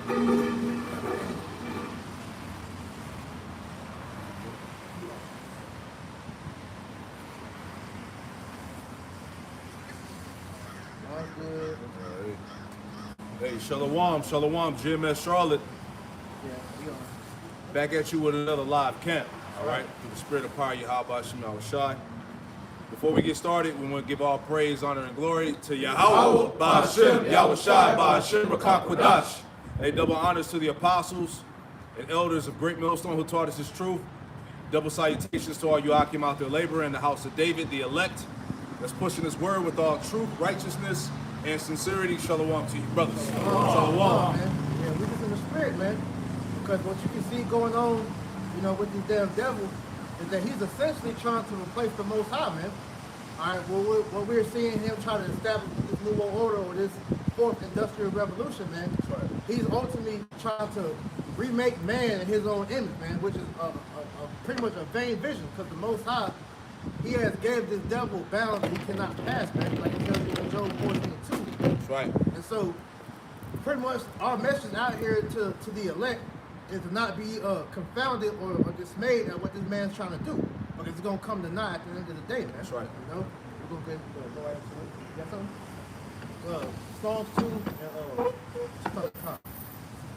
Hey, Shalom, GMS Charlotte. Yeah, we are. Back at you with another live camp, all right? Through the spirit of power, Yahweh Shema Shai. Before we get started, we want to give all praise, honor, and glory to Yahweh, Ba'ashem, Yahweh Shai, Ba'ashem, Rakak Wadash. Hey, double honors to the apostles and elders of Great Millstone who taught us this truth. Double salutations to all you Akim out there laboring in the house of David, the elect, that's pushing this word with all truth, righteousness, and sincerity. Shalom to you, brothers. Shalom. Man. Yeah, we just in the spirit, man. Because what you can see going on, you know, with this damn devil, is that he's essentially trying to replace the Most High, man. All right, well, what we're seeing him try to establish this new world order or this fourth industrial revolution, man. Right. He's ultimately trying to remake man in his own image, man, which is pretty much a vain vision, because the Most High, he has gave this devil bounds that he cannot pass, man, like it tells you in Job 14:2. That's right. And so, pretty much our message out here to the elect is to not be confounded or dismayed at what this man's trying to do, because it's gonna come to naught at the end of the day, man. That's right. You know, we're gonna go right into it. You got something? Psalms 2 and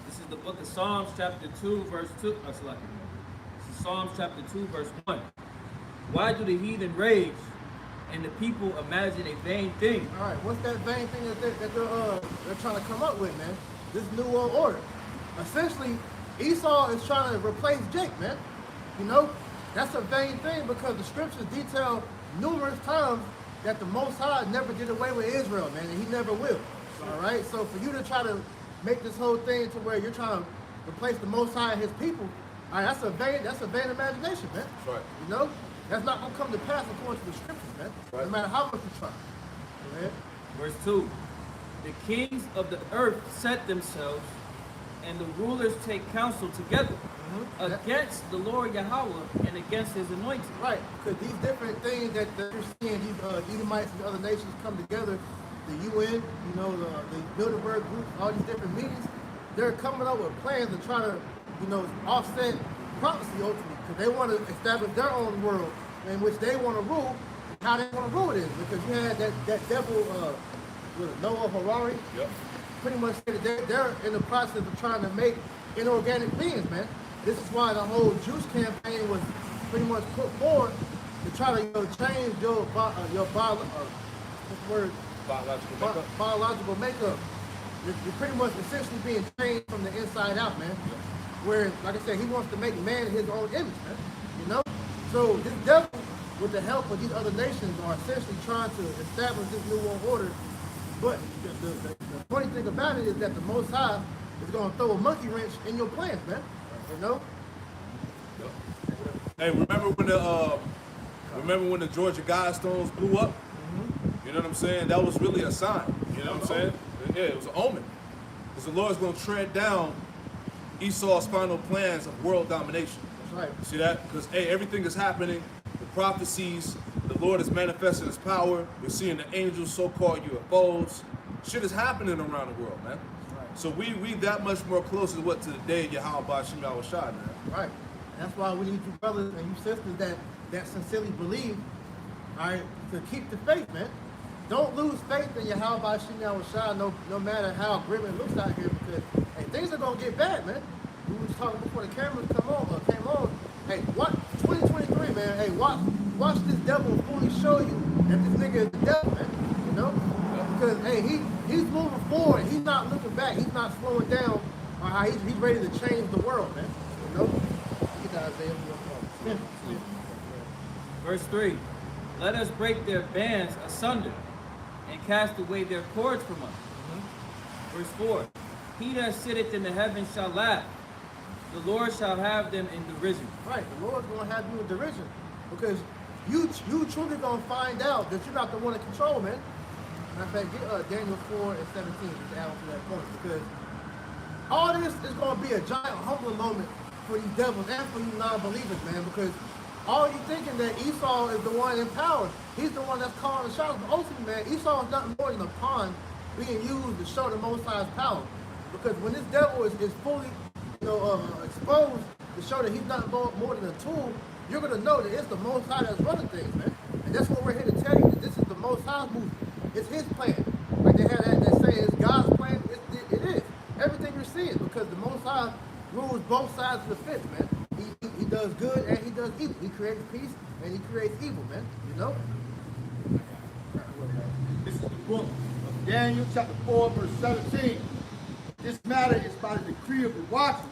This is the book of Psalms, chapter 2, verse 2. This is Psalms, chapter 2, verse 1. Why do the heathen rage and the people imagine a vain thing? All right, what's that vain thing that they're trying to come up with, man? This new world order. Essentially, Esau is trying to replace Jake, man. You know, that's a vain thing because the scriptures detail numerous times that the Most High never did away with Israel, man, and he never will. All right, so for you to try to make this whole thing to where you're trying to replace the Most High and his people, all right, that's a vain imagination, man. That's right. You know, that's not gonna come to pass according to the scriptures, man. Right. No matter how much you try. Go ahead. Verse 2. The kings of the earth set themselves, and the rulers take counsel together against the Lord Yahweh and against his anointed. Right, because these different things that you're seeing, these Edomites and other nations come together, the UN, you know, the Bilderberg group, all these different meetings, they're coming up with plans to try to, you know, offset prophecy ultimately, because they want to establish their own world in which they want to rule, how they want to rule it is, because you had that devil, Noah Harari, Yep. pretty much said that they're in the process of trying to make inorganic beings, man. This is why the whole Juice campaign was pretty much put forward to try to, you know, change your biological makeup. You're pretty much essentially being trained from the inside out, man. Where, like I said, he wants to make man in his own image, man. You know? So this devil, with the help of these other nations, are essentially trying to establish this new world order. But the funny thing about it is that the Most High is going to throw a monkey wrench in your plans, man. You know? Hey, remember when the Georgia Guidestones blew up? You know what I'm saying? That was really a sign. You know what I'm saying? Yeah, it was an omen. Because the Lord's going to tread down Esau's final plans of world domination. That's right. See that? Because, hey, everything is happening. The prophecies, the Lord is manifesting his power. We're seeing the angels, so-called UFOs. Shit is happening around the world, man. Right. So we that much more closer to the day of Yahweh Shema Shai, man. Right. That's why we need you brothers and you sisters that sincerely believe, all right, to keep the faith, man. Don't lose faith in Yahweh Shema Shai, no matter how grim it looks out here, because hey, things are gonna get bad, man. We was talking before the cameras came on. Hey, what 2023, man? Hey, watch this devil fully show you that this nigga is the devil, man. You know? Because hey, he's moving forward. He's not looking back. He's not slowing down. On how he's ready to change the world, man. You know? Get that Isaiah. Verse 3. Let us break their bands asunder and cast away their cords from us. Verse 4. He that sitteth in the heavens shall laugh. The Lord shall have them in derision. Right, the Lord's gonna have you in derision. Because you truly gonna find out that you're not the one in control, man. Matter of fact, get Daniel 4 and 17 to add on to that point. Because all this is gonna be a giant humbling moment for these devils and for you non-believers, man. Because all you thinking that Esau is the one in power. He's the one that's calling the shots. But ultimately, man, Esau is nothing more than a pawn being used to show the Most High's power. Because when this devil is fully, exposed to show that he's not more than a tool, you're gonna know that it's the Most High that's running things, man. And that's what we're here to tell you. That this is the Most High movement. It's His plan. Like they have that saying, it's God's plan. It is. Everything you're seeing, because the Most High rules both sides of the fence, man. He does good and He does evil. He creates peace and He creates evil, man. You know. This is the book of Daniel, chapter 4, verse 17. This matter is by the decree of the watchers,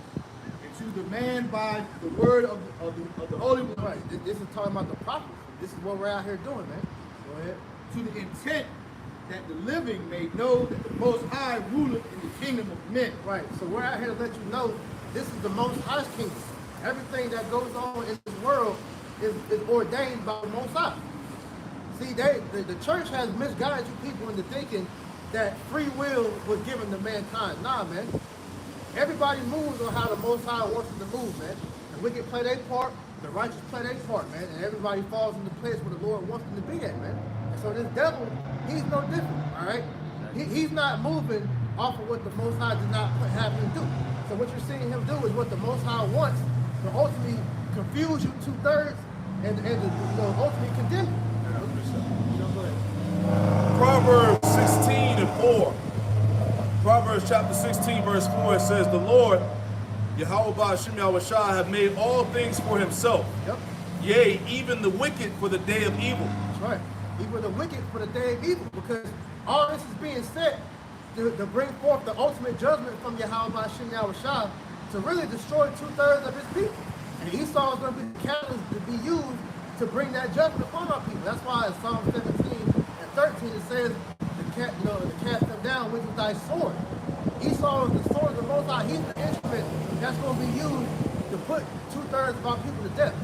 and to the man by the word of the Holy One. Right. This is talking about the prophets. This is what we're out here doing, man. Go ahead. To the intent that the living may know that the Most High ruleth in the kingdom of men. Right. So we're out here to let you know this is the Most High's kingdom. Everything that goes on in this world is ordained by the Most High. See, the church has misguided you people into thinking that free will was given to mankind. Nah, man. Everybody moves on how the Most High wants them to move, man. The wicked play their part, the righteous play their part, man. And everybody falls into place where the Lord wants them to be at, man. And so this devil, he's no different, all right? He's not moving off of what the Most High did not have him do. So what you're seeing him do is what the Most High wants to ultimately confuse you 2/3 and ultimately condemn you. Go ahead. Proverbs 16 and 4. Proverbs chapter 16, verse 4, it says, the Lord, Yahweh Ba'ashem Yahweh Shai, have made all things for himself. Yep. Yea, even the wicked for the day of evil. That's right. Even the wicked for the day of evil, because all this is being set to bring forth the ultimate judgment from Yahweh Ba'ashem Yahweh Shai to really destroy 2/3 of his people. And Esau is going to be the catalyst to be used to bring that judgment upon our people. That's why in Psalm 17 and 13 it says, to cast them down, which is thy sword. Esau is the sword of the Most High. He's the instrument that's going to be used to put 2/3 of our people to death.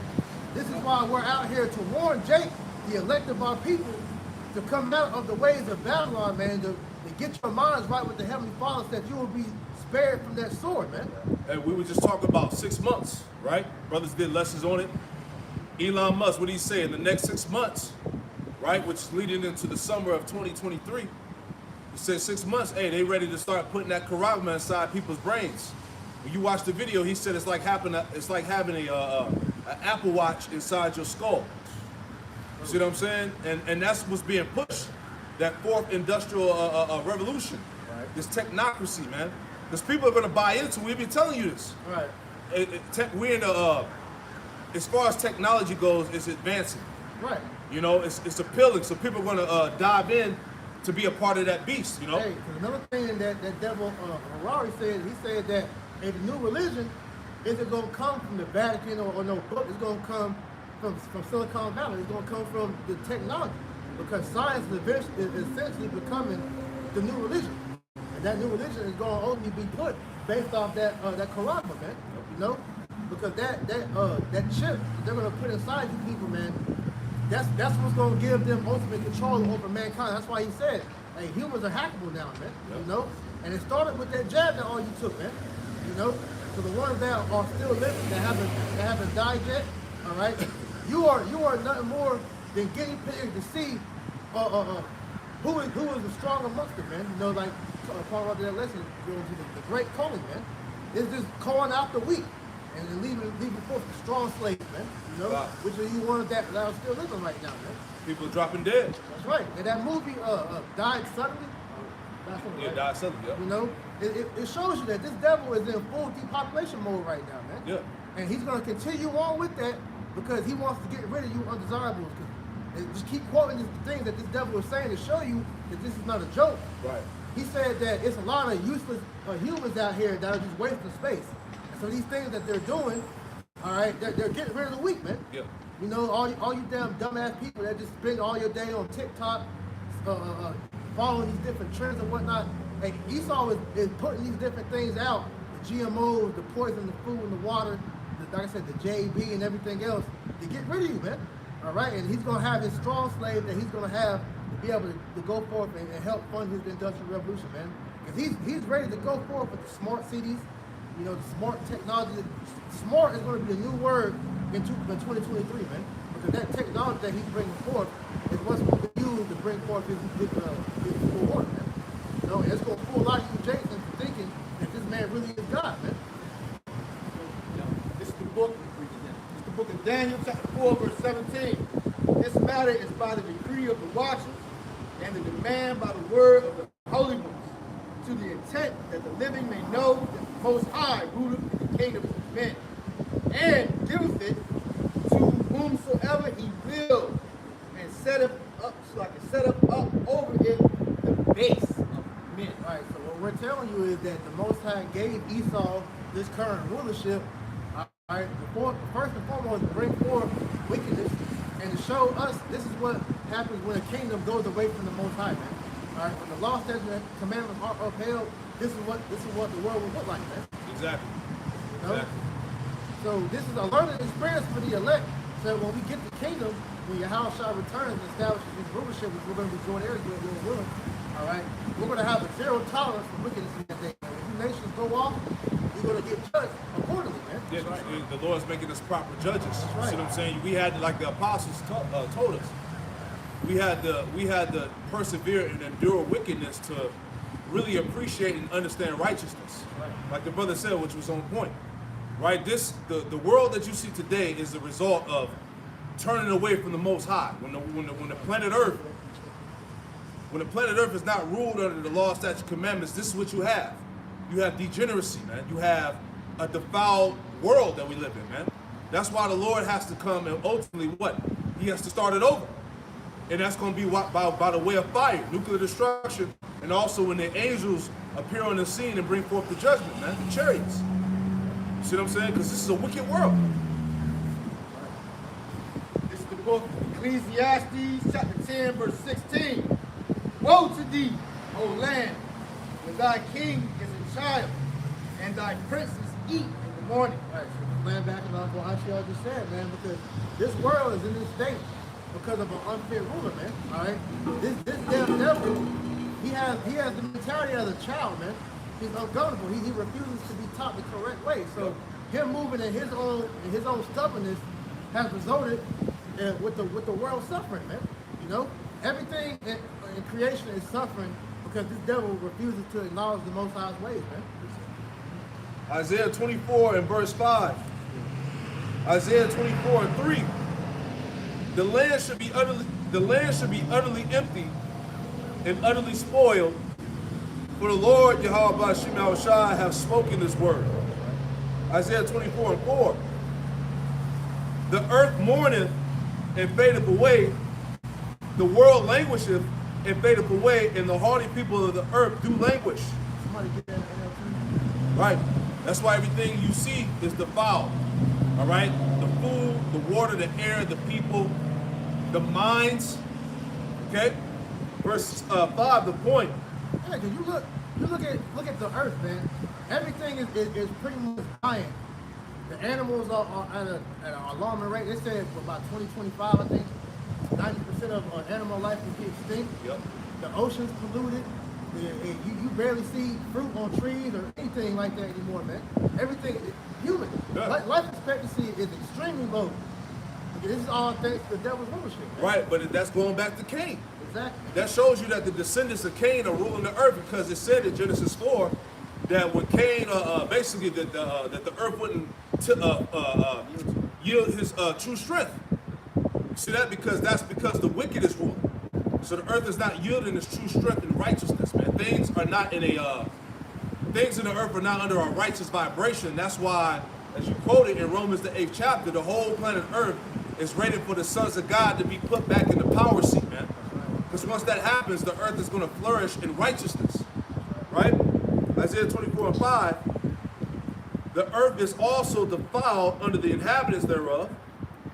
This is why we're out here to warn Jake, the elect of our people, to come out of the ways of Babylon, man, to get your minds right with the Heavenly Father, so that you will be spared from that sword, man. And we were just talking about 6 months, right? Brothers did lessons on it. Elon Musk, what did he say? In the next 6 months, right, which is leading into the summer of 2023, he said 6 months, hey, they ready to start putting that charisma inside people's brains. When you watch the video, he said it's like having an Apple Watch inside your skull. You see what I'm saying? And that's what's being pushed. That fourth industrial revolution. Right. This technocracy, man. Because people are going to buy into it. We've been telling you this. Right. We're in the, as far as technology goes, it's advancing. Right. You know, it's appealing. So people are going to dive in to be a part of that beast, you know? Hey, another thing that devil Harari said, he said that a new religion isn't going to come from the Vatican or no book. It's going to come from Silicon Valley. It's going to come from the technology, because science is essentially becoming the new religion. And that new religion is going to only be put based off that charisma, man. You know, because that chip that they're going to put inside you people, man, that's what's going to give them ultimate control over mankind. That's why he said, hey, humans are hackable now, man. Yep. You know, and it started with that jab that all you took, man. You know, so the ones that are still living, that haven't died yet, all right, you are nothing more than guinea pigs to see who is the strong amongst them, man. You know, like part of that lesson going to the great calling, man. It's just calling out the weak and then leaving forth the strong slaves, man. You know, wow. Which are you ones that are still living right now, man. People dropping dead. That's right. And that movie Died Suddenly. Yeah, Died Suddenly, yeah. You know, it shows you that this devil is in full depopulation mode right now, man. Yeah. And he's going to continue on with that because he wants to get rid of you undesirables. And just keep quoting the things that this devil is saying to show you that this is not a joke. Right. He said that it's a lot of useless humans out here that are just wasting space. And so these things that they're doing, all right, they're getting rid of the weak, man. Yeah. You know, all you damn dumbass people that just spend all your day on TikTok, following these different trends and whatnot. Hey, Esau is putting these different things out, the GMOs, the poison, the food, and the water, like I said, the JB and everything else, to get rid of you, man. All right, and he's going to have his strong slave that he's going to have to be able to go forth and help fund his industrial revolution, man. Because he's ready to go forth with the smart cities, you know, the smart technology. Smart is going to be the new word in 2023, man. Because that technology that he's bringing forth is what's going to be used to bring forth his full order, man. You know, and it's going to fool a lot of you Jasons thinking if this man really is God, man. This is the book. It's the book of Daniel, chapter 4, verse 17. This matter is by the decree of the watchers and the demand by the word of the holy ones, to the intent that the living may know that the Most High ruleth in the kingdom of men, and giveth it to whomsoever he will, and setteth up over it the base of men. All right, so what we're telling you is that the Most High gave Esau this current rulership, all right, first and foremost, to bring forth wickedness and to show us this is what happens when a kingdom goes away from the Most High, man. All right, when the law, statutes, and commandments are upheld, this is what the world will look like, man. Exactly. You know? Exactly. So this is a learning experience for the elect. So when we get the kingdom, when Yahweh Shah returns and establishes his rulership, which we're going to be joint heirs with, Lord willing, all right, we're going to have a zero tolerance for wickedness in that day. When you nations go off, you're going to get judged accordingly, man. Yeah, Right. the Lord's making us proper judges. right. See what I'm saying? We had, like the apostles told us, we had to persevere and endure wickedness to really appreciate and understand righteousness. Right. Like the brother said, which was on point. Right? The world that you see today is the result of turning away from the Most High. When the planet Earth is not ruled under the law, statutes, commandments, this is what you have. You have degeneracy, man. You have a defiled world that we live in, man. That's why the Lord has to come and ultimately what? He has to start it over. And that's going to be by the way of fire, nuclear destruction, and also when the angels appear on the scene and bring forth the judgment, man, the chariots. See what I'm saying? Because this is a wicked world. This is the book of Ecclesiastes, chapter 10, verse 16. Woe to thee, O land, when thy king is a child, and thy princes eat in the morning. All right, so just laying back off what Ashiel just said, man, because this world is in this state because of an unfit ruler, man. All right, this damn devil, he has the mentality of a child, man. He's ungovernable. He refuses to be taught the correct way. So him moving in his own stubbornness has resulted with the world suffering, man. You know, everything in creation is suffering because this devil refuses to acknowledge the Most High's ways, man. Isaiah 24 and verse 5. Isaiah 24 and 3. The land should be utterly empty and utterly spoiled. For the Lord Yahweh Ba'ashim Yahushua have spoken this word. Isaiah 24 and 4. The earth mourneth and fadeth away. The world languisheth and fadeth away, and the hardy people of the earth do languish. Somebody get that NLT. Right? That's why everything you see is defiled. All right? The food, the water, the air, the people, the minds. Okay? Verse 5, the point. Yeah, cause you look at the earth, man. Everything is pretty much dying. The animals are at an alarming rate. They said for about 2025, I think 90% of animal life will be extinct. Yep. The ocean's polluted. You barely see fruit on trees or anything like that anymore, man. Everything human. Yeah. Life expectancy is extremely low. This is all thanks to the devil's rulership, man. Right, but that's going back to Cain. Exactly. That shows you that the descendants of Cain are ruling the earth, because it said in Genesis 4 that when Cain, basically that the earth wouldn't yield his true strength. You see that? Because the wicked is ruling. So the earth is not yielding its true strength and righteousness, man. Things in the earth are not under a righteous vibration. That's why, as you quoted in Romans the 8th chapter, the whole planet Earth is ready for the sons of God to be put back in the power seat, man. Because once that happens, the earth is going to flourish in righteousness, right? Isaiah 24 and 5, the earth is also defiled under the inhabitants thereof,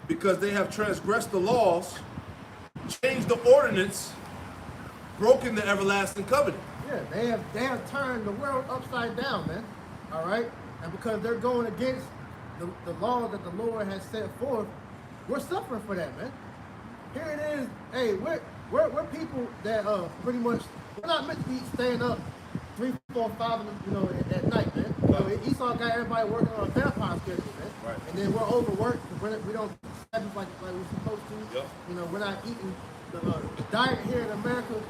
because they have transgressed the laws, changed the ordinance, broken the everlasting covenant. Yeah, they have turned the world upside down, man. All right? And because they're going against the law that the Lord has set forth, we're suffering for that, man. Here it is. Hey, we're people that pretty much, we're not meant to be staying up 3, 4, 5, at night, man. You know, Esau got everybody working on a vampire schedule, man. Right. And then we're overworked. We don't Sabbath like we're supposed to. Yep. You know, we're not eating the diet here in America.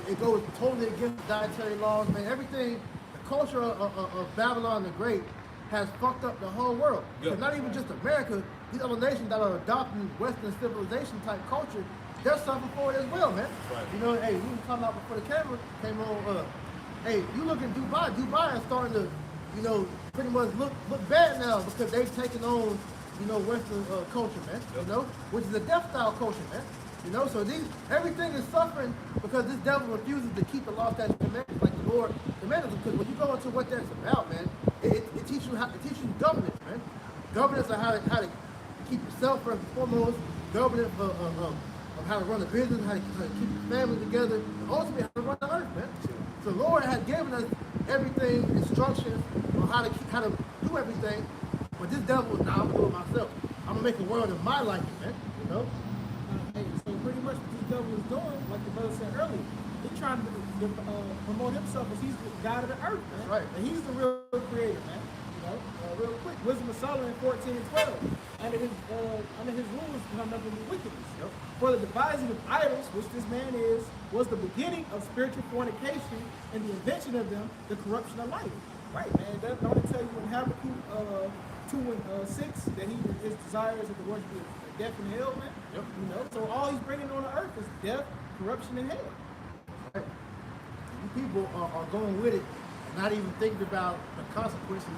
It goes totally against the dietary laws, man. Everything, the culture of Babylon the Great has fucked up the whole world. Yeah. It's not even just America. These other nations that are adopting Western civilization type culture, they're suffering for it as well, man. Right. You know, hey, we were talking about before the camera came on. Hey, you look at Dubai. Dubai is starting to, you know, pretty much look bad now because they've taken on, you know, Western culture, man. Yep. You know, which is a death style culture, man. You know, so everything is suffering because this devil refuses to keep the law, statutes, and commandments like the Lord commanded us. Because when you go into what that's about, man, it teaches you governance, man. Governance of how to keep yourself first and foremost. Governance of how to run a business, how to keep your family together, and ultimately how to run the earth, man. So the Lord has given us everything, instructions on how to do everything. But this devil is, nah, I'm gonna do it myself. I'm gonna make a world of my liking, man. You know. Hey, so pretty much what this devil is doing, like the brother said earlier, he's trying to promote himself as he's the God of the earth, man. That's right. And he's the real creator, man. You know, real quick, Wisdom of Solomon 14 and 12. Under his rules come nothing but wickedness. Yep. For the devising of idols, which this man is, was the beginning of spiritual fornication, and the invention of them, the corruption of life. Right, man. That don't it tell you in Habakkuk 2 and 6 that his desires of the worship is death and hell, man. Yep. You know, so all he's bringing on the earth is death, corruption, and hell. Right. You people are going with it and not even thinking about the consequences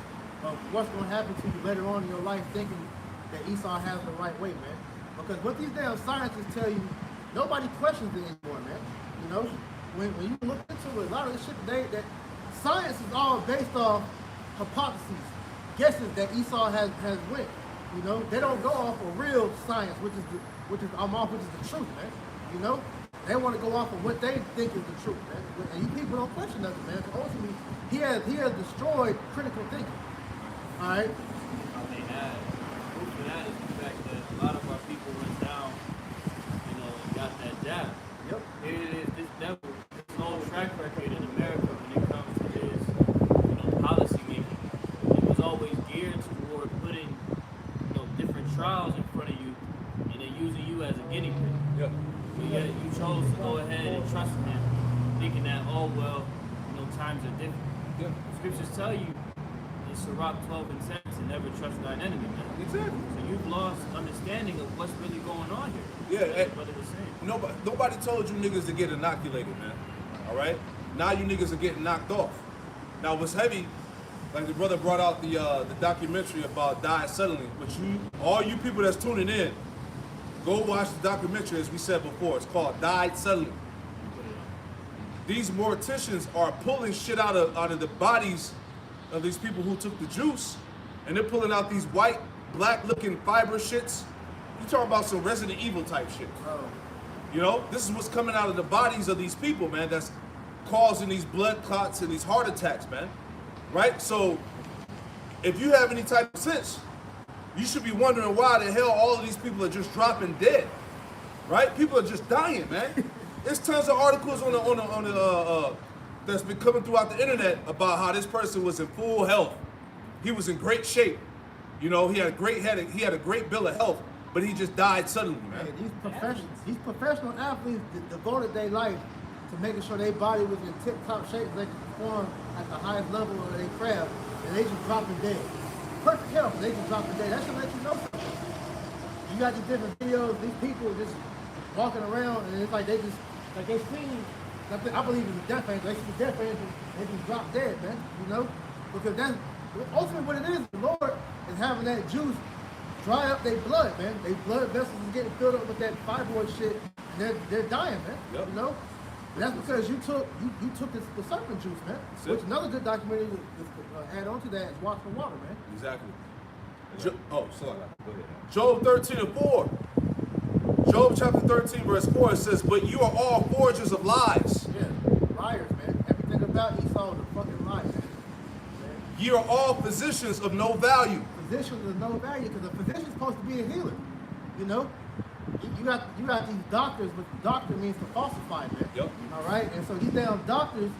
of what's going to happen to you later on in your life, thinking that Esau has the right way, man. Because what these damn scientists tell you, nobody questions it anymore, man. You know, when you look into it, a lot of this shit today, that science is all based off hypotheses, guesses that Esau has went. You know, they don't go off of real science, which is the truth, man. You know, they want to go off of what they think is the truth, man. And you people don't question nothing, man. Because ultimately, he has destroyed critical thinking. All right. They had proof of that is the fact that a lot of our people went down, you know, and got that jab. Yep. Here it is, this devil, his whole track record in America when it comes to his, you know, policy making. It was always geared toward putting, you know, different trials in front of you and then using you as a guinea pig. Yep. But yet you chose to go ahead and trust him, thinking that, oh well, you know, times are different. Yep. Scriptures tell you in Sirach 12 and 10 to never trust thine enemy, man. Exactly. So you've lost understanding of what's really going on here. Yeah, Like the brother was saying. Nobody told you niggas to get inoculated, man. All right? Now you niggas are getting knocked off. Now what's heavy, like the brother brought out the documentary about died suddenly, but all you people that's tuning in, go watch the documentary as we said before. It's called Died Suddenly. These morticians are pulling shit out of the bodies of these people who took the juice, and they're pulling out these white, black-looking fiber shits. You talking about some Resident Evil type shit. You know, this is what's coming out of the bodies of these people, man, that's causing these blood clots and these heart attacks, man. Right? So, if you have any type of sense, you should be wondering why the hell all of these people are just dropping dead. Right? People are just dying, man. There's tons of articles on the that's been coming throughout the internet about how this person was in full health. He was in great shape. You know, he had a great bill of health, but he just died suddenly, man. Hey, these professional athletes devoted their life to making sure their body was in tip-top shape so they could perform at the highest level of their craft, and they just dropping dead. Perfect health, they just dropping dead. That should let you know something. You got these different videos, these people just walking around, and it's like they seen, I believe it's a death angel, they see the death angel, they just drop dead, man, you know? Because that's ultimately what it is. The Lord is having that juice dry up their blood, man. Their blood vessels is getting filled up with that fibroid shit, and they're dying, man. Yep. You know? And that's because you took the serpent juice, man. That's Which it. another good documentary to add on to that is Walk the Water, man. Exactly. Sorry. Job 13 and 4. Job chapter 13, verse 4, it says, "But you are all forgers of lies. Yeah, liars, man. Everything about Esau is a fucking lie, man. Ye are all physicians of no value." Physicians is no value because a physician's supposed to be a healer. You know, you got these doctors, but doctor means to falsify, man. Yep. All right, and so these damn doctors,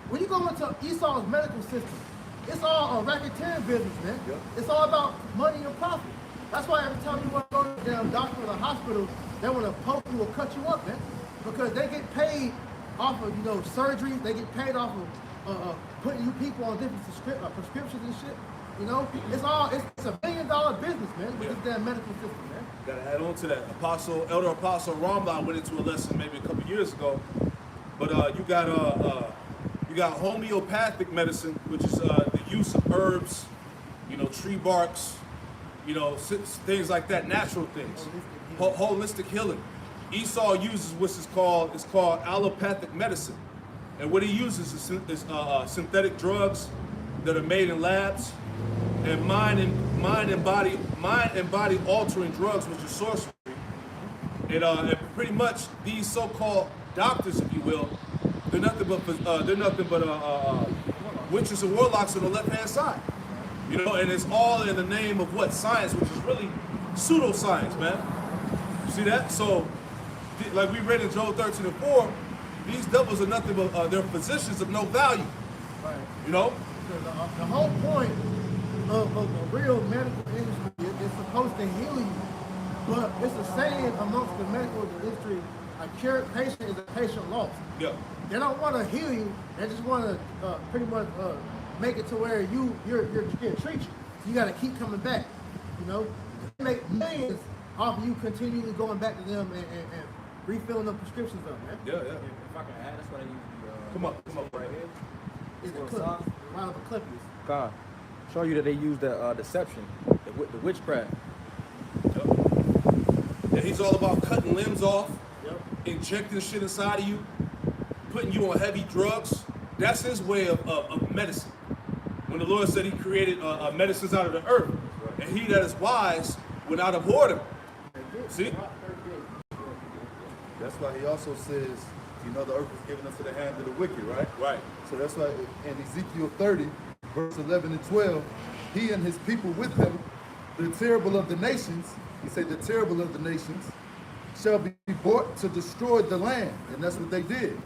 when you go into Esau's medical system, it's all a racketeering business, man. Yep. It's all about money and profit. That's why every time you want to go to the damn doctor or the hospital, they want to poke you or cut you up, man, because they get paid off of surgeries. They get paid off of putting you people on different prescriptions and shit. You know, it's $1 billion business, man, with this damn medical system, man. Gotta add on to that. Elder Apostle Ramban went into a lesson maybe a couple years ago. But you got homeopathic medicine, which is the use of herbs, you know, tree barks, you know, things like that, natural things, holistic healing. Esau uses what's called allopathic medicine, and what he uses is synthetic drugs that are made in labs, and mind and body altering drugs, which is sorcery. And pretty much these so-called doctors, if you will, they're nothing but witches and warlocks on the left-hand side. You know, and it's all in the name of what? Science, which is really pseudoscience, man. You see that? So, like we read in Job 13:4, these devils are nothing but they're physicians of no value. Right. You know? The whole point of the real medical industry is supposed to heal you, but it's a saying amongst the medical industry: a cured patient is a patient lost. Yeah. They don't want to heal you; they just want to pretty much make it to where you're treat you. You got to keep coming back. You know, they make millions off of you continually going back to them and refilling the prescriptions up, man. Yeah, yeah. If I can add, that's what I use the Come up right here. It's a Well, clip. son. Round of a clip is. God, show you that they use the deception, the witchcraft. Yeah, he's all about cutting limbs off, Yep. injecting shit inside of you, putting you on heavy drugs. That's his way of medicine. When the Lord said he created medicines out of the earth, and he that is wise will not abhor them. See? That's why he also says, you know, the earth is given into the hand of the wicked, right? Right. So that's why in Ezekiel 30, verse 11 and 12, he and his people with him, the terrible of the nations, he said the terrible of the nations, shall be brought to destroy the land. And that's what they did.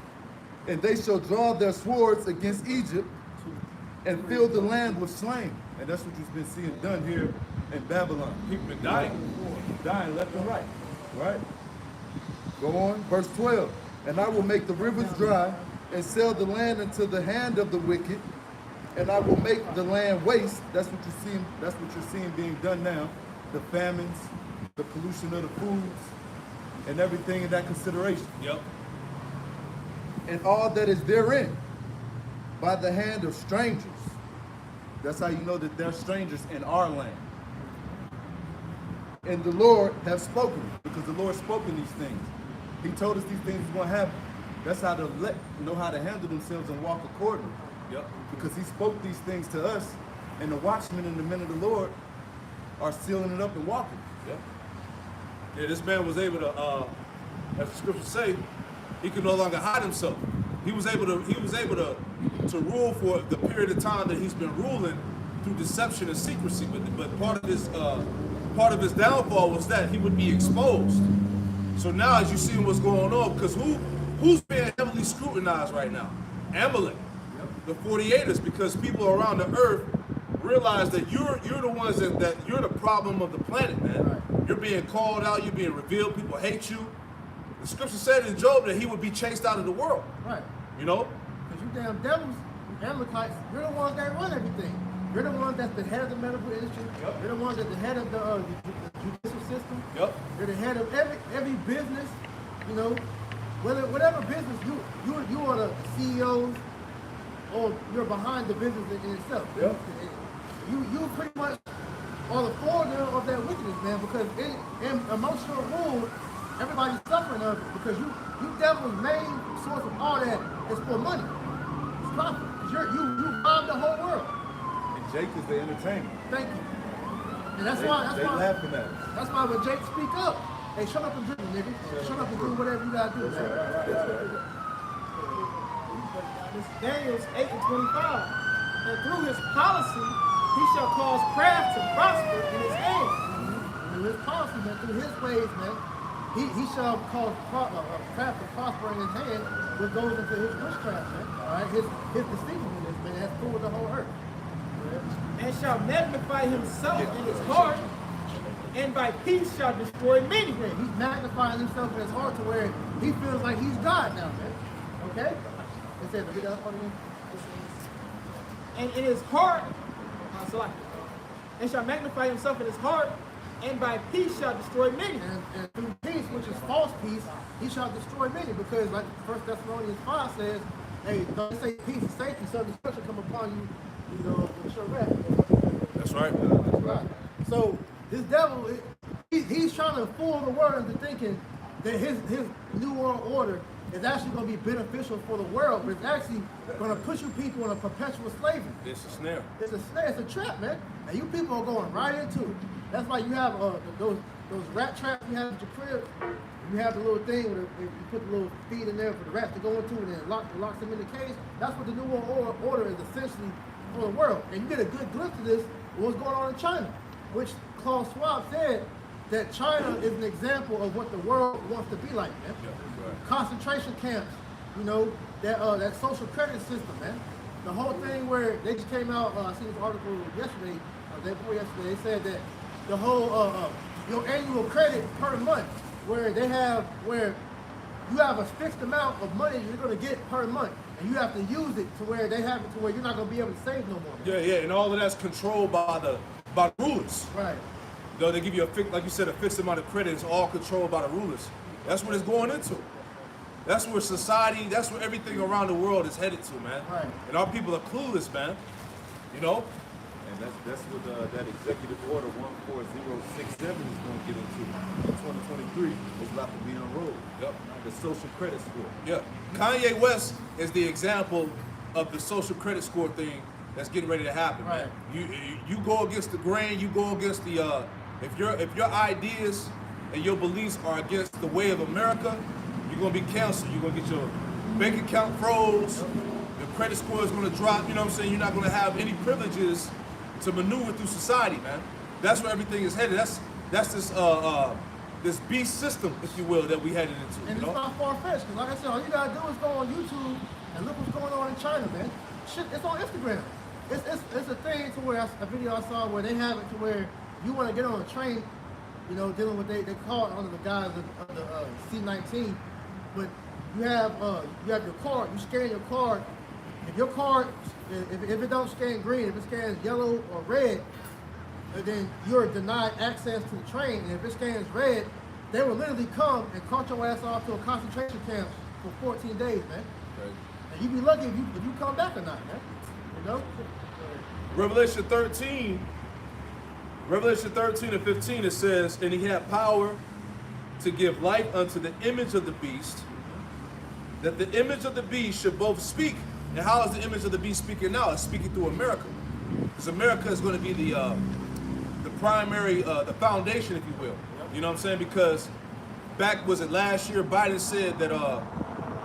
And they shall draw their swords against Egypt and fill the land with slain. And that's what you've been seeing done here in Babylon. People been dying. Dying left and right, right? Go on, verse 12. And I will make the rivers dry and sell the land into the hand of the wicked, and I will make the land waste. That's what you're seeing being done now. The famines, the pollution of the foods, and everything in that consideration. Yep. And all that is therein by the hand of strangers. That's how you know that they're strangers in our land. And the Lord has spoken, because the Lord spoken these things. He told us these things was going to happen. That's how to know how to handle themselves and walk accordingly. Yep. Because he spoke these things to us, and the watchmen and the men of the Lord are sealing it up and walking. Yep. Yeah, this man was able to, as the scriptures say, he could no longer hide himself. He was able to rule for the period of time that he's been ruling through deception and secrecy. But part of his downfall was that he would be exposed. So now, as you see what's going on, because who's being heavily scrutinized right now? Amalek, the 48ers, because people around the earth realize that you're the ones that you're the problem of the planet, man. Right. You're being called out, you're being revealed, people hate you. The scripture said in Job that he would be chased out of the world. Right. You know? Because you damn devils, you Amalekites, you're the ones that run everything. You're the ones that's the head of the medical industry. Yep. You're the ones that's the head of the judicial system. Yep. You're the head of every business. You know, whatever business you are the CEOs, or you're behind the business in itself. Yep. You pretty much are the foreigner of that wickedness, man. Because in emotional rule, everybody's suffering of it because you devil's main source of all that is for money. It's profit. You rob the whole world. Jake is the entertainer. Thank you. And that's why laughing at us. That's why when Jake speak up, hey, shut up and drink, nigga. Shut up and do whatever you gotta do. This Daniel's 8 and 25. And through his policy, he shall cause craft to prosper in his hand. Through his policy, man, through his ways, man, he shall cause craft to prosper in his hand, which goes into his witchcraft, man. All right, his deceitfulness, man, has fooled the whole earth. And shall magnify himself in his heart, and by peace shall destroy many. Yeah, he's magnifying himself in his heart to where he feels like he's God now, man. Okay? It says, read that part again. and in his heart, and shall magnify himself in his heart, and by peace shall destroy many. And through peace, which is false peace, he shall destroy many. Because like 1 Thessalonians 5 says, hey, don't say peace and safety, so destruction come upon you, you know, with your wrath. That's right. That's right. So this devil, he's trying to fool the world into thinking that his new world order is actually going to be beneficial for the world, but it's actually going to put you people in a perpetual slavery. It's a snare. It's a snare, it's a trap, man. And you people are going right into it. That's why you have those rat traps you have at your crib. You have the little thing where you put the little feed in there for the rats to go into, and then it locks them in the cage. That's what the New World Order is essentially for the world. And you get a good glimpse of this, what's going on in China, which Klaus Schwab said that China is an example of what the world wants to be like, man. Yeah, that's right. Concentration camps, you know, that social credit system, man. The whole thing where they just came out, I seen this article yesterday, day before yesterday, they said that the whole, your annual credit per month, where you have a fixed amount of money you're going to get per month, and you have to use it to where they have it to where you're not going to be able to save no more. Yeah, and all of that's controlled by the rulers. Right. Though they give you like you said, a fixed amount of credit. It's all controlled by the rulers. That's what it's going into. That's where society, that's where everything around the world is headed to, man. Right. And our people are clueless, man. You know? And that's what that executive order 14067 is going to get into. In 2023, it's about to be unrolled. Yep. The social credit score. Yeah. Kanye West is the example of the social credit score thing that's getting ready to happen, man. You go against the grain, you go against the if your ideas and your beliefs are against the way of America, you're gonna be canceled. You're gonna get your bank account froze, your credit score is gonna drop, you know what I'm saying? You're not gonna have any privileges to maneuver through society, man. That's where everything is headed. That's this beast system, if you will, that we headed into. And you it's know? not far-fetched, because like I said, all you gotta do is go on YouTube and look what's going on in China, man. Shit, it's on Instagram. It's a thing to where a video I saw where they have it to where you want to get on a train, you know, dealing with they call it under the guise of the C-19, but you have your card. You scan your card. If your card, if it don't scan green, if it scans yellow or red, then you're denied access to the train. And if it scans red, they will literally come and cart your ass off to a concentration camp for 14 days, man. Right. And you be lucky if you come back or not, man. You know? Revelation 13 and 15, it says, and he had power to give life unto the image of the beast, that the image of the beast should both speak. And how is the image of the beast speaking now? It's speaking through America. Because America is going to be the primary, the foundation, if you will. You know what I'm saying? Because back, was it last year, Biden said that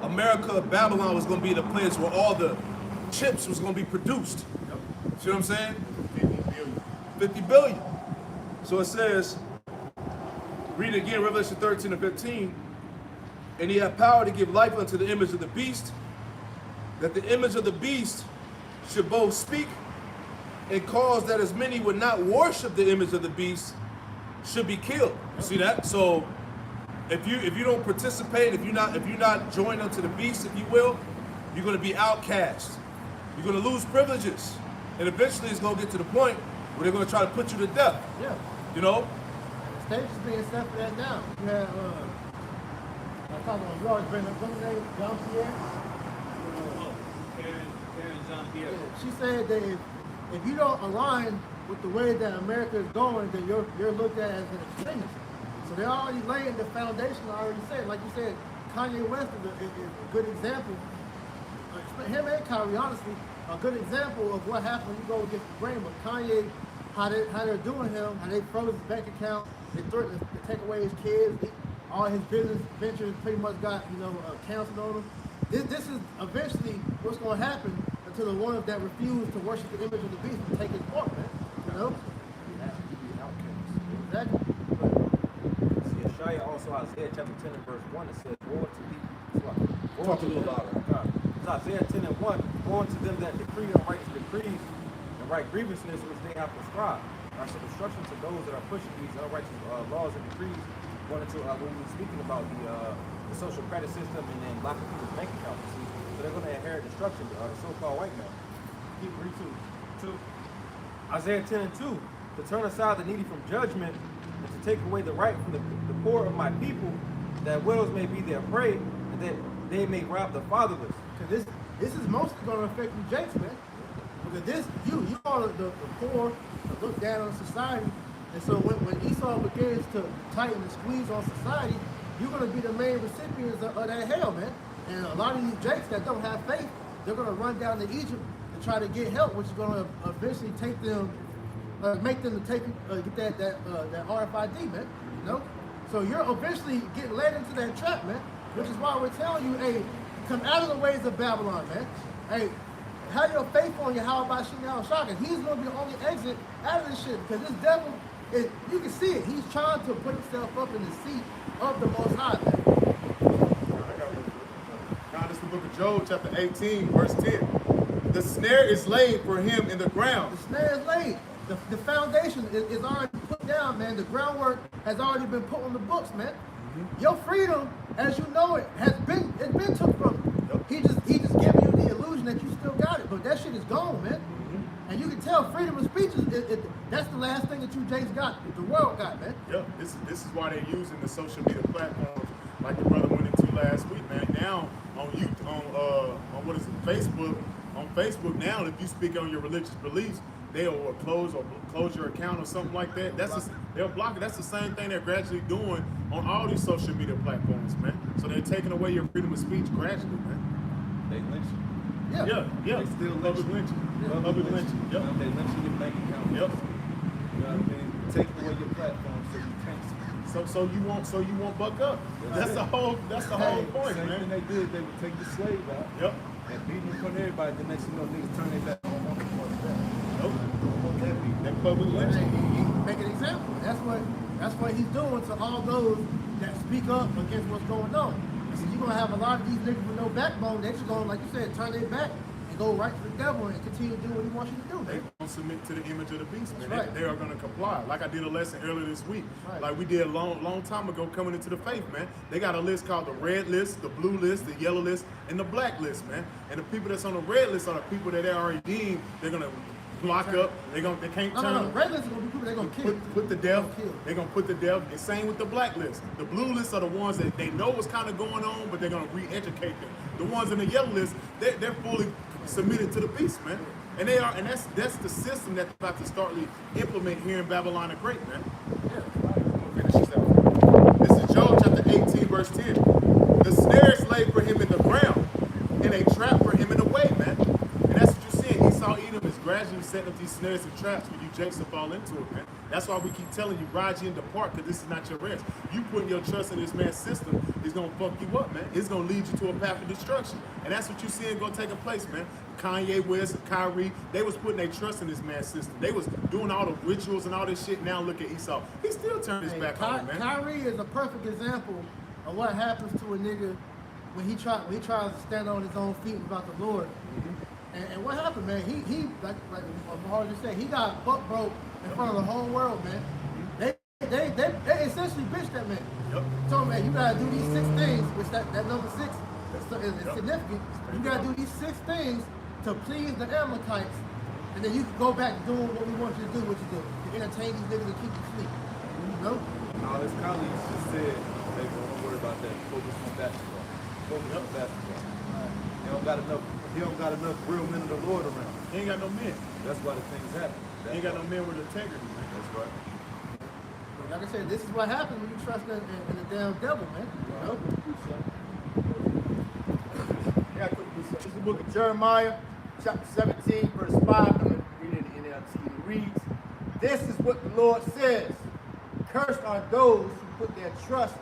America, Babylon was going to be the place where all the chips was going to be produced. See what I'm saying? 50 billion. So it says, read it again, Revelation 13 and 15, and he had power to give life unto the image of the beast, that the image of the beast should both speak and cause that as many would not worship the image of the beast should be killed. You see that? So if you don't participate, if you're not joined unto the beast, if you will, you're going to be outcast. You're going to lose privileges. And eventually it's going to get to the point where they're going to try to put you to death. Yeah. You know? The stage is being set for that now. You have, I'm talking about, you always bring up, what's her name? Jean-Pierre? Karen Jean-Pierre. She said that if you don't align with the way that America is going, then you're looked at as an extremist. So they're already laying the foundation. I already said, like you said, Kanye West is a good example. Him and Kyrie, honestly, a good example of what happens when you go against the grain. But Kanye, how they're doing him, how they froze his bank account, they threatened to take away his kids, all his business ventures pretty much got canceled on him. This is eventually what's going to happen until the ones that refuse to worship the image of the beast will take his part, man. You know? Exactly. See, Shia also Isaiah chapter 10 and verse 1, it says, woe to thee. Talk a little louder. It's Isaiah 10 and 1, woe unto them that decree and write decrees and write grievances which they have prescribed. Are some instruction to those that are pushing these unrighteous laws and decrees, going into when we were speaking about the social credit system and then locking people's bank accounts. See? So they're going to inherit destruction, the so-called white man. keep read 2. Isaiah 10 and 2. To turn aside the needy from judgment, and to take away the right from the poor of my people, that widows may be their prey, and that they may rob the fatherless. Because this is mostly going to affect you, Jakes, man. Because this, you all the poor to look down on society. And so when Esau begins to tighten the squeeze on society, you're going to be the main recipients of that hell, man. And a lot of these Jakes that don't have faith, they're going to run down to Egypt and try to get help, which is going to eventually take them, make them to take get that RFID, man. You know, so you're eventually getting led into that trap, man. Which is why we're telling you, hey, come out of the ways of Babylon, man. Hey, have your faith on your how about Shinal Shaka. He's going to be the only exit out of this shit because this devil, you can see it. He's trying to put himself up in the seat of the Most High, man. Now, this is the book of Job, chapter 18, verse 10. The snare is laid for him in the ground. The snare is laid. The foundation is already put down, man. The groundwork has already been put on the books, man. Your freedom, as you know it, it's been took from you. He just giving you the illusion that you still got it, but that shit is gone, man. And you can tell freedom of speech that's the last thing that you Jakes got, that the world got, man. Yep, this is why they're using the social media platforms like the brother went into last week, man. Now on what is it, Facebook? On Facebook now, if you speak on your religious beliefs, they'll close your account or something like that. They'll block it. That's the same thing they're gradually doing on all these social media platforms, man. So they're taking away your freedom of speech gradually, man. They lynch you. Yeah. They still Public lynching. Public lynching. Yep. They lynching your bank account. Yep. You know what I mean? Taking away your platform so you can't speak. So you won't buck up. That's the whole point, Same man. thing they did, they would take the slave out. Yep. And beat in front of everybody. The next thing you know, niggas turn their back on one that. Nope. That be That public lynching. He make an example. That's what he's doing to all those that speak up against what's going on. So you're gonna have a lot of these niggas with no backbone. They're just gonna, like you said, turn their back and go right to the devil and continue to do what he wants you to do, They man. don't submit to the image of the beast, man. Right. They are going to comply. Like I did a lesson earlier this week. Right. Like we did a long time ago coming into the faith, man. They got a list called the red list, the blue list, the yellow list, and the black list, man. And the people that's on the red list are the people that they already deemed they're going to block up. They can't turn. No. Red list is gonna be people they're gonna kill. Put the death. Kill. They're gonna put the death. And same with the black list. The blue list are the ones that they know what's kind of going on, but they're gonna re-educate them. The ones in the yellow list, they're fully submitted to the beast, man. And they are, and that's the system that's about to start implement here in Babylon the Great, man. Finish this out. This is Job chapter 18, verse 10. The snare is laid for him in the ground, and a trap for him in the way, man. And that's what you're seeing. Esau Edom is gradually setting up these snares and traps for you Jakes to fall into it, man. That's why we keep telling you, ride ye and depart, because this is not your rest. You putting your trust in this man's system is going to fuck you up, man. It's going to lead you to a path of destruction. And that's what you're seeing going to take place, man. Kanye West, Kyrie, they was putting their trust in this man's system. They was doing all the rituals and all this shit. Now look at Esau. He still turned his back on it, man. Kyrie is a perfect example of what happens to a nigga when he tries to stand on his own feet about the Lord. And what happened, man? He like Mahar just said, he got buck broke in front of the whole world, man. They essentially bitched that man. Yep. Told him, man, you gotta do these 6 things, which that number 6 is significant. You gotta do these 6 things to please the Amalekites, and then you can go back doing what we want you to do, what you do, to entertain these niggas and keep you asleep. You know? All his colleagues just said, hey, don't worry about that. Focus on basketball. Focus on basketball. He don't got enough real men of the Lord around. He ain't got no men. That's why the things happen. He ain't got no men with integrity, man. That's right. Like I said, this is what happens when you trust in the damn devil, man. You know? This is the book of Jeremiah, chapter 17, verse 5. I'm going to read it in NLT. It reads, "This is what the Lord says. Cursed are those who put their trust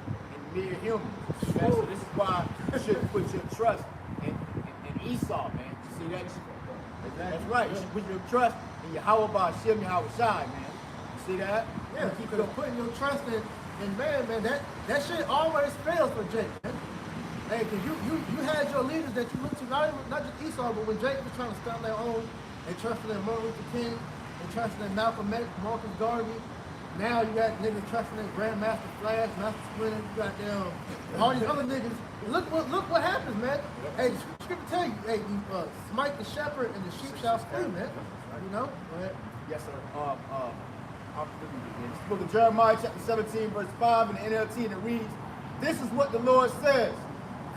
in mere humans." Okay? So this is why you shouldn't put your trust in Esau, man. You see that? That's right. You should put your trust in Yahweh Ba'Shem Yahweh Shai, man. You see that? Yeah, because putting your trust in man, that shit always fails for Jake, man. Hey, cause you had your leaders that you looked to, not just Esau, but when Jake was trying to stand on their own, they trusted in Martin Luther King, they trusted in Malcolm X, Marcus Garvey, Now you got niggas trusting in Grandmaster Flash, Master Splinter, you got down all these other niggas. Look what happens, man. Hey, the scripture tell you, hey, you smite the shepherd and the sheep shall scream, man. You know? Go ahead. Yes, sir. It's the book of Jeremiah, chapter 17, verse 5 in the NLT, and it reads, "This is what the Lord says.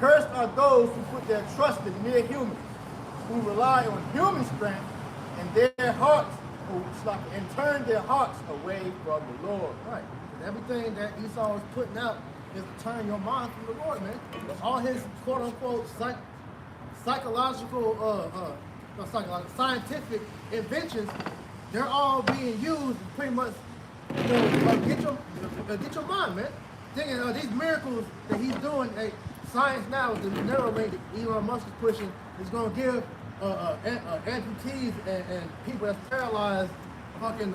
Cursed are those who put their trust in mere humans, who rely on human strength and their hearts, and turn their hearts away from the Lord." Right. Because everything that Esau is putting out is to turn your mind from the Lord, man. All his quote unquote scientific inventions, they're all being used to pretty much, you know, get your mind, man. Thinking these miracles that he's doing, science now with the Neuralink that Elon Musk is pushing is going to give amputees and people that's paralyzed fucking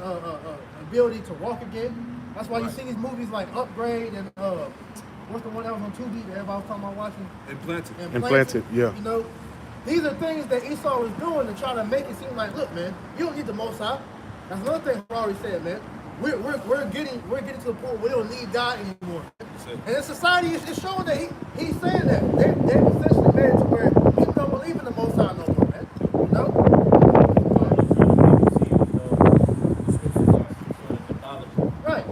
ability to walk again. That's why you see these movies like Upgrade and what's the one that was on Tubi that everybody was talking about watching? Implanted, yeah. You know, these are things that Esau is doing to try to make it seem like, look, man, you don't need the Most High. That's another thing Harari said, man. We're getting to the point where we don't need God anymore. And in society, it's showing that he's saying that they've essentially made it to where people don't believe in the Most High no more, man. You know? Right.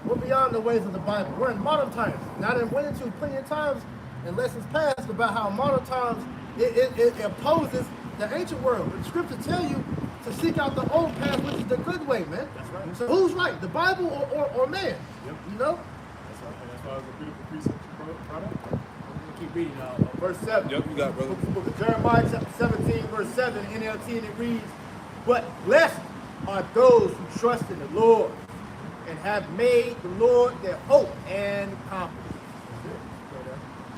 We're beyond the ways of the Bible. We're in modern times. Now that went into plenty of times in lessons past about how modern times it opposes the ancient world. But the scriptures tell you to seek out the old path, which is the good way, man. That's right. So who's right, the Bible or man? Yep. You know? That's right. And that's why it's a beautiful precept you brought up. Keep reading verse 7. Yep, you got it, brother. Book of Jeremiah, chapter 17, verse 7, NLT, and it reads, "But blessed are those who trust in the Lord and have made the Lord their hope and confidence."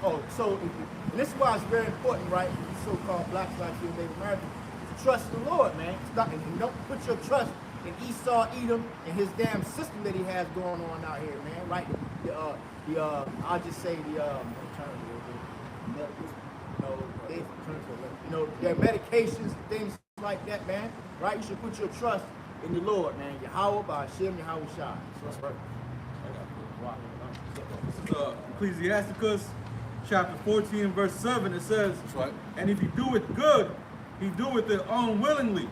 Oh, so, and this is why it's very important, right, for the so-called blacks like you and Native Americans, to trust the Lord, man. And don't put your trust in Esau, Edom, and his damn system that he has going on out here, man, right? I'll just say their medications and things like that, man, right? You should put your trust in the Lord, man. Yahweh, Ba'ashem, Yahweh Shai. That's right. This is Ecclesiasticus chapter 14, verse 7. It says, That's right. "And if he do it good, he doeth it unwillingly.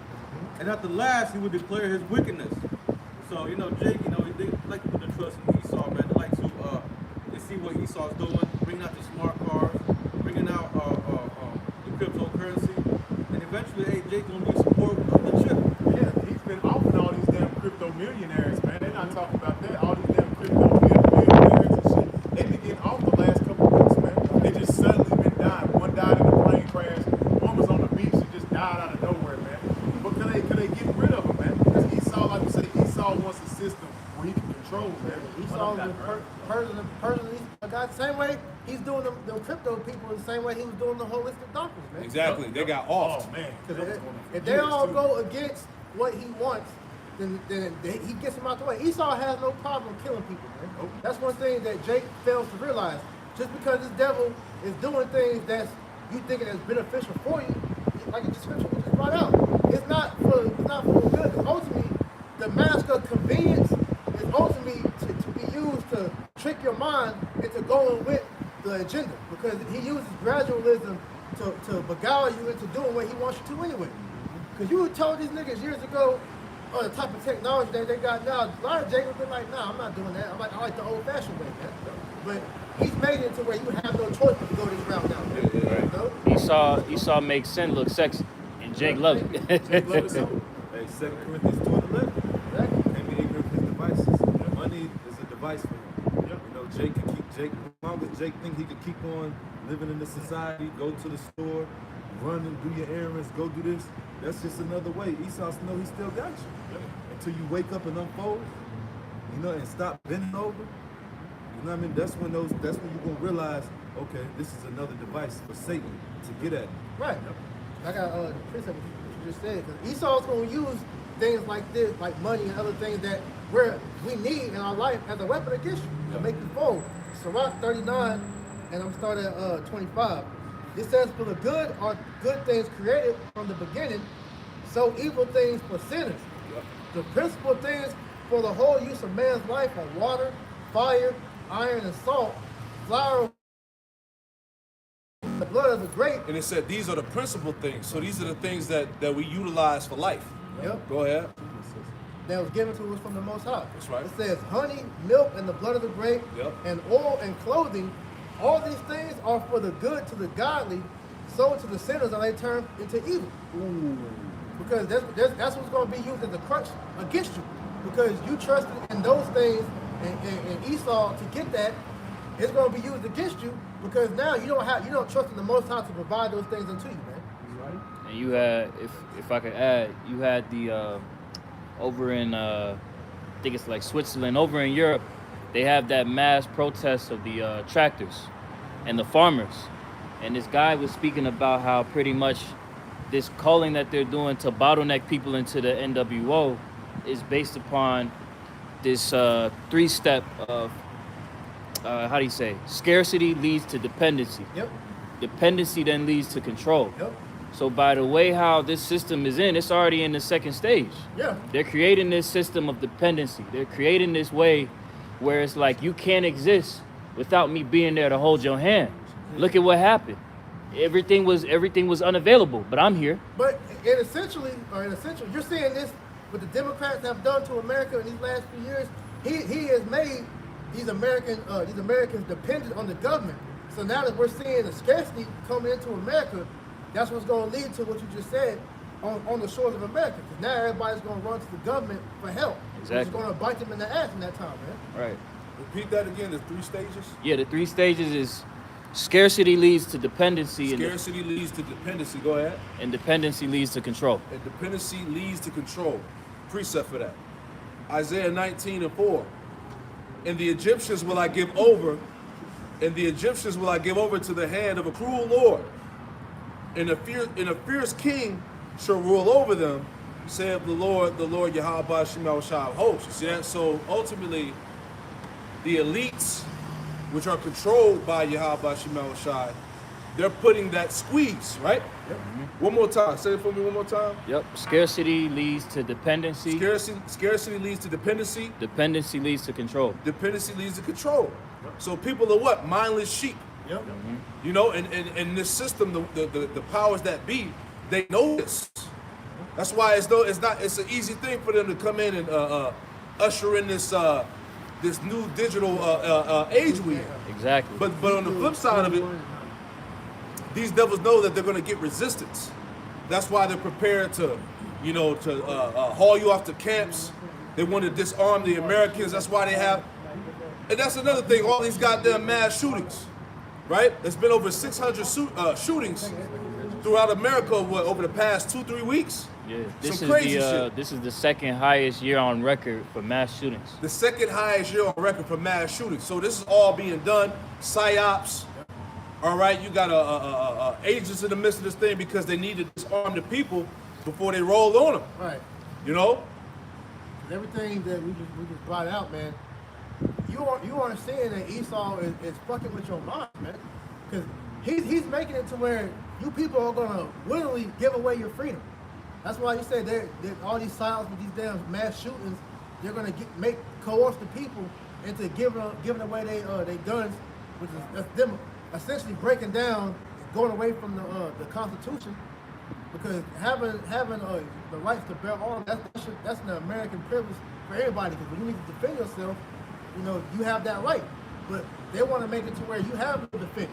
And at the last, he will declare his wickedness." So, you know, Jake, you know, they like to put their trust in Esau, man. They like to, they see what Esau's doing, bringing out the smart cars, bringing out the cryptocurrency. And eventually, hey, Jake gonna need support of the chip. Yeah, he's been offering all these damn crypto millionaires, man. They're not talking about that. All these damn crypto millionaires and shit. They've been getting off the last couple of weeks, man. They just suddenly been dying. One died in a plane crash. One was on the beach and just died out of nowhere, man. But could they get rid of them, man? Because Esau, like you say, Esau wants a system where he can control, man. Esau is personally God the same way he's doing the crypto people the same way he was doing the holistic doctors, man. Exactly. They got off. Oh, man. If they all go against what he wants, then he gets them out the way. Esau has no problem killing people, man. That's one thing that Jake fails to realize. Just because this devil is doing things that's you thinking is beneficial for you, like the description we just brought out, it's not for good. Because ultimately, the mask of convenience is ultimately to be used to trick your mind into going with the agenda. Because he uses gradualism to beguile you into doing what he wants you to anyway. Because you told these niggas years ago, the type of technology that they got now, a lot of Jake would be like, nah, I'm not doing that. I like the old-fashioned way, man. But he's made it to where you have no choice but to go this route now, man. You know? Esau makes sin look sexy, and Jake loves it. Jake loves it. Hey, 2 Corinthians 2:11. Can't be ignorant of his devices. Money is a device for him. You know, Jake, as long as Jake think he can keep on living in this society, go to the store, run and do your errands, go do this, that's just another way. Esau know he still got you. Until you wake up and unfold, you know, and stop bending over. You know what I mean? That's when you're gonna realize, okay, this is another device for Satan to get at. Right. I got the precept what you just said. Because Esau's going to use things like this, like money and other things that we need in our life as a weapon against you to make you fold. Sirach 39, and I'm starting at 25. It says, "For the good are good things created from the beginning, so evil things for sinners. The principal things for the whole use of man's life on water, fire, iron, and salt, flour, the blood of the grape. And it said these are the principal things. So these are the things that we utilize for life. Yep. Go ahead. That was given to us from the Most High. That's right. It says honey, milk, and the blood of the grape, Yep. and oil and clothing. All these things are for the good to the godly, so to the sinners are they turn into evil. Ooh. Because that's what's going to be used as a crutch against you. Because you trusted in those things and Esau to get that, it's going to be used against you because now you don't trust in the Most High to provide those things unto you, man. And you had, if I could add, you had the over in I think it's like Switzerland, over in Europe, they have that mass protest of the tractors and the farmers. And this guy was speaking about how pretty much this calling that they're doing to bottleneck people into the NWO is based upon this 3-step of how do you say? Scarcity leads to dependency. Yep. Dependency then leads to control. Yep. So by the way how this system is in, it's already in the second stage. Yeah. They're creating this system of dependency. They're creating this way where it's like you can't exist without me being there to hold your hand. Look at what happened. Everything was unavailable, but I'm here. But in essential, you're seeing this what the Democrats have done to America in these last few years. He has made these Americans dependent on the government. So now that we're seeing the scarcity coming into America, that's what's going to lead to what you just said on the shores of America. Because now everybody's going to run to the government for help. Exactly. It's going to bite them in the ass in that time, man. Right. Repeat that again. There's 3 stages. Yeah, the 3 stages is scarcity leads to dependency. Scarcity leads to dependency. Go ahead. And dependency leads to control. And dependency leads to control. Precept for that. Isaiah 19:4. And the Egyptians will I give over, and the Egyptians will I give over to the hand of a cruel Lord. And a fierce king shall rule over them, saith the Lord Yahweh Shema of hosts. You see that? So ultimately, the elites, which are controlled by Yahweh Shema Shai, they're putting that squeeze, right? Yep. One more time. Say it for me one more time. Yep. Scarcity leads to dependency. Scarcity leads to dependency. Dependency leads to control. Dependency leads to control. So people are what? Mindless sheep. Yep. You know, and this system, the powers that be, they know this. That's why it's an easy thing for them to come in and usher in this new digital age we in. Exactly. But on the flip side of it, these devils know that they're going to get resistance. That's why they're prepared to haul you off to camps. They want to disarm the Americans. That's why they have, and that's another thing. All these goddamn mass shootings, right? There's been over 600 shootings throughout America over the past 2-3 weeks. Yeah. Some crazy shit. This is the second highest year on record for mass shootings. The second highest year on record for mass shootings. So this is all being done. PSYOPs. All right, you got agents in the midst of this thing because they need to disarm the people before they roll on them. Right. You know? Everything that we just brought out, man. You understand that Esau is fucking with your mind, man. Because he's making it to where you people are gonna willingly give away your freedom. That's why you say that all these silence with these damn mass shootings, they're gonna coerce the people into giving away their guns, which is that's them essentially breaking down, going away from the Constitution, because having the rights to bear arms, that's an American privilege for everybody. Because when you need to defend yourself, you have that right. But they want to make it to where you have no defense.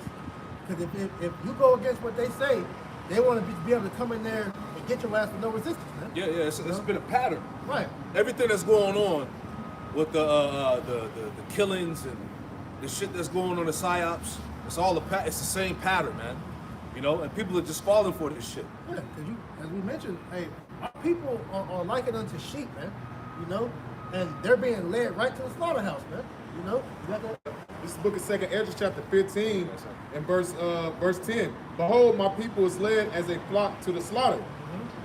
Because if you go against what they say, they want to be able to come in there and get your ass with no resistance, man. Yeah, it's been a pattern. Right. Everything that's going on with the killings and the shit that's going on in PSYOPs, it's the same pattern, man. And people are just falling for this shit. Yeah, because as we mentioned, hey, our people are likened unto sheep, man. And they're being led right to the slaughterhouse, man. You got that? This is the book of 2 Ezra chapter 15 and verse 10. Behold, my people is led as a flock to the slaughter.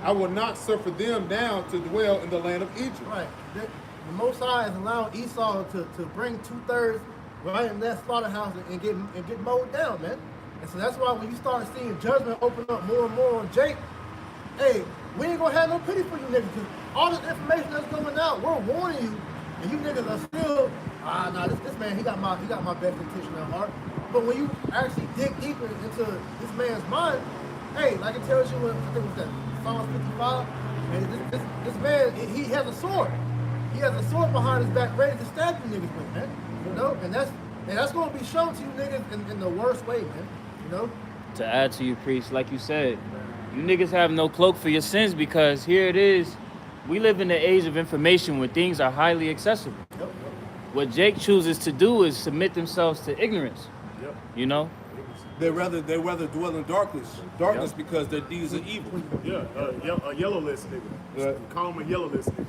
I will not suffer them down to dwell in the land of Egypt. Right. The Most High is allowing Esau to bring 2/3 right in that slaughterhouse and get mowed down, man. And so that's why when you start seeing judgment open up more and more on Jake, hey, we ain't gonna have no pity for you niggas. Because all this information that's coming out, we're warning you and you niggas are still, nah, this man, he got my best intention at heart. But when you actually dig deeper into this man's mind, hey, like it tells you, I think it was that Psalm 55, and this man, he has a sword. He has a sword behind his back, ready to stab you niggas with, man. You know, and that's gonna be shown to you niggas in the worst way, man. You know. To add to you, priest, like you said, you niggas have no cloak for your sins because here it is. We live in the age of information where things are highly accessible. Yep. What Jake chooses to do is submit themselves to ignorance. Yep. You know? They rather dwell in darkness because their deeds are evil. Yeah, a yellow list nigga. Yeah. Call them a yellow list nigga.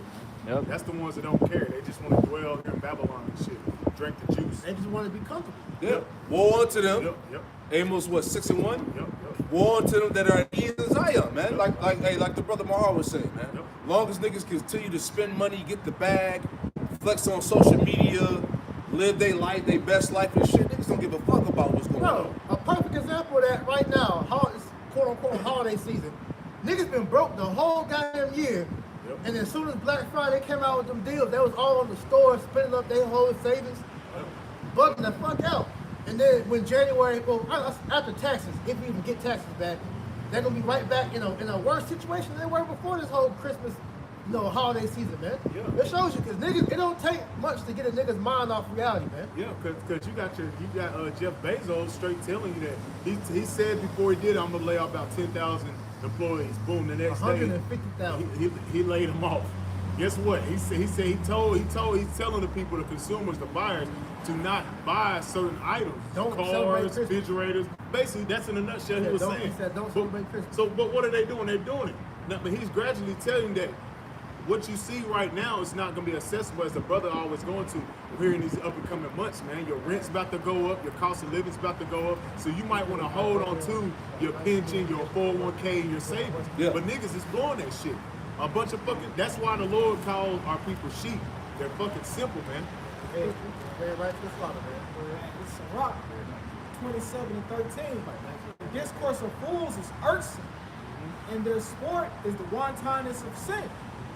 Yep. That's the ones that don't care. They just want to dwell here in Babylon and shit. Drink the juice. They just want to be comfortable. Yeah. Woe unto them. Yep. Amos 6:1. Yep. Woe unto them that are at ease in Zion, man. Like the brother Mahar was saying, man. Yep. Long as niggas continue to spend money, get the bag, flex on social media, live their life, their best life and shit, niggas don't give a fuck about what's going Bro, on. a perfect example of that right now, it's quote unquote holiday season. Niggas been broke the whole goddamn year. Yep. And as soon as Black Friday came out with them deals, they was all in the store spending up their whole savings, bugging the fuck out. And then when January, after taxes, if we even get taxes back, they're gonna be right back in a worse situation than they were before this whole Christmas, holiday season, man. Yeah. It shows you, cause niggas, it don't take much to get a nigga's mind off reality, man. Yeah, cause you got Jeff Bezos straight telling you that he said before he did it, I'm gonna lay off about 10,000 employees. Boom, the next day 150,000. he laid them off. Guess what? He's telling the people, the consumers, the buyers, to not buy certain items, Don't celebrate cars, Christmas. refrigerators. Basically, that's in a nutshell. Yeah, He was don't- saying. he said, don't celebrate Christmas. But what are they doing? They're doing it. Now, but he's gradually telling that what you see right now is not going to be accessible as the brother always going to here in these up and coming months, man. Your rent's about to go up, your cost of living's about to go up, so you might want to hold on to your pension, your 401k, and your savings. Yeah. But niggas is blowing that shit. A bunch of fucking. That's why the Lord called our people sheep. They're fucking simple, man. Hey, right to the slaughter, man. It's a rock. 27 and 13. The discourse of fools is irksome, and their sport is the wantonness of sin.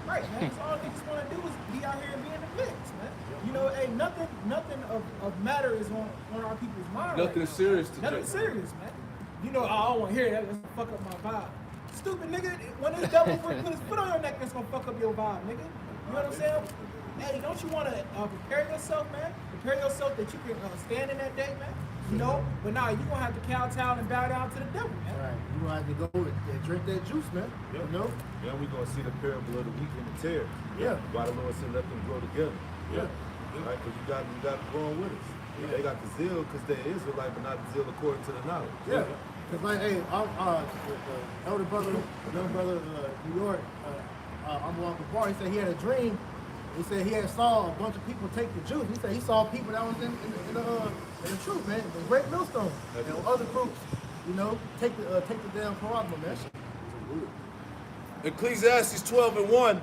Right, man. That's all niggas want to do is be out here and be in the mix, man. You know, hey, nothing of matter is on our people's mind. Nothing right serious now. to Nothing do. serious, man. You know, I don't want to hear that. That's gonna fuck up my vibe. Stupid nigga, when this devil put his foot on your neck, that's gonna fuck up your vibe, nigga. You know what I'm saying? Hey, don't you want to prepare yourself, man? Prepare yourself that you can stand in that day, man. You know, but now you're gonna have to kowtow and bow down to the devil, man. All right, you gonna have to go and drink that juice, man. Yep. You know? Then we're gonna see the parable of the wheat and the tare. Yeah. Why the Lord said let them grow together. Yeah. Right? Because you got growing with us. Yeah. They got the zeal because they're Israelite, but not the zeal according to the knowledge. Yeah. Cause like, hey, the elder brother, young brother, New York, I'm walking bar. He said he had a dream. He said he had saw a bunch of people take the juice. He said he saw people that was in the truth, man. The great millstone and other groups, take the damn Paragma, man. Ecclesiastes 12:1.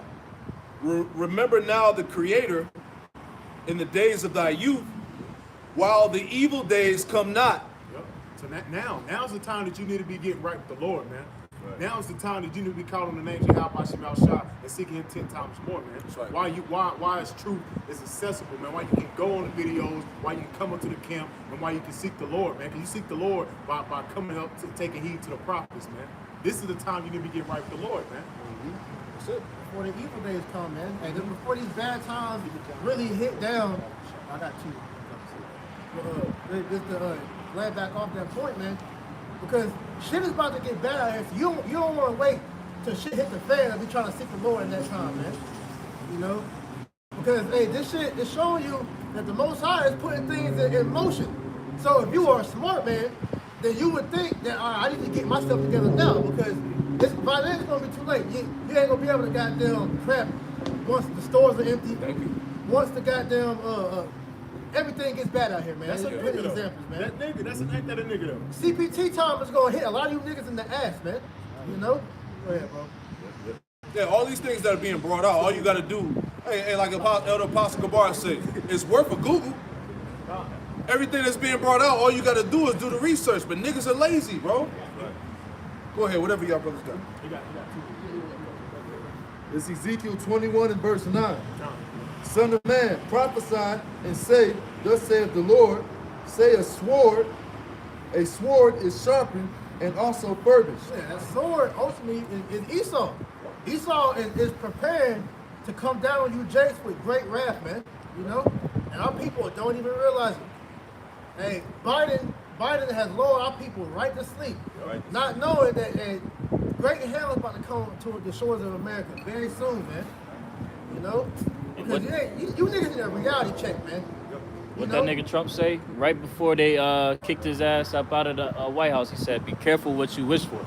Remember now the Creator in the days of thy youth, while the evil days come not. Yep. So now's the time that you need to be getting right with the Lord, man. Right. Now's the time that you need to be calling the name of Yahweh Shah and seeking Him 10 times more, man. That's right. Why His truth is accessible, man. Why you can go on the videos, why you can come up to the camp, and why you can seek the Lord, man. Because you seek the Lord by coming up to taking heed to the prophets, man. This is the time you need to be getting right with the Lord, man. That's it. Before the evil days come, man. And then before these bad times really hit down, I got two. Just to glad back off that point, man. Because shit is about to get bad out here. So you don't want to wait till shit hit the fan and be trying to seek the Lord in that time, man. You know? Because, hey, this shit is showing you that the Most High is putting things in motion. So if you are a smart man, then you would think that, all right, I need to get myself together now, because by then it's going to be too late. You ain't going to be able to goddamn prep once the stores are empty. Thank you. Once the goddamn, everything gets bad out here, man. That's That's a some nigga, good though. examples, man. That nigga, ain't that a nigga, though? CPT time is going to hit a lot of you niggas in the ass, man. You know? Go ahead, bro. Yeah, all these things that are being brought out, all you got to do, hey, like Elder Apostle Gabar said, it's worth a Google. Everything that's being brought out, all you got to do is do the research. But niggas are lazy, bro. Go ahead, whatever y'all brothers got. You got two. It's Ezekiel 21 and verse 9. Son of man, prophesy and say, thus saith the Lord, say a sword is sharpened and also furbished. Yeah, that sword ultimately is Esau. Esau is preparing to come down on you, Jace, with great wrath, man. You know? And our people don't even realize it. Hey, Biden has lulled our people right to sleep, not knowing that great hell is about to come to the shores of America very soon, man. You know? Because you niggas need a reality check, man. What that nigga Trump say? Right before they kicked his ass up out of the White House, he said, "Be careful what you wish for."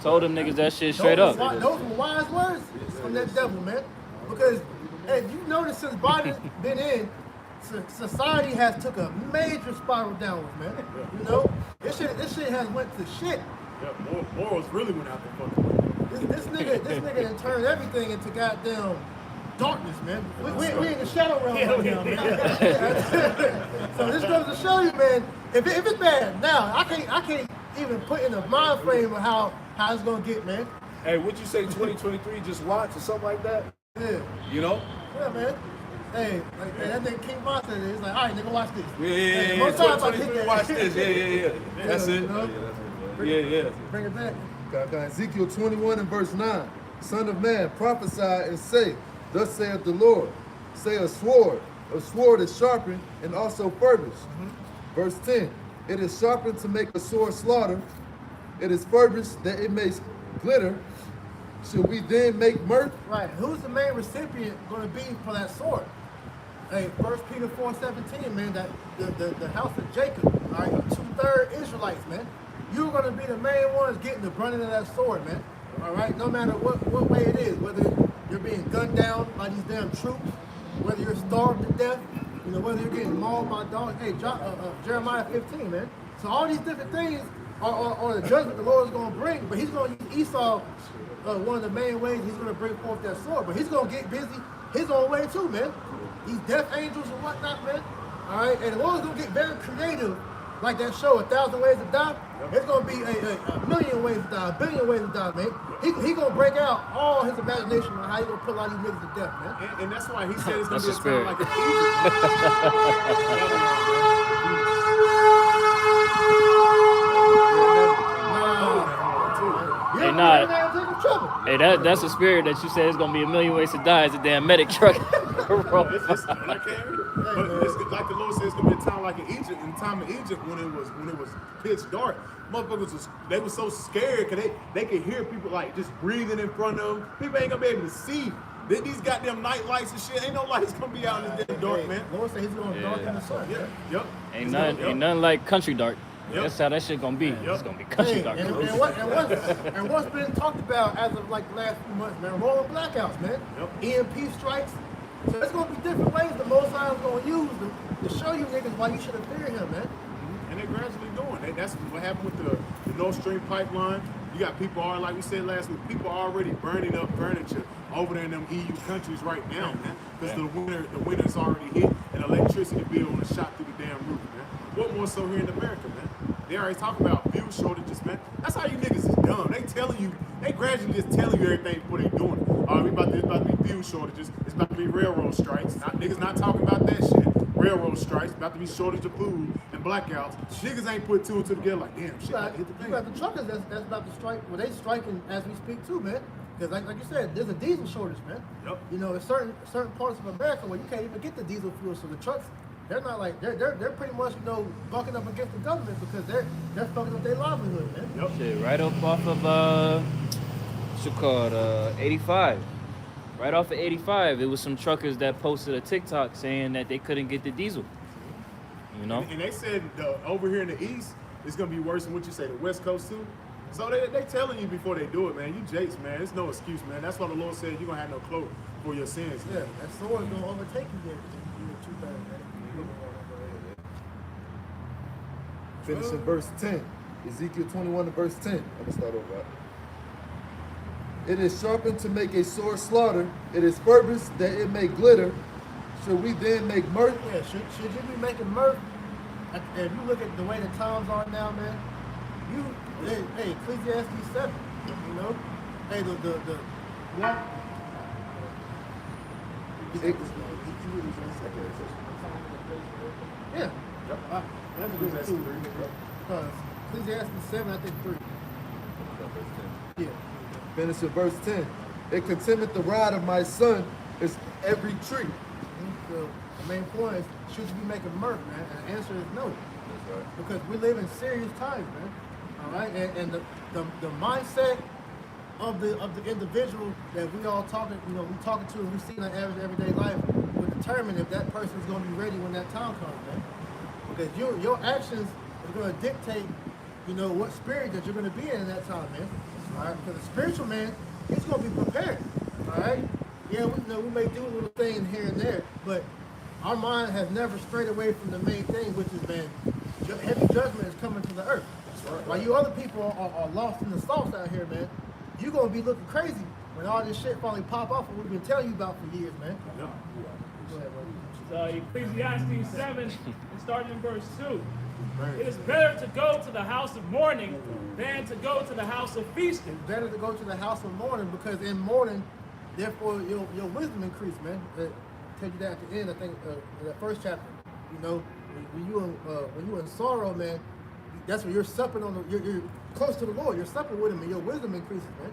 Told them niggas that shit straight up. Those were wise words from that devil, man. Because, hey, you notice since Biden's been in, society has took a major spiral downwards, man. You know, this shit has went to shit. Yeah, morals really went out the fucking way. This nigga done turned everything into goddamn darkness, man. We in the shadow realm right now, man. So this goes to show you, man. If it's bad now, I can't even put in a mind frame of how it's gonna get, man. Hey, would you say 2023 just launched or something like that? Yeah. You know? Yeah, man. Hey, like that nigga King Von said it. He's like, all right, nigga, watch this. Yeah. Most times I hit 2023, that. watch this. Yeah. That's it. You know? Yeah. Bring it back. Got Ezekiel 21 and verse 9. Son of man, prophesy and say, thus saith the Lord, say a sword is sharpened and also furbished. Verse 10, it is sharpened to make a sore slaughter, it is furbished that it may glitter. Should we then make mirth? Right. Who's the main recipient going to be for that sword? Hey, 1 Peter 4:17, man, that the house of Jacob, all right, 2/3 Israelites, man. You're going to be the main ones getting the brunt of that sword, man. All right, no matter what way it is, whether you're being gunned down by these damn troops, whether you're starved to death, you know, whether you're getting mauled by dogs. Hey, Jeremiah 15, man. So all these different things are the judgment the Lord is going to bring, but he's going to use Esau. One of the main ways he's going to bring forth that sword, but he's going to get busy his own way too, man. These death angels and whatnot, man. All right, and the Lord's going to get very creative, like that show, 1,000 Ways to Die. It's going to be a million ways to die, a billion ways to die, man. He going to break out all his imagination on how he going to put a lot of these niggas to death, man. And that's why he said it's going That's to be the a time spirit. like Hey, nah. Hey, that's the spirit that you said it's gonna be a million ways to die. It's a damn medic truck. It's like like the Lord says, it's gonna be a time like in Egypt. In the time of Egypt, when it was pitch dark, motherfuckers they were so scared because they could hear people like just breathing in front of them. People ain't gonna be able to see. These goddamn night lights and shit, ain't no lights gonna be out in this damn dark, man. Lord said he's going to darken the sun. Yep. Ain't nothing like country dark. Yep. That's how that shit gonna be. It's gonna be country dark. And what's been talked about as of like the last few months, man, rolling blackouts, man. EMP strikes. So it's gonna be different ways the Most High is gonna use to show you niggas why you should have feared him, man. And they're gradually doing. That's what happened with the Nord Stream pipeline. You got people like we said last week, people are already burning up furniture over there in them EU countries right now, man. Because the winter's already hit and electricity bill was shot through the damn roof, man. What more so here in America, man? They already talking about fuel shortages, man. That's how you niggas is dumb. They gradually just telling you everything before they doing it. It's about to be fuel shortages. It's about to be railroad strikes. Niggas not talking about that shit. Railroad strikes, about to be shortage of food and blackouts. Niggas ain't put two and two together like, damn, shit, I hit the thing. You got the truckers that's about to strike. Well, they striking as we speak too, man. Because like you said, there's a diesel shortage, man. Yep. You know, in certain parts of America where you can't even get the diesel fuel, so the trucks, they're not like they're pretty much, you know, bucking up against the government because they're fucking up their livelihood, man. Yep. Shit, right up off of what's it called? 85. Right off of 85, it was some truckers that posted a TikTok saying that they couldn't get the diesel. You know? And they said over here in the East, it's going to be worse than what you say, the West Coast too. So they telling you before they do it, man. You jakes, man. There's no excuse, man. That's why the Lord said you're going to have no cloak for your sins. Yeah, that sword's going to overtake you there. Finish in verse 10. Ezekiel 21 and verse 10. I'm going to start over. It is sharpened to make a sore slaughter. It is furbished that it may glitter. Should we then make mirth? Yeah, should you be making mirth? If you look at the way the times are now, man, hey, Ecclesiastes 7, you know? Hey, the Yeah. That's a good one too. Ecclesiastes 7, I think 3. Yeah. Finish with verse 10. It contemneth the rod of my son is every tree. So the main point is, should you be making mirth, man? And the answer is no. That's right. Because we live in serious times, man. All right, and the mindset of the individual that we all talking, we talking to and we see in our average everyday life will determine if that person is going to be ready when that time comes, man. Because your actions are going to dictate, what spirit that you're going to be in that time, man. All right, because the spiritual man, he's going to be prepared. All right, yeah, we may do a little thing here and there, but our mind has never strayed away from the main thing, which is, man, heavy judgment is coming to the earth. Right. While you other people are lost in the sauce out here, man, you're going to be looking crazy when all this shit finally pop off, what we've been telling you about for years, man. Yeah. Go ahead, buddy. Ecclesiastes 7, and starting in verse 2. It is better to go to the house of mourning than to go to the house of feasting. It's better to go to the house of mourning because in mourning, therefore, your wisdom increase, man. Tell you that at the end, I think, in that first chapter. When you in sorrow, man, that's when you're supping you're close to the Lord. You're supping with Him, and your wisdom increases, man.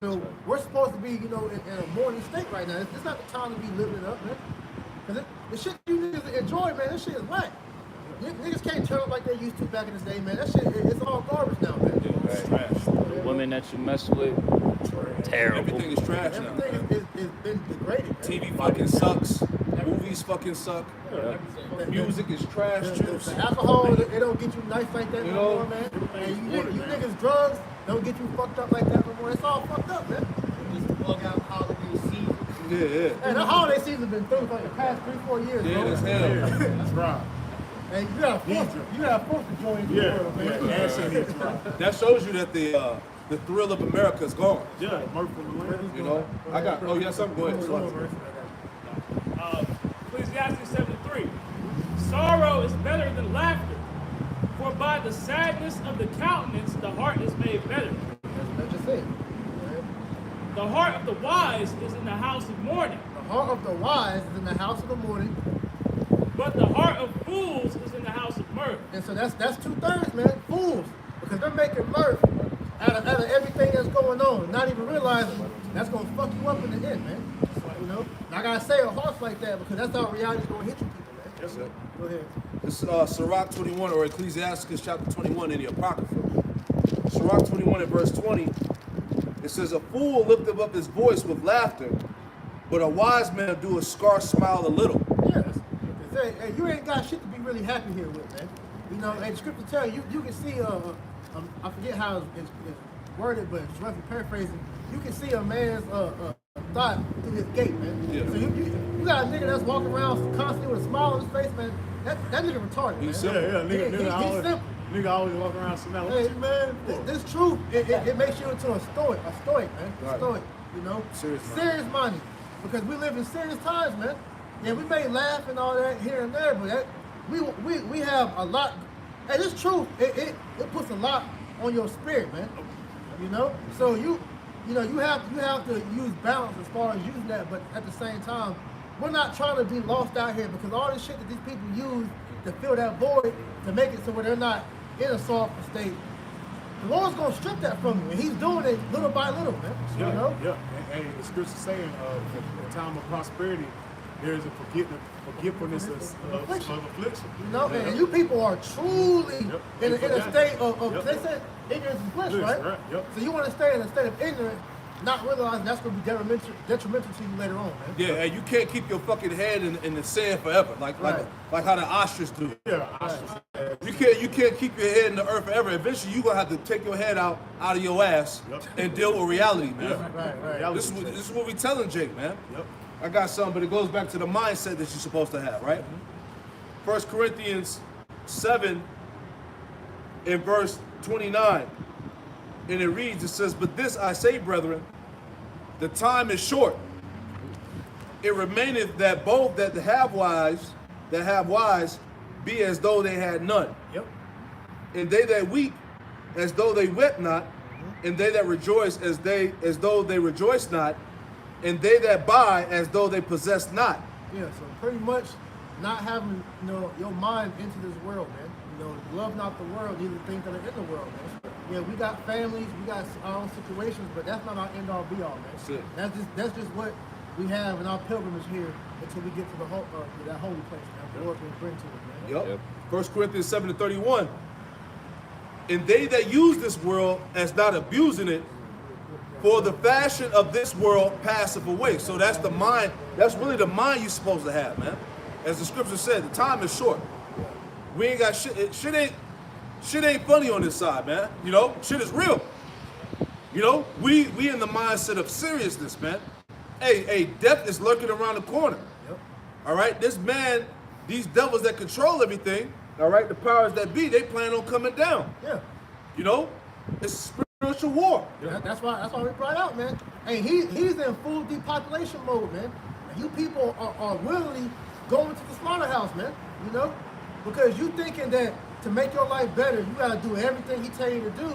So we're supposed to be, in a mourning state right now. It's not the time to be living it up, man. Because the shit you niggas enjoy, man, this shit is whack. Niggas can't turn up like they used to back in the day, man. That shit, it's all garbage now, man. It's trash. The women that you mess with, terrible. Everything is trash now. Everything is been degraded, man. TV fucking sucks. Movies fucking suck. Music is trash The juice. alcohol, it don't get you nice like that no more, man. And you niggas drugs don't get you fucked up like that no more. It's all fucked up, man. Just plug out holiday season. Yeah. And the holiday season been through for the past 3-4 years, Yeah, bro. that's hell. That's right. And you gotta force the joy into the world, man. That's right. That shows you that the thrill of America is gone. Yeah, mirth from the land. I got. Oh, yeah, something. Go ahead. Ecclesiastes 7:3. Sorrow is better than laughter, for by the sadness of the countenance the heart is made better. That's just it. The heart of the wise is in the house of mourning, The heart of the wise is in the house of the morning, but the heart of fools is in the house of mirth. and so that's 2/3, man. Fools, because they're making mirth out of everything that's going on, not even realizing that's gonna fuck you up in the end, man. And I gotta say a hearts like that because that's how reality's gonna hit you people, man. Yes, sir. Go ahead. This is Sirach 21 or Ecclesiastes chapter 21 in the Apocrypha. Sirach 21 and verse 20. It says, "A fool lifteth up his voice with laughter, but a wise man do a scarce smile a little." Yes. Hey, you ain't got shit to be really happy here with, man. And the scripture tell you can see, I forget how it's worded, but it's roughly paraphrasing. You can see a man's thought through his gait, man. Yeah. So you got a nigga that's walking around constantly with a smile on his face, man. That nigga retarded, man. He's simple. Nigga simple. Nigga always walk around smiling. Hey, What you mad for? This truth, it makes you into a stoic, man. Right. Stoic, serious minded. Because we live in serious times, man. Yeah, we may laugh and all that here and there, but we have a lot. And this truth, it puts a lot on your spirit, man. So you have to use balance as far as using that, but at the same time, we're not trying to be lost out here because all this shit that these people use to fill that void to make it so where they're not in a soft state. The Lord's gonna strip that from you, and He's doing it little by little, man. Yeah. And the scripture saying, in time of prosperity, there is a forgetfulness of affliction. And you people are truly in a state of they said ignorance is bliss, right? Yep. So you want to stay in a state of ignorance, not realizing that's going to be detrimental to you later on, man. Yeah, and you can't keep your fucking head in the sand forever, like how the ostrich do. Yeah. You can't keep your head in the earth forever. Eventually, you're gonna have to take your head out of your ass and deal with reality, man. Right. This is what we telling Jake, man. Yep. I got something, but it goes back to the mindset that you're supposed to have, right? 1 Corinthians 7 in verse 29. And it reads, it says, "But this I say, brethren, the time is short. It remaineth that both that have wives be as though they had none. Yep. And they that weep as though they wept not, and they that rejoice as though they rejoice not, and they that buy as though they possess not. Yeah, so pretty much not having, your mind into this world, man. Love not the world, neither things that are in the world, man. Yeah, we got families, we got our own situations, but that's not our end all be all, man. That's it. That's just what we have in our pilgrimage here until we get to that holy place, man. The Lord will bring to it, man. Yep. 1 Corinthians 7:31. And they that use this world as not abusing it, for the fashion of this world passeth away. So that's the mind. That's really the mind you're supposed to have, man. As the scripture said, the time is short. We ain't got shit. Shit ain't funny on this side, man. Shit is real. We in the mindset of seriousness, man. Hey, death is lurking around the corner. Yep. All right, this man, these devils that control everything, all right, the powers that be, they plan on coming down. Yeah. It's spiritual war. That's why we brought out, man. Hey, he's in full depopulation mode, man. And you people are willingly going to the slaughterhouse, man. Because you thinking that to make your life better, you gotta do everything he tell you to do,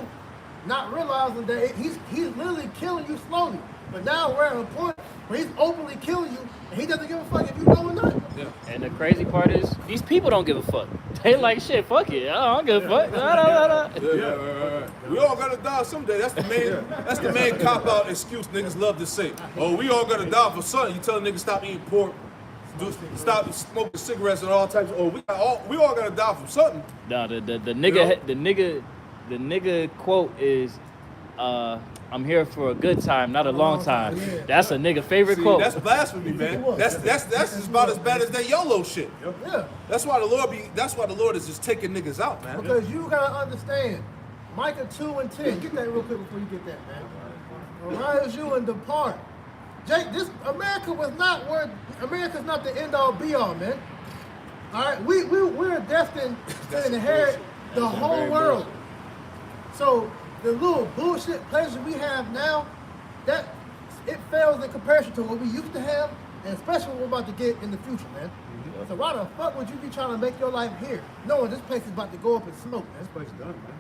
not realizing that he's literally killing you slowly. But now we're at a point where he's openly killing you, and he doesn't give a fuck if you know or not. Yeah. And the crazy part is, these people don't give a fuck. They like, shit, fuck it. I don't give a fuck. Right. We all gotta die someday. That's the main cop-out excuse niggas love to say. Oh, we all gotta die for something. You tell niggas stop eating pork, stop smoking cigarettes and all types of. Oh, we all gotta die from something. No, the nigga quote is, I'm here for a good time, not a long time. Yeah. That's a nigga favorite quote. That's blasphemy, man. That's about as bad as that YOLO shit. Yeah. That's why the Lord is just taking niggas out, man. Because you gotta understand, Micah 2:10. Get that real quick before you get that, man. Arise you and depart. Jake, America's not the end all be all, man. All right, we're destined to inherit the whole world. So the little bullshit pleasure we have now, that it fails in comparison to what we used to have, and especially what we're about to get in the future, man. So why the fuck would you be trying to make your life here, knowing this place is about to go up in smoke, man? This place is done, man.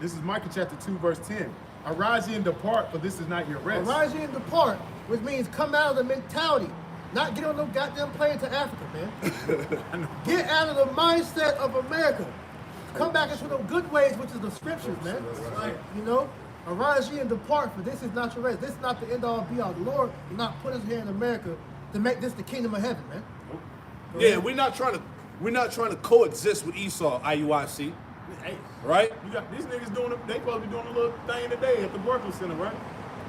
This is Micah chapter 2, verse 10. Arise ye and depart, for this is not your rest. Arise ye and depart, which means come out of the mentality. Not get on no goddamn plane to Africa, man. Get out of the mindset of America. Come back into the good ways, which is the scriptures, man. Arise ye and depart, for this is not your rest. This is not the end all be all. The Lord did not put us here in America to make this the kingdom of heaven, man. Yeah, we're not trying to coexist with Esau, IUIC. Hey, right? You got these niggas they supposed to be doing a little thing today at the Barclay Center, right?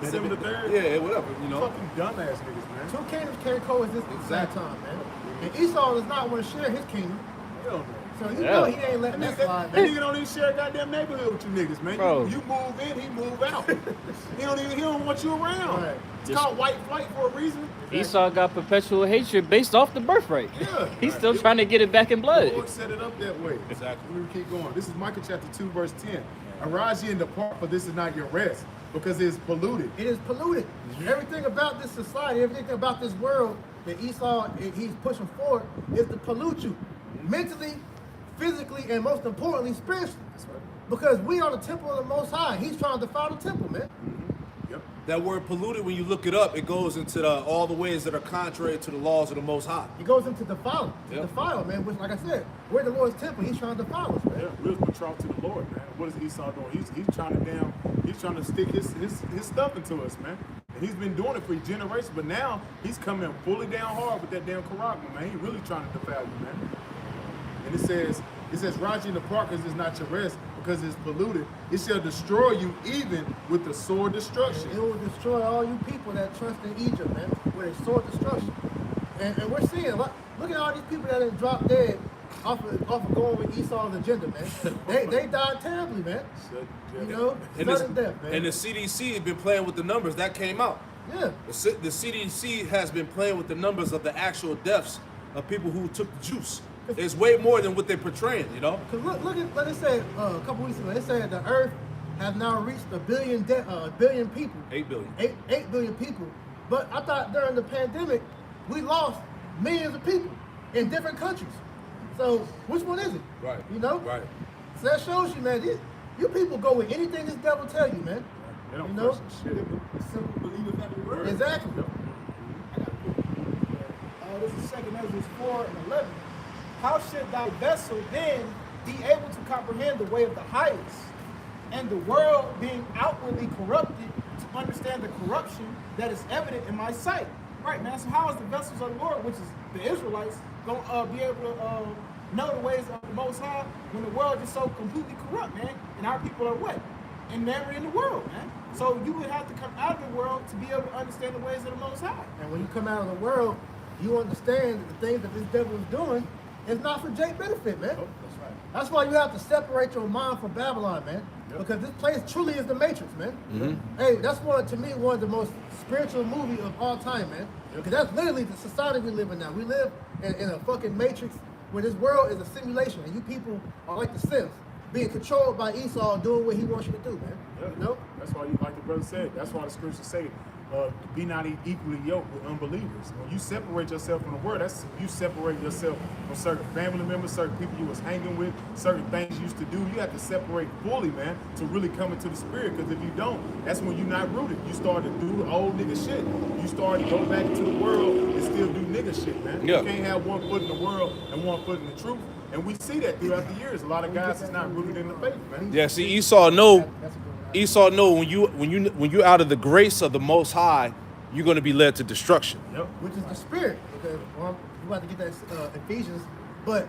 December the 3rd. Yeah, whatever, Fucking dumbass niggas, man. Two kingdoms can't coexist at the same time, man. And Esau does not want to share his kingdom. Hell no. So you know he ain't letting that slide, That man. nigga don't even share a goddamn neighborhood with you niggas, man. Bro. You move in, he move out. he don't want you around. Right. It's called white flight for a reason. Esau got perpetual hatred based off the birthright. Yeah. He's still trying to get it back in The blood. Lord set it up that way. Exactly. We keep going. This is Micah chapter 2, verse 10. Arise ye and depart, for this is not your rest, because it is polluted. It is polluted. Everything about this society, everything about this world that Esau he's pushing forward is to pollute you mentally, physically, and most importantly, spiritually. That's right. Because we are the temple of the Most High. He's trying to defile the temple, man. Yep. That word polluted, when you look it up, it goes into all the ways that are contrary to the laws of the Most High. He goes into defile. Yep. Defile, man, which, like I said, we're the Lord's temple. He's trying to defile us, man. Yeah, we're betrothed to the Lord, man. What is Esau doing? He's trying to stick his stuff into us, man. And he's been doing it for generations, but now he's coming fully down hard with that damn Karagma, man. He's really trying to defile you, man. And it says, Rise ye and depart, because it's not your rest, because it's polluted. It shall destroy you even with the sword destruction. It will destroy all you people that trust in Egypt, man, with a sword destruction. And we're seeing, look at all these people that have dropped dead off of going with Esau's agenda, man. They died terribly, man. Sudden death, man. And the CDC has been playing with the numbers. That came out. Yeah. The CDC has been playing with the numbers of the actual deaths of people who took the juice. It's way more than what they're portraying, Cause look at what it said a couple weeks ago. It said the Earth has now reached a billion people. 8 billion. 8 billion people. But I thought during the pandemic, we lost millions of people in different countries. So which one is it? Right. Right. So that shows you, man, you people go with anything this devil tell you, man. They don't You know? question shit. They simply believe it's not the word. Exactly. this is 2nd Ezra 4 and 11. How should thy vessel then be able to comprehend the way of the highest, and the world being outwardly corrupted to understand the corruption that is evident in my sight? Right, man. So how is the vessels of the Lord, which is the Israelites, going to be able to know the ways of the Most High when the world is so completely corrupt, man? And our people are what? And never in the world, man. So you would have to come out of the world to be able to understand the ways of the Most High. And when you come out of the world, you understand that the things that this devil is doing is not for Jake's benefit, man. Oh, that's right. That's why you have to separate your mind from Babylon, man. Yep. Because this place truly is the Matrix, man. Hey, that's to me, one of the most spiritual movie of all time, man. Because that's literally the society we live in now. We live in a fucking Matrix where this world is a simulation, and you people are like the Sims, being controlled by Esau, doing what he wants you to do, man. Yeah. You know? That's why, like the brother said, that's why the scriptures say, be not equally yoked with unbelievers. When you separate yourself from the world, that's you separate yourself from certain family members, certain people you was hanging with, certain things you used to do. You have to separate fully, man, to really come into the spirit. Because if you don't, that's when you're not rooted. You start to do the old nigga shit. You start to go back into the world and still do nigga shit, man. Yeah. You can't have one foot in the world and one foot in the truth. And we see that throughout the years. A lot of guys is not rooted in the faith, man. Yeah, see, Esau know when you're out of the grace of the Most High, you're going to be led to destruction. Yep. Which is the spirit. Because we're about to get that Ephesians, but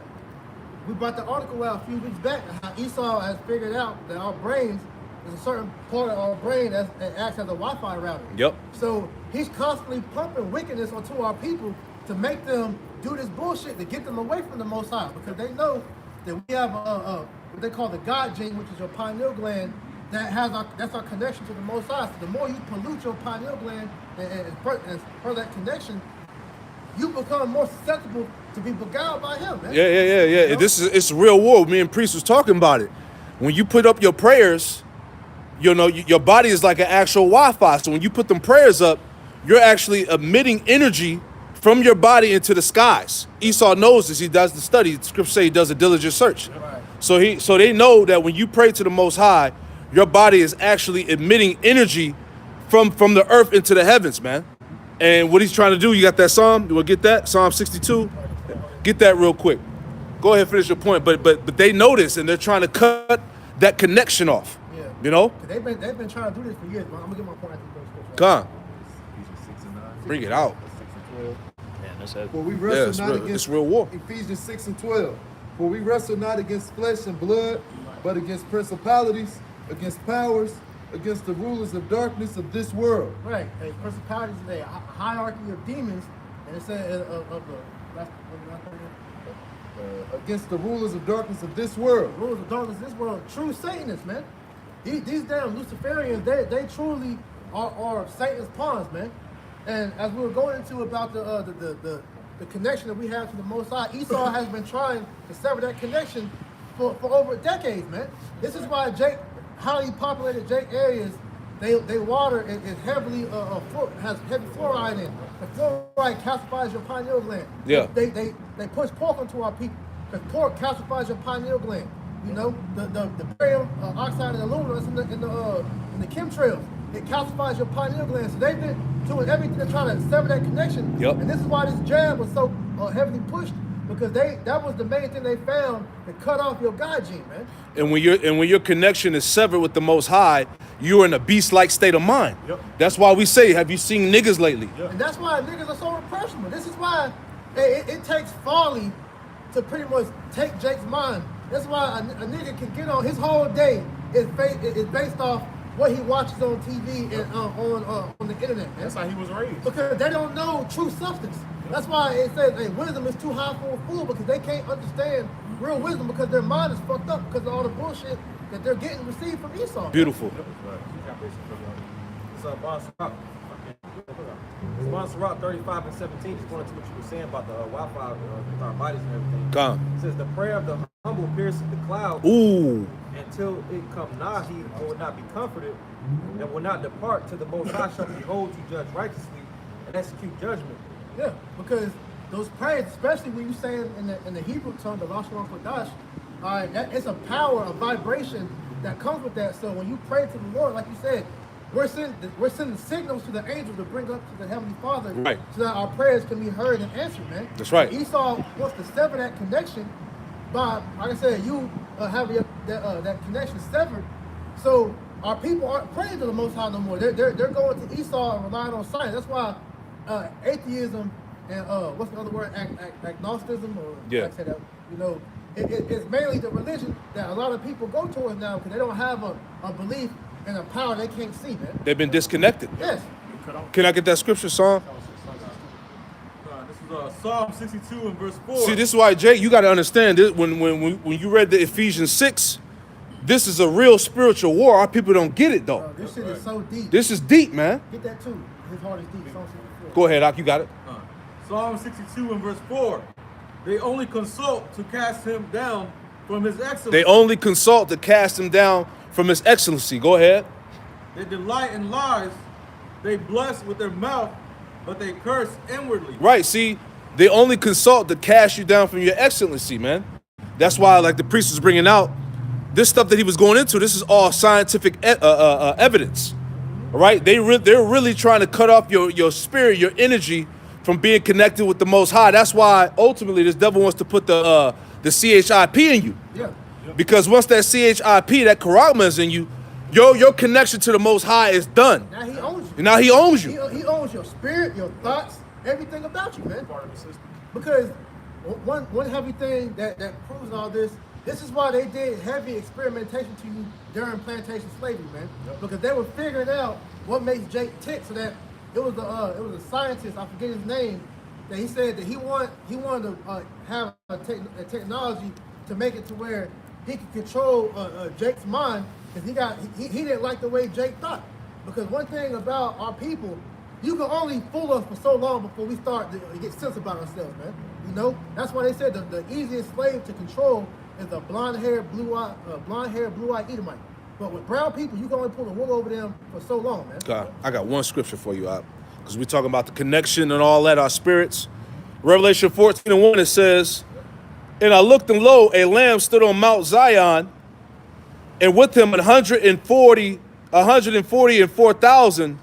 we brought the article out a few weeks back how Esau has figured out that our brains, there's a certain part of our brain that acts as a Wi-Fi router. Yep. So he's constantly pumping wickedness onto our people to make them do this bullshit to get them away from the Most High, because they know that we have what they call the God gene, which is your pineal gland, that's our connection to the Most High. So the more you pollute your pineal gland and per that connection, you become more susceptible to be beguiled by him, man. Yeah. You know? It's a real war. Me and Priest was talking about it. When you put up your prayers, you know, your body is like an actual Wi-Fi. So when you put them prayers up, you're actually emitting energy from your body into the skies. Esau knows this. He does the study. The scripture say he does a diligent search. Right. So they know that when you pray to the Most High, your body is actually emitting energy from the earth into the heavens, man. And what he's trying to do, you got that Psalm? You want to get that? Psalm 62? Get that real quick. Go ahead, finish your point. But they know this, and they're trying to cut that connection off. Yeah. You know? They've been trying to do this for years, but I'm gonna get my point after the first. Come on. Ephesians 6 and 9. Bring it out. 6 and 12. Man, that's heavy. For we Yeah, wrestle it's not real, against it's real war. Ephesians 6 and 12. For we wrestle not against flesh and blood, but against principalities, against powers, against the rulers of darkness of this world. Right. A principalities is a hierarchy of demons, and it said of the last Against the rulers of darkness of this world. rulers of darkness of this world, true Satanists, man. These damn Luciferians, they truly are Satan's pawns, man. And as we were going into about the connection that we have to the Most High, Esau has been trying to sever that connection for over decades, man. This is why highly populated Jake areas, they water is heavily has heavy fluoride in it. The fluoride calcifies your pineal gland. Yeah. They push pork onto our people because pork calcifies your pineal gland. You know, the barium oxide and aluminum that's in the chemtrails, it calcifies your pineal gland. So they've been doing everything to try to sever that connection. Yep. And this is why this jab was so heavily pushed, because that was the main thing they found to cut off your God gene, man. And when your connection is severed with the Most High, you're in a beast-like state of mind. Yep. That's why we say, have you seen niggas lately? Yeah. And that's why niggas are so impressionable. This is why it takes folly to pretty much take Jake's mind. That's why a nigga can get on his whole day is based off what he watches on TV and on the internet, man. That's how he was raised. Because they don't know true substance. That's why it says, hey, wisdom is too high for a fool, because they can't understand real wisdom because their mind is fucked up because of all the bullshit that they're getting received from Esau. Beautiful. It's Montserrat 35 and 17, just going to what you were saying about the Wi-Fi with our bodies and everything. Come. It says, the prayer of the humble pierces the cloud Ooh. until it come nigh, he will not be comforted and will not depart till the Most High shall behold to judge righteously and execute judgment. Yeah, because those prayers, especially when you say it in the Hebrew tongue, the Lashon Kodash, all right, it's a power, a vibration that comes with that. So when you pray to the Lord, like you said, we're sending signals to the angels to bring up to the Heavenly Father, Right. so that our prayers can be heard and answered, man. That's right. Esau wants to sever that connection by, like I said, you have that connection severed. So our people aren't praying to the Most High no more. They're going to Esau and relying on science. That's why atheism and what's the other word? Agnosticism, or Yeah. like I said, you know, it's mainly the religion that a lot of people go towards now because they don't have a belief in a power they can't see, man. They've been disconnected. Yes. Can I get that scripture, Psalm? This is Psalm 62 and verse 4. See, this is why, Jake, you got to understand this. When you read the Ephesians 6, this is a real spiritual war. Our people don't get it, though. This shit is so deep. This is deep, man. Get that too. His heart is deep. Psalm 64. Go ahead, Ak, you got it. Psalm 62 and verse 4. They only consult to cast him down from his excellency. They only consult to cast him down from his excellency. Go ahead. They delight in lies. They bless with their mouth, but they curse inwardly. Right, see, they only consult to cast you down from your excellency, man. That's why, like the priest was bringing out, this stuff that he was going into, this is all scientific evidence. All right, they're really trying to cut off your spirit, your energy from being connected with the Most High. That's why ultimately this devil wants to put the CHIP in you. Yeah. Because once that CHIP, that charagma is in you, your connection to the Most High is done. Now he owns you. And now he owns you. He owns your spirit, your thoughts, everything about you, man. Because one heavy thing that proves all this is why they did heavy experimentation to you during plantation slavery, man. Because they were figuring out what makes Jake tick. So that it was a scientist, I forget his name, that he said that he wanted to have a technology to make it to where he could control Jake's mind, because he didn't like the way Jake thought. Because one thing about our people, you can only fool us for so long before we start to get sense about ourselves, man. You know, that's why they said the easiest slave to control is a blonde-haired, blue-eyed Edomite. But with brown people, you can only pull the wool over them for so long, man. God, I got one scripture for you, because we're talking about the connection and all that, our spirits. Revelation 14:1, it says, "And I looked, and lo, a lamb stood on Mount Zion, and with him 144,000,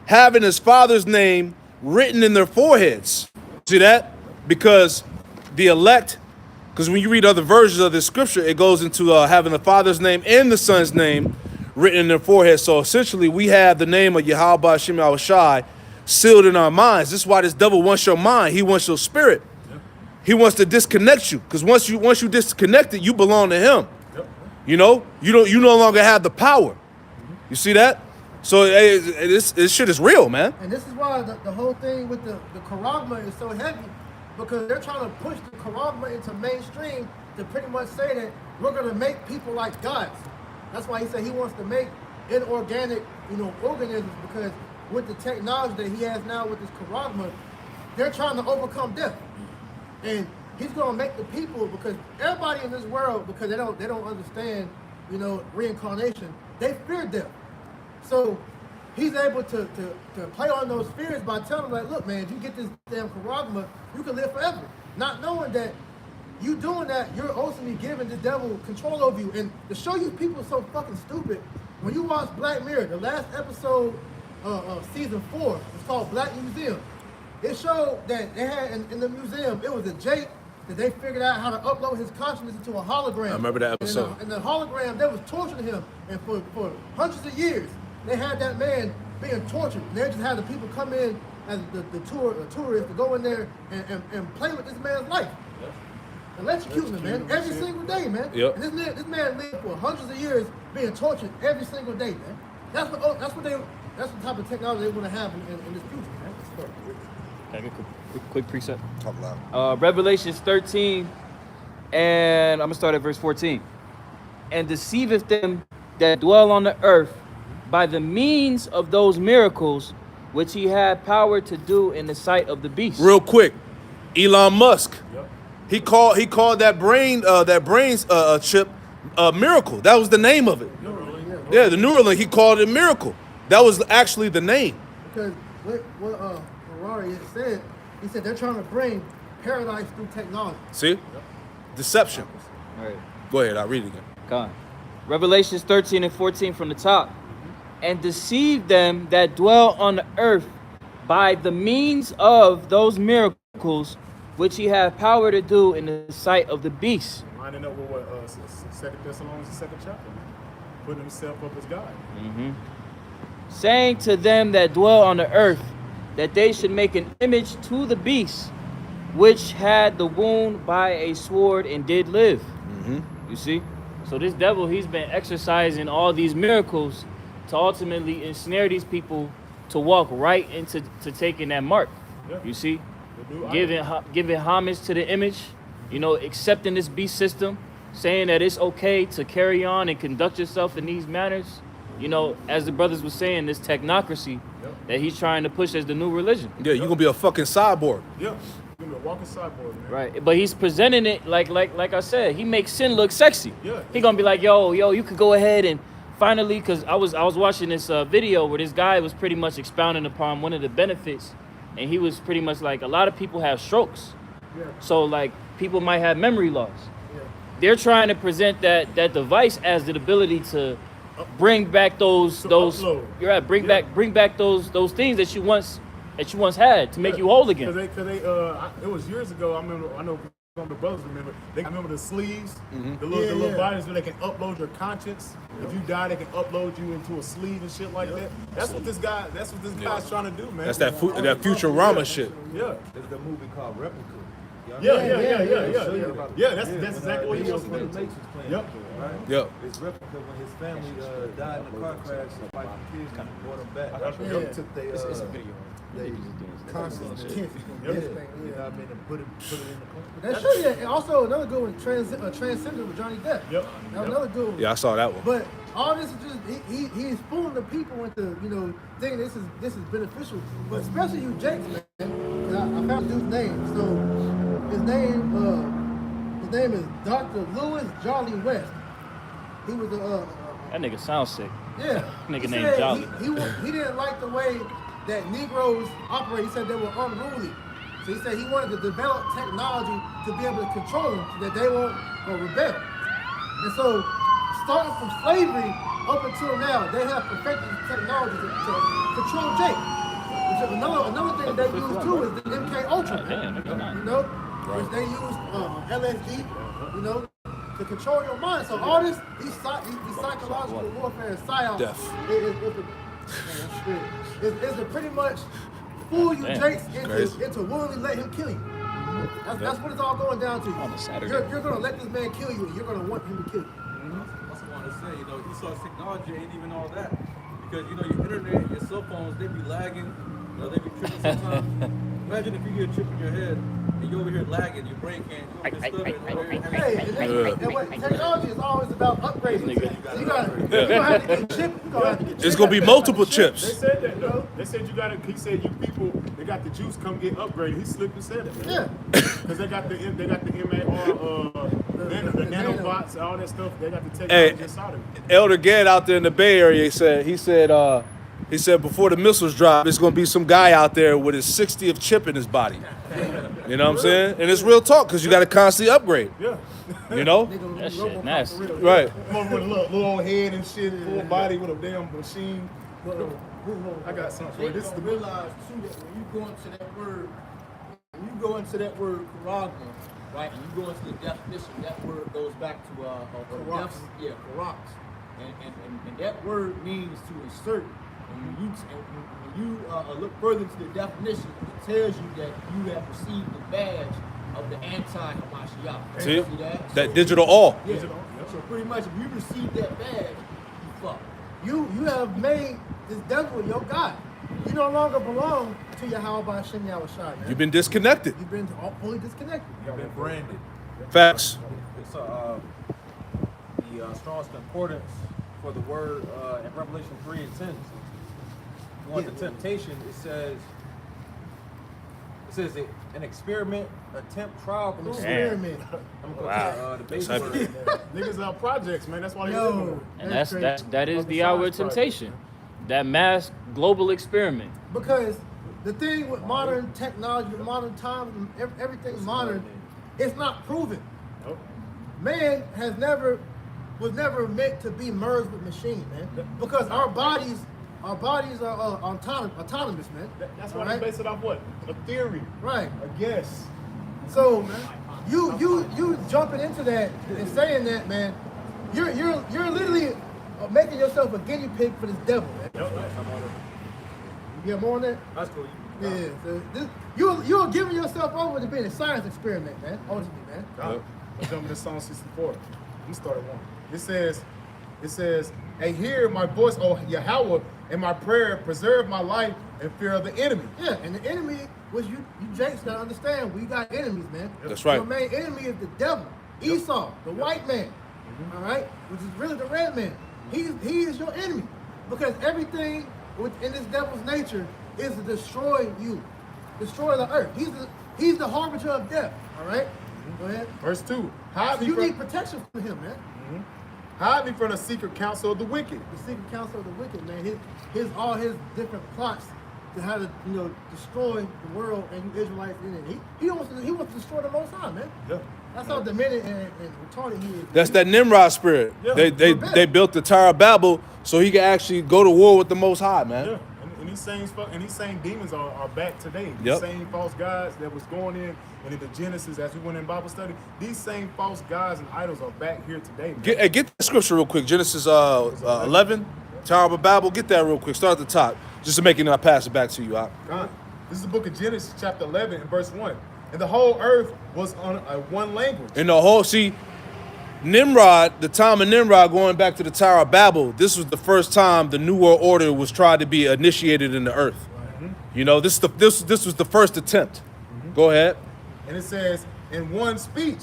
having his father's name written in their foreheads." See that? Because the elect, because when you read other versions of this scripture, it goes into having the father's name and the son's name written in their foreheads. So essentially, we have the name of Yahweh Hashem Yahushai sealed in our minds. This is why this devil wants your mind. He wants your spirit. He wants to disconnect you, because once you disconnect it, you belong to him. You know, you no longer have the power. You see that? So this shit is real, man. And this is why the whole thing with the charagma is so heavy, because they're trying to push the charagma into mainstream to pretty much say that we're going to make people like gods. That's why he said he wants to make inorganic, organisms, because with the technology that he has now with this charagma, they're trying to overcome death. And he's going to make the people, because everybody in this world, because they don't understand, reincarnation, they fear death. So he's able to play on those fears by telling them, like, look, man, if you get this damn charagma, you can live forever. Not knowing that you doing that, you're ultimately giving the devil control over you. And to show you people are so fucking stupid, when you watch Black Mirror, the last episode of season 4, it's called Black Museum. It showed that they had in the museum, it was a Jake that they figured out how to upload his consciousness into a hologram. I remember that episode. And the hologram, they was torturing him. And for hundreds of years, they had that man being tortured. And they just had the people come in as the tourists to go in there and play with this man's life. Electrocuting him, man, every single day, man. Yep. And this man lived for hundreds of years being tortured every single day, man. That's the type of technology they want to have in this future, man. Can I get a quick preset? Talk loud. Revelations 13, and I'm going to start at verse 14. "And deceiveth them that dwell on the earth by the means of those miracles which he had power to do in the sight of the beast." Real quick, Elon Musk, he called that brain chip a miracle. That was the name of it. Yeah, the Neuralink. He called it a miracle. That was actually the name. Because what Ferrari had said, he said they're trying to bring paradise through technology. See, deception. All right. Go ahead, I'll read it again. Come on. Revelations 13 and 14 from the top. and deceive them that dwell on the earth by the means of those miracles which he hath power to do in the sight of the beast. Lining up with what 2 Thessalonians, the 2nd chapter, man. Putting himself up as God. Saying to them that dwell on the earth that they should make an image to the beast, which had the wound by a sword and did live. You see? So this devil, he's been exercising all these miracles to ultimately ensnare these people to walk right into taking that mark. Yeah. You see? The new Giving homage to the image, you know, accepting this beast system, saying that it's okay to carry on and conduct yourself in these manners. You know, as the brothers were saying, this technocracy that he's trying to push as the new religion. Yeah, you're gonna be a fucking cyborg. Yeah. You're gonna be a walking cyborg, man. Right, but he's presenting it like I said, he makes sin look sexy. Yeah. He gonna be like, yo, you could go ahead and finally, because I was watching this video where this guy was pretty much expounding upon one of the benefits, and he was pretty much like, a lot of people have strokes. Yeah. So like people might have memory loss. Yeah. They're trying to present that device as the ability to bring back those upload. you're right, bring back those things that you once had to make you whole again. Cause they it was years ago. I know some of the brothers remember. I remember the sleeves, the little bodies where they can upload your conscience. If you die, they can upload you into a sleeve and shit like that. That's what this guy's trying to do, man. That's that Futurama shit. Yeah. There's the movie called Replica. Yeah, that's exactly what he wants to do. Matrix playing Yep. into it, right? Yep. It's Replica when his family died in a car crash, his wife and kids kind of brought him back. Yeah. They took their consciousness, Kids. you Yeah. know what I mean, and put it in the car. That's true. Yeah. And also another good one, Transcendent with Johnny Depp. Yep. That was another good one. Yeah, I saw that one. But all this is just he's fooling the people into thinking this is beneficial. But especially you Jakes, man. I found the dude's name. So his name is Dr. Lewis Jolly West. He was That nigga sounds sick. yeah. Nigga He named said Jolly. He didn't like the way that Negroes operate. He said they were unruly. So he said he wanted to develop technology to be able to control them so that they won't rebel. And so, starting from slavery up until now, they have perfected technology to control Jake. Which is another thing they use too is the MK Ultra, which they use LSD, to control your mind. So all these psychological warfare and psyops is to pretty much fool you Jakes into willingly let him kill you. That's what it's all going down to. On a Saturday. You're gonna let this man kill you, and you're gonna want him to kill you. That's what I want to say. Esau's technology ain't even all that. Because, your internet, your cell phones, they be lagging. They be tripping sometimes. Imagine if you get a chip in your head and you're over here lagging, your brain can't, Technology is always about upgrading. So you don't have to get chipped. You gonna have to get It's gonna be multiple chips. They said that though. They said he said you people, they got the juice, come get upgraded. He slipped and said it, man. Yeah. Because they got the MAR, the nanobots, all that stuff. They got the technology inside of it. Elder Gad out there in the Bay Area he said before the missiles drop, there's gonna be some guy out there with his 60th chip in his body. You know what I'm saying? And it's real talk because you got to constantly upgrade. Yeah. That shit nasty. Right. Come over with a little old head and shit, full body with a damn machine. I got something for you. This is the realize too that when you go into that word charagma, right, and you go into the definition, that word goes back to Karax. Karax. And that word means to insert. And when you look further into the definition, it tells you that you have received the badge of the anti-Hamashiach. See? that? That digital all. Yeah. So pretty much, if you receive that badge, you fuck. You have made this devil your God. You no longer belong to Yahweh Shem Yahushua, man. You've been disconnected. You've been fully disconnected. You've been branded. Facts. It's the Strong's Concordance for the word in Revelation 3 and 10. You want the temptation, it says an experiment, attempt, trial, proof. Experiment. I'm gonna go Wow. to the base That's word. niggas are projects, man. That's why they Yo. live on. And That's that is the hour of temptation. That mass global experiment. Because the thing with modern technology, modern times, everything modern, it's not proven. Nope. Man has never was never meant to be merged with machine, man. Because our bodies are autonomous, man. That's why right? they base it off what? A theory. Right. A guess. So you jumping into that and saying that, man, you're literally making yourself a guinea pig for this devil, man. Yep. You get more on that? That's cool. Yeah. So you're giving yourself over to being a science experiment, man. Ultimately, man. Let's jump into Psalm 64. Let me start at 1. It says, and hear my voice, O Yahweh, and my prayer, preserve my life in fear of the enemy. Yeah, and the enemy was you Jakes gotta understand, we got enemies, man. That's right. Your main enemy is the devil, Esau, the white man. All right? Which is really the red man. He is your enemy. Because everything within this devil's nature is to destroy you. Destroy the earth. He's the harbinger of death. All right? Go ahead. Verse 2. So you need protection from him, man. Hide me from the secret counsel of the wicked. The secret counsel of the wicked, man. All his different plots to how to destroy the world and you Israelites in it. He wants to destroy the Most High, man. Yeah. That's how demented and retarded he is. That's that Nimrod spirit. Yeah. They built the Tower of Babel so he could actually go to war with the Most High, man. Yeah. And these same demons are back today. The Yep. same false gods that was going in and in the Genesis as we went in Bible study. These same false gods and idols are back here today. Man. Get the scripture real quick. Genesis 11, Tower of Babel. Get that real quick. Start at the top. Just to make it, and I'll pass it back to you. God. This is the book of Genesis, chapter 11, and verse 1. And the whole earth was on one language. And the whole, Nimrod, the time of Nimrod, going back to the Tower of Babel, this was the first time the New World Order was tried to be initiated in the earth. This was the first attempt. Go ahead. And it says, in one speech,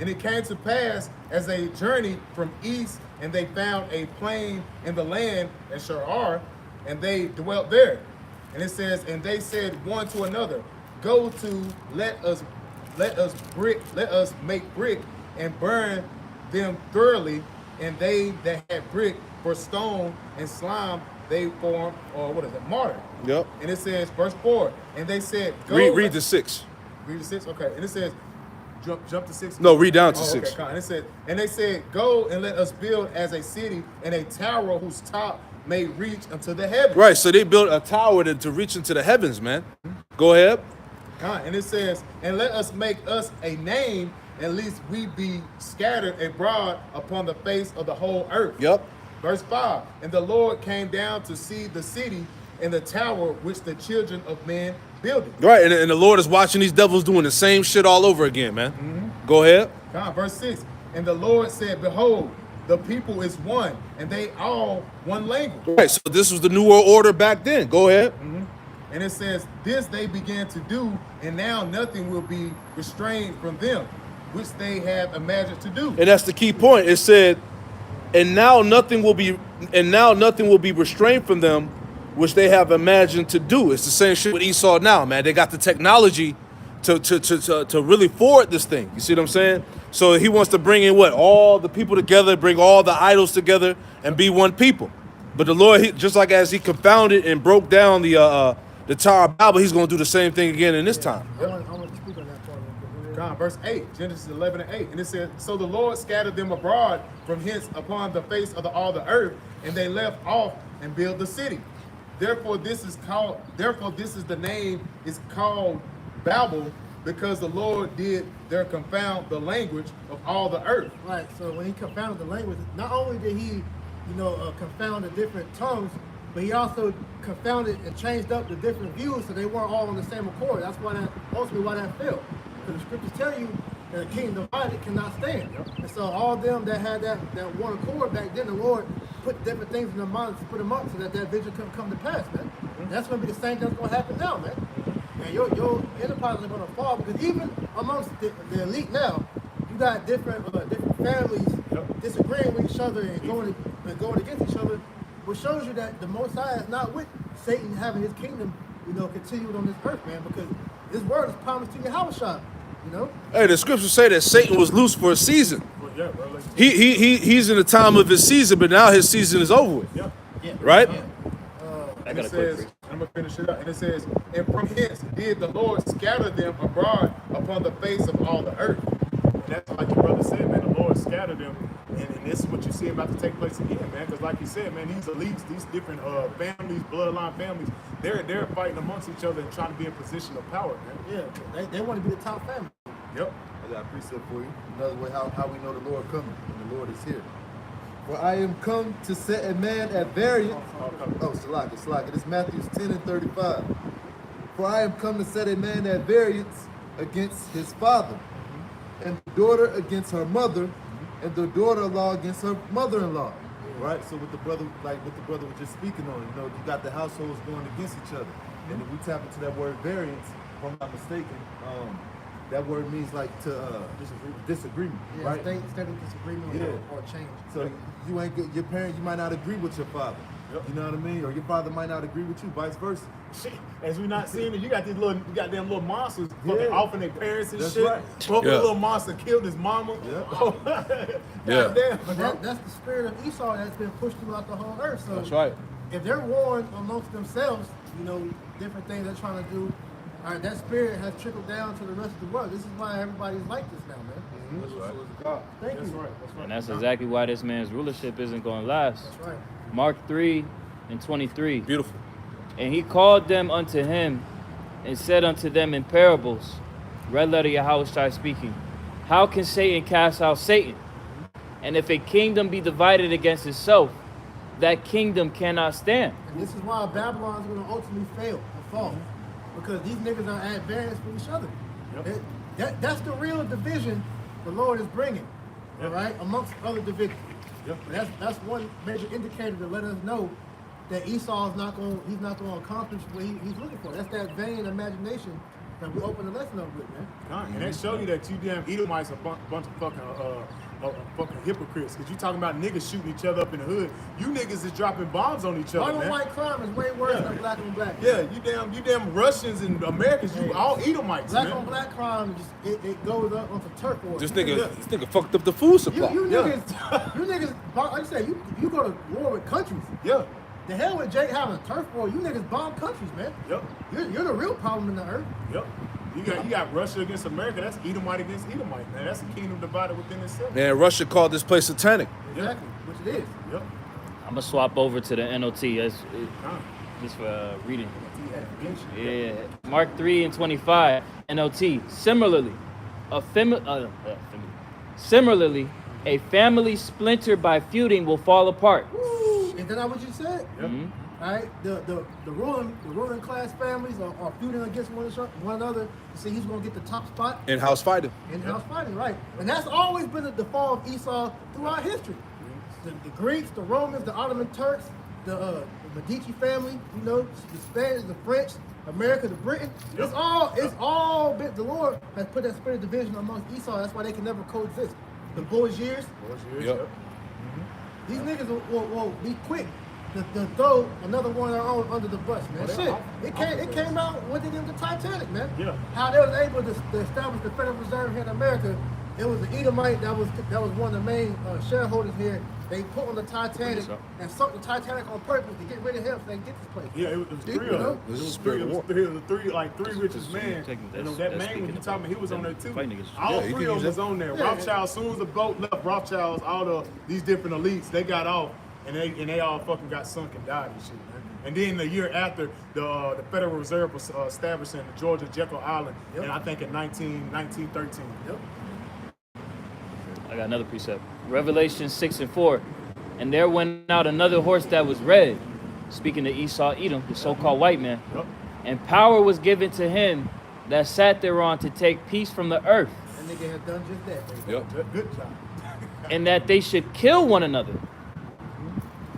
and it came to pass as they journeyed from east, and they found a plain in the land at Shirar, and they dwelt there. And it says, and they said one to another, go to let us make brick and burn them thoroughly. And they that had brick for stone and slime, they formed, or mortar. Yep. And it says, verse 4, and they said, go. Read the 6. Read the 6? Okay. And it says, jump to 6. No, read down to 6. Okay. And it said, and they said, go and let us build as a city and a tower whose top may reach unto the heavens. Right, so they built a tower to reach into the heavens, man. Go ahead. And it says, and let us make us a name, at least we be scattered abroad upon the face of the whole earth. Yep. Verse 5, and the Lord came down to see the city and the tower which the children of men builded. Right, and the Lord is watching these devils doing the same shit all over again, man. Go ahead. Verse 6, and the Lord said, behold, the people is one, and they all one language. Right, so this was the New World Order back then. Go ahead. And it says, this they began to do, and now nothing will be restrained from them, which they have imagined to do. And that's the key point. It said, and now nothing will be restrained from them, which they have imagined to do. It's the same shit with Esau now, man. They got the technology to really forward this thing. You see what I'm saying? So he wants to bring in all the people together, bring all the idols together, and be one people. But the Lord, just like as he confounded and broke down the Tower of Babel, he's going to do the same thing again in this time. I want to speak on that part. Verse 8, Genesis 11 and 8. And it says, so the Lord scattered them abroad from hence upon the face of all the earth, and they left off and built the city. Therefore this is the name is called Babel, because the Lord did there confound the language of all the earth. Right, so when he confounded the language, not only did he, confound the different tongues, but he also confounded and changed up the different views so they weren't all on the same accord. That's ultimately why that failed. Because the scriptures tell you that a kingdom divided cannot stand. And so all of them that had that one accord back then, the Lord put different things in their minds to put them up so that vision couldn't come to pass, man. That's going to be the same thing that's going to happen now, man. And your enterprise is going to fall, because even amongst the elite now, you got different families disagreeing with each other and going against each other, which shows you that the Most High is not with Satan having his kingdom, continued on this earth, man, because this word is promised to Yahushua, Hey, the scriptures say that Satan was loose for a season. Well, yeah, bro, He's in the time of his season, but now his season is over with. Yeah. Right? I And got it a quick says, I'm going to finish it up. And it says, and from hence did the Lord scatter them abroad upon the face of all the earth. And that's like your brother said, man, the Lord scatter them. And this is what you see about to take place again, man. Because like you said, man, these elites, these different families, bloodline families, they're fighting amongst each other and trying to be in position of power, man. Yeah, they want to be the top family. Yep. I got a precept for you. Another way how we know the Lord coming and the Lord is here. For I am come to set a man at variance. Oh, Salaka. This is Matthew 10 and 35. For I am come to set a man at variance against his father, and the daughter against her mother, and the daughter-in-law against her mother-in-law. Right? So what the brother was just speaking on, you got the households going against each other. And if we tap into that word variance, if I'm not mistaken, that word means like to disagreement, Yeah, right? State of disagreement or change. So you ain't good, your parent, you might not agree with your father. Yep. You know what I mean? Or your father might not agree with you, vice versa. Shit, as we not seeing it, you got these little goddamn little monsters fucking off in their parents and That's shit. right. Fucking little monster killed his mama. Yeah. But that's the spirit of Esau that's been pushed throughout the whole earth. So That's right. if they're warring amongst themselves, different things they're trying to do, all right, that spirit has trickled down to the rest of the world. This is why everybody's like this now, man. That's right. Thank That's you. right. That's right. And that's exactly why this man's rulership isn't going to last. That's right. Mark 3 and 23. Beautiful. And he called them unto him and said unto them in parables, red letter Yahushua speaking, how can Satan cast out Satan? And if a kingdom be divided against itself, that kingdom cannot stand. And this is why Babylon's going to ultimately fail or fall. Because these niggas are at variance with each other. Yep. That's the real division the Lord is bringing, all right, amongst other divisions. Yep. That's one major indicator to let us know that Esau is not going to accomplish what he's looking for. That's that vain imagination that we open the lesson up with, man. And that show you that you damn Edomites are a bunch of fucking hypocrites. Because you talking about niggas shooting each other up in the hood. You niggas is dropping bombs on each other, White on man. white crime is way worse than black on black. Yeah, you damn Russians and Americans, you all Edomites, Black man. on black crime, it goes up onto turf wars. This nigga fucked up the food supply. You niggas, like I said, you go to war with countries. Yeah. The hell with Jake having a turf war. You niggas bomb countries, man. Yep. You're the real problem in the earth. Yep. You got Russia against America. That's Edomite against Edomite, man. That's a kingdom divided within itself. Man, Russia called this place satanic. Exactly, which it is. Yep. I'm going to swap over to the NOT just for reading. Yeah. Mark 3 and 25, NOT. Similarly, a family splintered by feuding will fall apart. Woo! Is that not what you said? Yep. All right, the ruling class families are feuding against one another. See, he's gonna get the top spot. In-house fighting. In-house fighting, right? And that's always been the fall of Esau throughout history. The Greeks, the Romans, the Ottoman Turks, the Medici family, the Spanish, the French, America, the Britain. Yep. It's all been, the Lord has put that spirit of division amongst Esau. That's why they can never coexist. The Bourgeois, Yep. these niggas will be quick to throw another one of their own under the bus, man. Shit, it came out when they did the Titanic, man. Yeah. How they was able to establish the Federal Reserve here in America. It was the Edomite that was one of the main shareholders here. They put on the Titanic and sunk the Titanic on purpose to get rid of him so they can get this place. Yeah, it was three of them. It was three richest men. That man, when you talking about, he was on there too. All three of them was on there. Rothschild, as soon as the boat left, Rothschilds, these different elites, they got off and they all fucking got sunk and died and shit, man. And then the year after, the Federal Reserve was established in the Georgia Jekyll Island, and I think in 1913. Yep. I got another precept. Revelation 6 and 4. And there went out another horse that was red, speaking to Esau, Edom, the so-called white man. Yep. And power was given to him that sat thereon to take peace from the earth, That nigga had done just that. Yep. Good job. and that they should kill one another.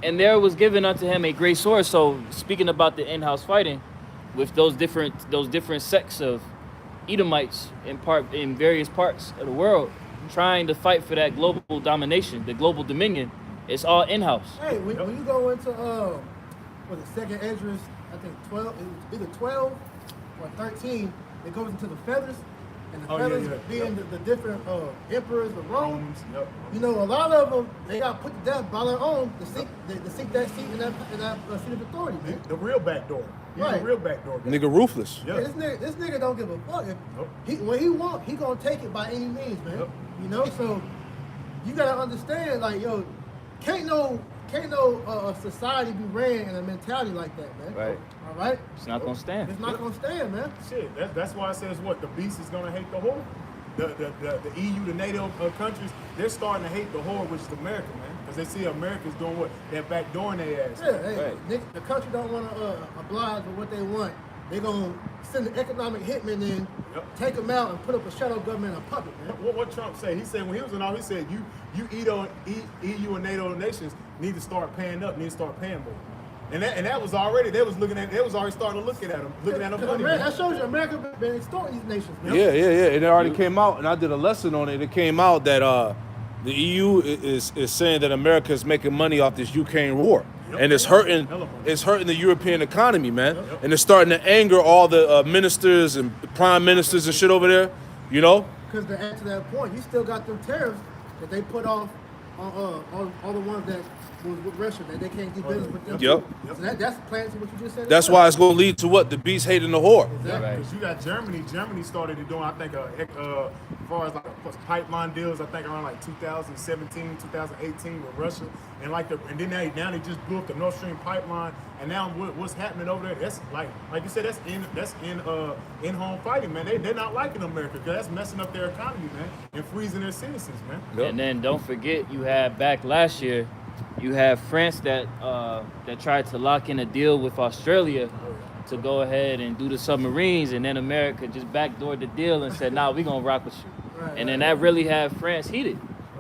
And there was given unto him a great sword. So speaking about the in-house fighting with those different sects of Edomites in various parts of the world, trying to fight for that global domination, the global dominion, it's all in-house. Hey, when you go into the second Esdras, I think 12, it was either 12 or 13, it goes into the feathers, and the feathers being the different emperors, the Romans. Yep. A lot of them, they got put to death by their own to seek that seat in that seat of authority, man. The real back door. Right. The real back door. Nigga ruthless. Yeah. Yeah, this nigga don't give a fuck. When he want, he gonna take it by any means, man. Yep. So you gotta understand, like, yo, can't no society be ran in a mentality like that, man. Right. All right. It's not gonna stand. It's not gonna stand, man. Shit, that's why it says what? The beast is gonna hate the whore. The EU, the NATO countries, they're starting to hate the whore, which is America, man. Because they see America's doing what? They're backdooring their ass. Yeah, hey, the country don't want to oblige with what they want. They're going to send the economic hitmen in, take them out, and put up a shadow government and a puppet, man. What Trump said? He said when he was in office, he said you EU and NATO nations need to start paying up, need to start paying more. And that was already, they was already starting to look at them funny. That shows you America been extorting these nations, man. Yeah. And it already came out, and I did a lesson on it. It came out that the EU is saying that America is making money off this Ukraine war. And it's hurting the European economy, man. And it's starting to anger all the ministers and prime ministers and shit over there, you know? Because to add to that point, you still got them tariffs that they put off on all the ones that was with Russia, that they can't do business with them. Yep. So that's planting what you just said. That's why it's going to lead to what? The beast hating the whore. Exactly. Because you got Germany. Germany started doing, I think, as far as like pipeline deals, I think around like 2017, 2018 with Russia, and then now they just blew up the Nord Stream pipeline, and now what's happening over there? That's like you said, that's in home fighting, man. They're not liking America because that's messing up their economy, man, and freezing their citizens, man. Yep. And then don't forget, you had back last year, you have France that tried to lock in a deal with Australia to go ahead and do the submarines, and then America just backdoored the deal and said, "Nah, we're gonna rock with you." And then that really had France heated.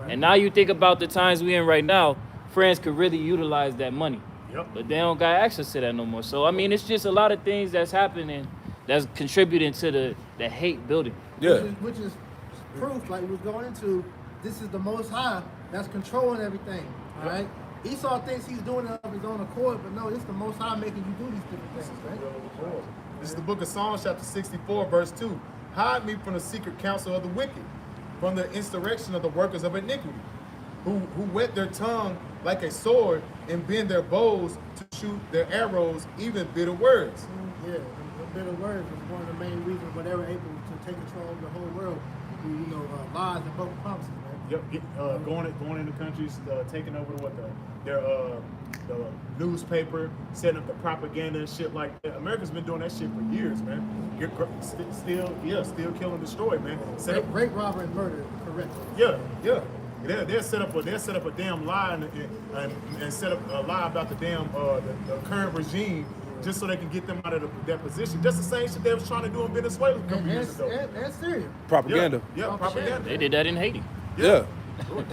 And now you think about the times we in right now, France could really utilize that money. But they don't got access to that no more. So I mean, it's just a lot of things that's happening that's contributing to the hate building. Yeah. Which is proof, like we was going into, this is the Most High that's controlling everything. All right. Esau thinks he's doing it of his own accord, but no, it's the Most High making you do these different things, right? This is the book of Psalms, chapter 64, verse 2. Hide me from the secret counsel of the wicked, from the insurrection of the workers of iniquity, who whet their tongue like a sword and bend their bows to shoot their arrows, even bitter words. Yeah, the bitter words is one of the main reasons why they were able to take control of the whole world through, lies and broken promises, man. Yep, going into countries, taking over the newspaper, setting up the propaganda and shit like that. America's been doing that shit for years, man. Still kill and destroy, man. Rape, robbery, and murder, correct? Yeah. They'll set up a damn lie and set up a lie about the damn the current regime just so they can get them out of that position. Just the same shit they was trying to do in Venezuela a couple years ago. And Syria. Propaganda. Yeah, propaganda. They did that in Haiti. Yeah.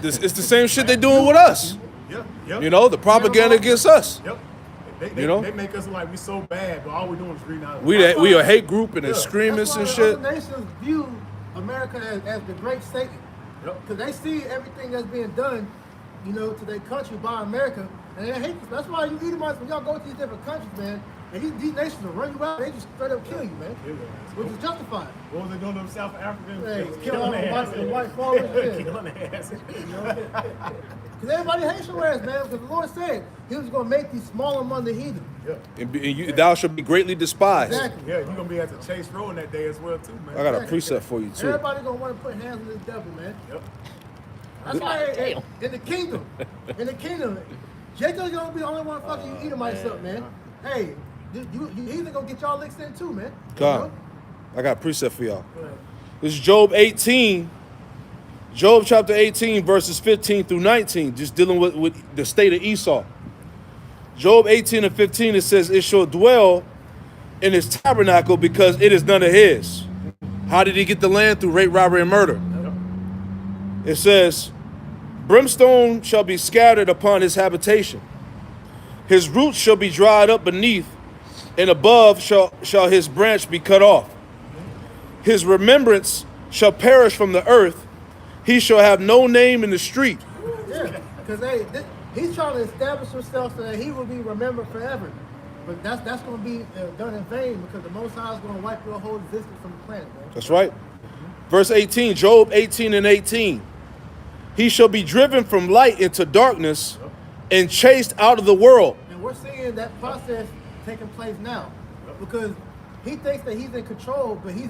It's the same shit they're doing with us. Yeah. You know, the propaganda against us. Yep. They make us look like we so bad, but all we're doing is reading out. We a hate group and extremists and shit. Other nations view America as the great Satan. Because they see everything that's being done, to their country by America, and they hate this. That's why you Edomites, when y'all go to these different countries, man, and these nations will run you out, they just straight up kill you, man. Which is justified. What was they doing to them South Africans? Hey, killing all the white followers. Killing their ass. Because everybody hates your ass, man. Because the Lord said He was going to make these small among the heathen. And thou shalt be greatly despised. Exactly. Yeah, you're going to be at the Chase Road that day as well, too, man. I got a precept for you, too. Everybody going to want to put hands on this devil, man. Yep. That's why in the kingdom, Jacob's going to be the only one fucking you Edomites up, man. Hey, you heathen going to get y'all licks in, too, man. God, I got a precept for y'all. This is Job 18. Job chapter 18, verses 15 through 19, just dealing with the state of Esau. Job 18 and 15, it says, it shall dwell in his tabernacle because it is none of his. How did he get the land? Through rape, robbery, and murder. It says, brimstone shall be scattered upon his habitation. His roots shall be dried up beneath, and above shall his branch be cut off. His remembrance shall perish from the earth. He shall have no name in the street. Yeah, because he's trying to establish himself so that he will be remembered forever. But that's going to be done in vain because the Most High is going to wipe your whole existence from the planet, man. That's right. Verse 18, Job 18 and 18. He shall be driven from light into darkness and chased out of the world. And we're seeing that process taking place now because he thinks that he's in control, but he's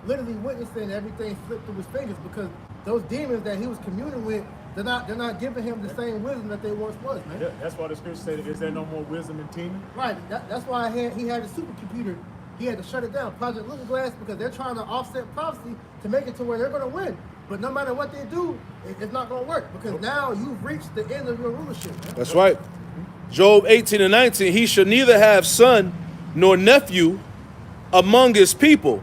literally witnessing everything slip through his fingers because those demons that he was communing with, they're not giving him the same wisdom that they once was, man. Yeah, that's why the scripture said, is there no more wisdom in Tina? Right. That's why he had a supercomputer. He had to shut it down, Project Looking Glass, because they're trying to offset prophecy to make it to where they're going to win. But no matter what they do, it's not going to work, because now you've reached the end of your rulership, man. That's right. Job 18 and 19, he shall neither have son nor nephew among his people,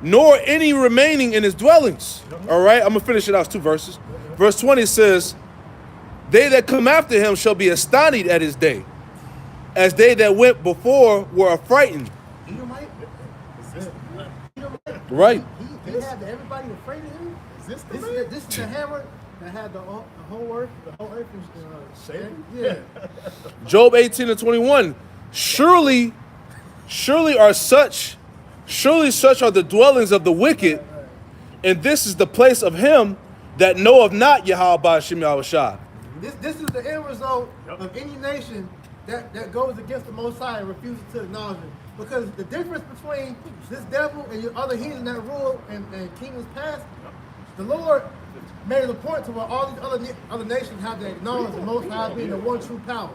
nor any remaining in his dwellings. All right, I'm going to finish it out, 2 verses. Verse 20 says, they that come after him shall be astonished at his day, as they that went before were affrighted. Edomite? Right. He had everybody afraid of him? This is the hammer that had the whole earth was shaking? Yeah. Job 18 and 21, surely such are the dwellings of the wicked, and this is the place of him that knoweth not Yahweh Ba'ashem Yahushua. This is the end result of any nation that goes against the Most High and refuses to acknowledge it. Because the difference between this devil and your other heathen that rule and kingdoms past, the Lord made it a point to where all these other nations have to acknowledge the Most High being the one true power.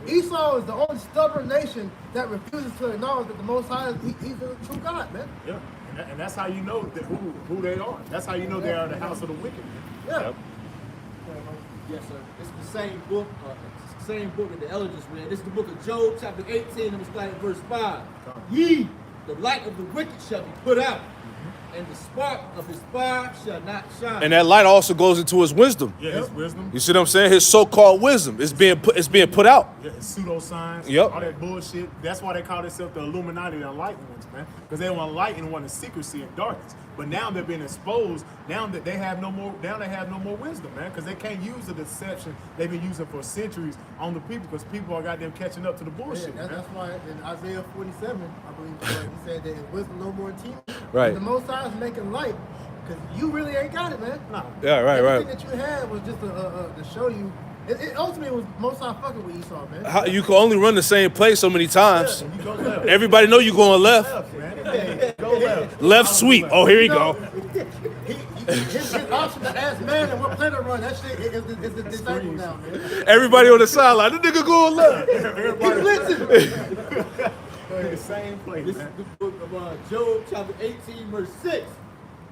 Esau is the only stubborn nation that refuses to acknowledge that the Most High he's the true God, man. Yeah, and that's how you know who they are. That's how you know they are the house of the wicked. Yeah. Yep. Yes, sir. It's the same book. Same book that the elders read. This is the book of Job, chapter 18, and we start at verse 5. Ye, the light of the wicked shall be put out, and the spark of his fire shall not shine. And that light also goes into his wisdom. Yeah, his wisdom. You see what I'm saying? His so-called wisdom is being put out. Yeah, pseudoscience. Yep. All that bullshit. That's why they call themselves the Illuminati, the enlightened ones, man. Because they want light and want secrecy and darkness. But now they're being exposed. Now that they have no more. Now they have no more wisdom, man. Because they can't use the deception they've been using for centuries on the people. Because people are goddamn catching up to the bullshit. Yeah, that's why in Isaiah 47, I believe, he said that his wisdom no more in teaching. Right. The Most High is making light, because you really ain't got it, man. Nah. Yeah, right. Everything that you had was just to show you. It ultimately was Most High fucking with Esau, man. You can only run the same place so many times. You go left. Everybody know you going left. Man. Go left. Left sweep. Oh, here you go. His option to ask man and what play to run, that shit is the disciple now, man. Everybody on the sideline. The nigga going left. Everybody Listen. the same place, This man. is the book of Job, chapter 18, verse 6.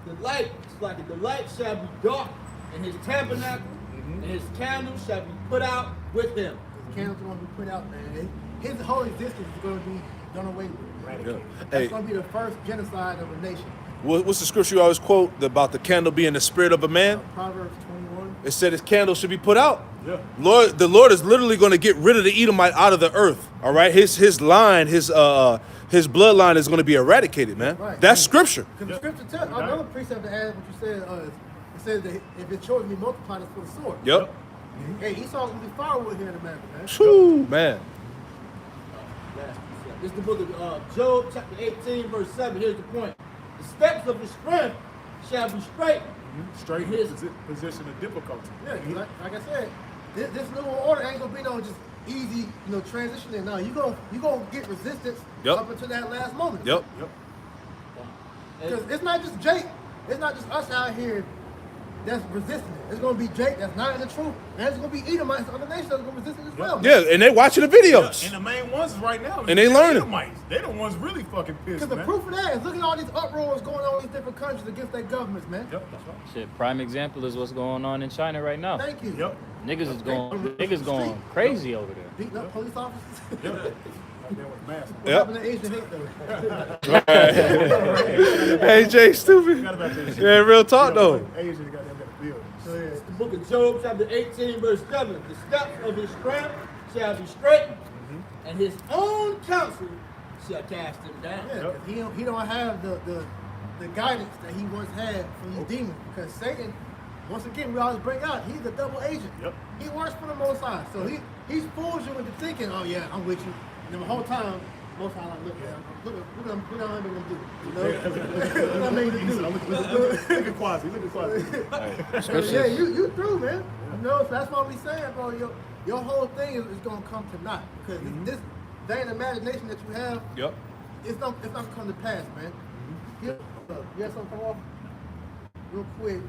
The light, it's like the light shall be dark, and his tabernacle and his candles shall be put out with him. His candles are going to be put out, man. His whole existence is going to be done away with. Yeah. That's Hey, going to be the first genocide of a nation. what's the scripture you always quote about the candle being the spirit of a man? Proverbs 21. It said his candle should be put out. Yeah. The Lord is literally going to get rid of the Edomite out of the earth. All right, his line, his bloodline is going to be eradicated, man. Right. That's scripture. Because the scripture tells, another precept to add what you said, it says that if his children be multiplied, it's for the sword. Yep. Hey, Esau's going to be firewood here in America, man. Whew, man. This is the book of Job, chapter 18, verse 7. Here's the point. The steps of his strength shall be straight. Straight in His- his position of difficulty. Yeah, 'cause like I said, this new order ain't gonna be no just easy, transitioning. No, you gonna get resistance Yep. up until that last moment. Yep. Because it's not just Jake, it's not just us out here that's resisting it. It's gonna be Jake that's not in the truth, and it's gonna be Edomites, other nations that's gonna resist it as well. Yeah, and they watching the videos. And the main ones right now. And they learning. Edomites. They the ones really fucking pissed, Because the man. proof of that is look at all these uproars going on in these different countries against their governments, man. Yep, that's right. Shit, prime example is what's going on in China right now. Thank you. Yep. Niggas going crazy over there. Beating up police officers. Yep. Right there with the mask. What happened to Asian hate though? Hey, Jay, stupid. Forgot about that shit. Yeah, real talk though. Asian got them got a bill. It's the book of Job, chapter 18, verse 7. The steps of his strength shall be straightened, and his own counsel shall cast him down. Yeah, 'cause he don't have the guidance that he once had from these demons. Because Satan, once again, we always bring out, he's a double agent. Yep. He works for the Most High. So he's fooled you into thinking, oh yeah, I'm with you. And the whole time, Most High like, look, man, look what I'm gonna do. You know? What I made him do. Look at Quasi. Look at Quasi. Yeah, you through, man. You know, so that's why we saying, bro, your whole thing is gonna come to naught. Because this vain imagination that you have, Yep. it's not come to pass, man. You have something come off real quick.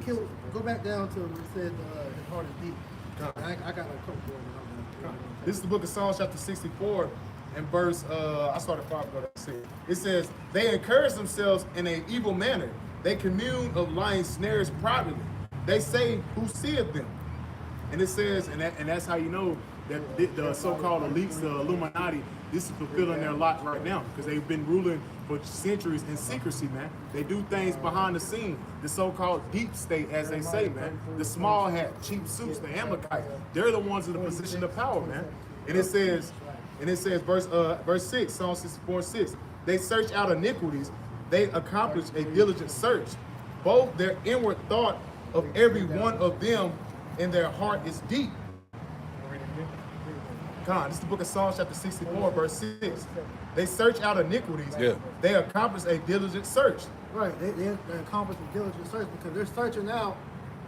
Go back down to when it said his heart is deep. I got a couple more. This is the book of Psalms, chapter 64, and verse, I started 5 ago, that's it. It says, they encourage themselves in an evil manner. They commune of lying snares privately. They say, who seeth them? And it says, and that's how you know that the so-called elites, the Illuminati, this is fulfilling their lot right now because they've been ruling for centuries in secrecy, man. They do things behind the scene. The so-called deep state, as they say, man. The small hat, cheap suits, the Amalekites. They're the ones in the position of power, man. And it says, verse 6, Psalm 64:6. They search out iniquities. They accomplish a diligent search. Both their inward thought of every one of them in their heart is deep. God, this is the book of Psalms, chapter 64, verse 6. They search out iniquities. Yeah. They accomplish a diligent search. Right, they accomplish a diligent search because they're searching out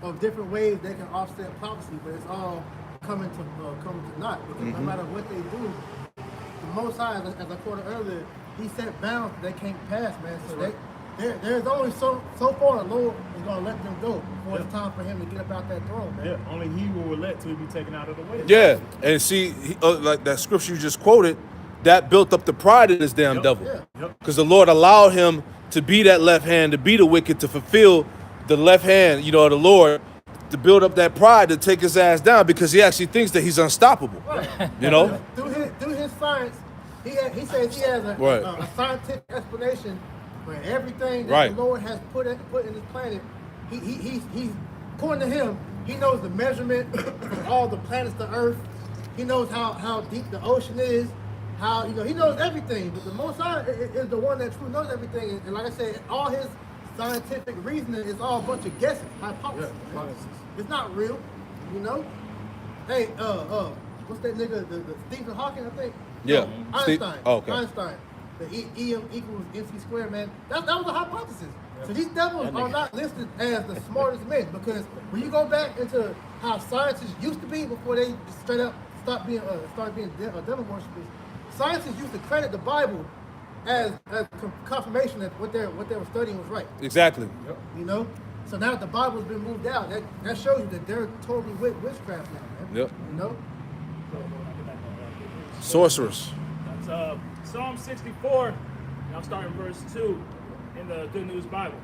of different ways they can offset prophecy, but it's all coming to naught. Because no matter what they do, the Most High, as I quoted earlier, He set bounds that they can't pass, man. So there's only so far the Lord is going to let them go before it's time for Him to get up out that throne, man. Yeah, only He will let till He be taken out of the way. Yeah, and see, like that scripture you just quoted, that built up the pride of this damn devil. Because the Lord allowed him to be that left hand, to be the wicked, to fulfill the left hand, of the Lord, to build up that pride, to take his ass down because he actually thinks that he's unstoppable. Right. Through his science, he says he has a scientific explanation for everything that the Lord has put in this planet. He's according to him, he knows the measurement of all the planets to Earth. He knows how deep the ocean is. How he knows everything, but the Most High is the one that truly knows everything. And like I said, all his scientific reasoning is all a bunch of guesses, hypotheses. It's not real, Hey, what's that nigga? The Stephen Hawking, I think. Yeah. Einstein. Okay. Einstein. The EM equals MC squared, man. That was a hypothesis. So these devils are not listed as the smartest men because when you go back into how scientists used to be before they straight up started being devil worshippers, scientists used to credit the Bible as confirmation that what they were studying was right. Exactly. So now that the Bible's been moved out, that shows you that they're totally witchcraft now, man. Yep. Sorcerers. That's Psalm 64, and I'll start in verse 2 in the Good News Bible.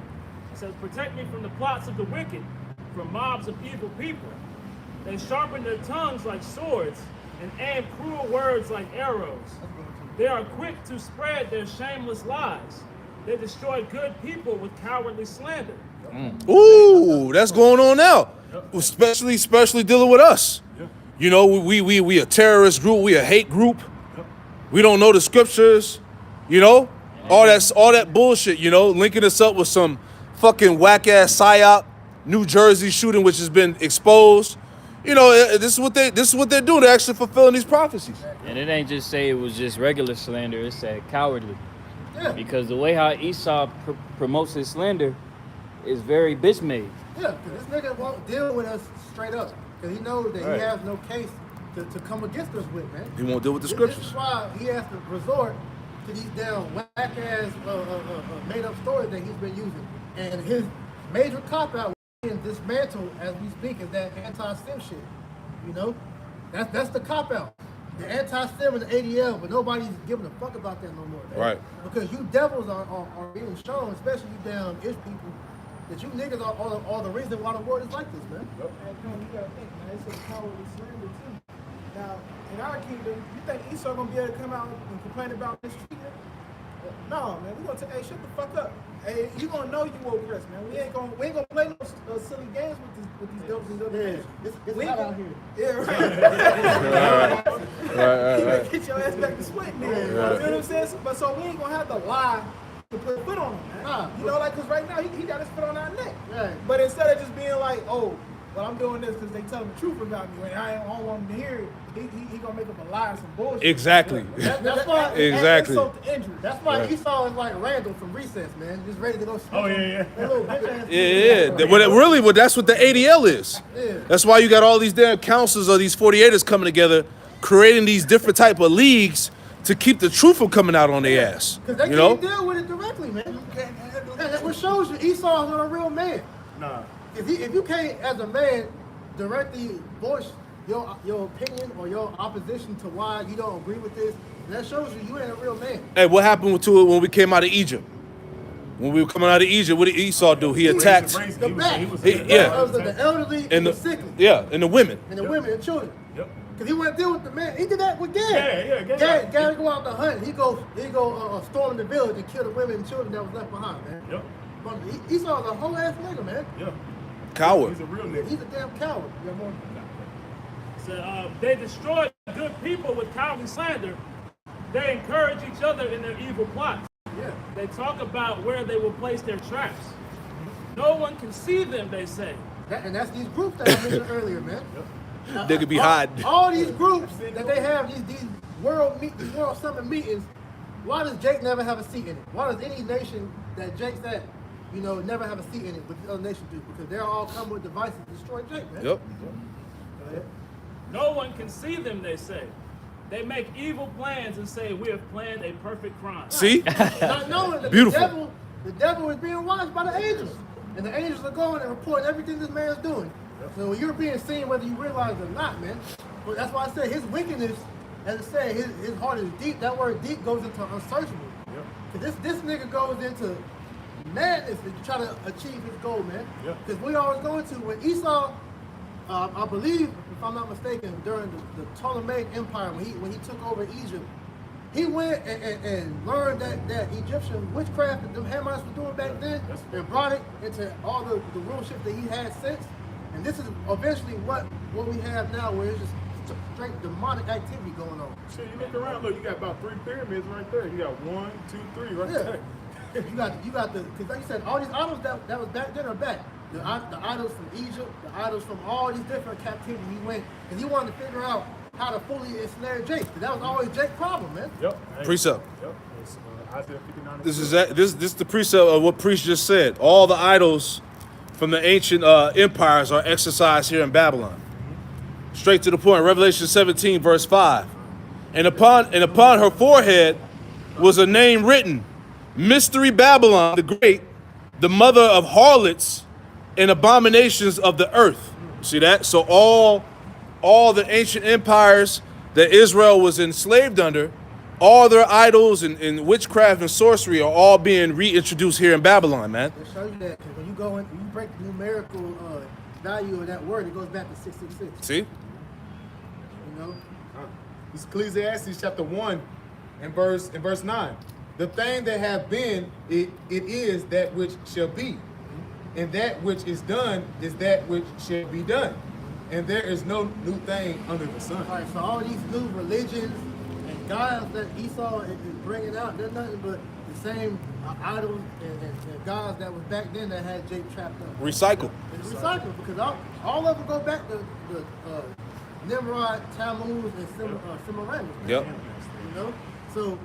It says, protect me from the plots of the wicked, from mobs of evil people. They sharpen their tongues like swords and aim cruel words like arrows. They are quick to spread their shameless lies. They destroy good people with cowardly slander. Ooh, that's going on now. Especially dealing with us. We a terrorist group, we a hate group. We don't know the scriptures, all that bullshit, linking us up with some fucking whack ass psyop, New Jersey shooting which has been exposed. This is what they're doing. They're actually fulfilling these prophecies. And it ain't just say it was just regular slander. It said cowardly. Yeah. Because the way how Esau promotes his slander is very bitch made. Yeah, because this nigga won't deal with us straight up. Because he knows that he has no case to come against us with, man. He won't deal with the scriptures. This is why he has to resort to these damn whack-ass made-up stories that he's been using. And his major cop-out and dismantled as we speak is that anti-STEM shit. That's the cop-out. The anti-STEM and the ADL, but nobody's giving a fuck about that no more. Man. Right. Because you devils are being shown, especially you damn ish people, that you niggas are the reason why the world is like this, man. Yep. And you gotta think, man, it's a cowardly slander too. Now, in our kingdom, you think Esau gonna be able to come out and complain about mistreatment? No, man, we gonna tell, hey, shut the fuck up. Hey, you gonna know you oppressed, man. We ain't gonna play no silly games with these devils and other things. It's hot out here. Yeah, right. Right. Get your ass back to sweating, man. You know what I'm saying? But so we ain't gonna have to lie to put a foot on him, man. Cause right now he got his foot on our neck. Right. But instead of just being like, oh, well, I'm doing this because they tell the truth about me, and I don't want him to hear it. He gonna make up a lie and some bullshit. Exactly. That's why. Exactly. That's why Esau is like Randall from Recess, man, just ready to go. Oh yeah. Well, that's what the ADL is. Yeah. That's why you got all these damn councils or these 48ers coming together, creating these different type of leagues to keep the truth from coming out on their ass. Because they can't deal with it directly, man. That's what shows you Esau is not a real man. Nah. If you can't, as a man, directly voice your opinion or your opposition to why you don't agree with this, that shows you ain't a real man. Hey, what happened to it when we came out of Egypt? When we were coming out of Egypt, what did Esau do? He attacked. The back. Yeah. The elderly and the sickly. Yeah, and the women. And the women and children. Yep. Because he went to deal with the man. He did that with Gad. Yeah. Gad go out to hunt. He go storm the village and kill the women and children that was left behind, man. Yep. But Esau's a whole ass nigga, man. Yeah. Coward. He's a real nigga. He's a damn coward. You got more? So they destroy good people with cowardly slander. They encourage each other in their evil plots. Yeah. They talk about where they will place their traps. No one can see them, they say. And that's these groups that I mentioned earlier, man. They could be hiding. All these groups that they have, these world summit meetings, why does Jake never have a seat in it? Why does any nation that Jake's at, never have a seat in it, but the other nations do? Because they're all come with devices to destroy Jake, man. Yep. Go ahead. No one can see them, they say. They make evil plans and say, we have planned a perfect crime. See? Not knowing that Beautiful. the devil is being watched by the angels. And the angels are going and reporting everything this man is doing. So you're being seen whether you realize it or not, man. But that's why I say his wickedness, as I say, his heart is deep. That word deep goes into unsearchable. Because this nigga goes into madness to try to achieve his goal, man. Because we always going to, when Esau, I believe, if I'm not mistaken, during the Ptolemaic Empire, when he took over Egypt, he went and learned that Egyptian witchcraft that them Hamites were doing back then, and brought it into all the rulership that he had since. And this is eventually what we have now, where it's just straight demonic activity going on. Shit, you look around, look, you got about 3 pyramids right there. You got 1, 2, 3 right there. You got the, because like you said, all these idols that was back then are back. The idols from Egypt, the idols from all these different captivities he went, and he wanted to figure out how to fully ensnare Jake. Because that was always Jake's problem, man. Yep. Precept. Yep. It's, Isaiah 59. This is the precept of what priest just said. All the idols from the ancient empires are exercised here in Babylon. Straight to the point. Revelation 17, verse 5. And upon her forehead was a name written, Mystery Babylon the Great, the mother of harlots and abominations of the earth. See that? So all the ancient empires that Israel was enslaved under, all their idols and witchcraft and sorcery are all being reintroduced here in Babylon, man. It shows you that, because when you break the numerical value of that word, it goes back to 666. See? You know? It's Ecclesiastes chapter 1 and verse 9. The thing that have been, it is that which shall be. And that which is done is that which shall be done. And there is no new thing under the sun. All right, so all these new religions and gods that Esau is bringing out, they're nothing but the same idols and gods that was back then that had Jake trapped up. Recycle. It's recycled, because all of them go back to the Nimrod, Tammuz, and Semiramis. Yep. You know? So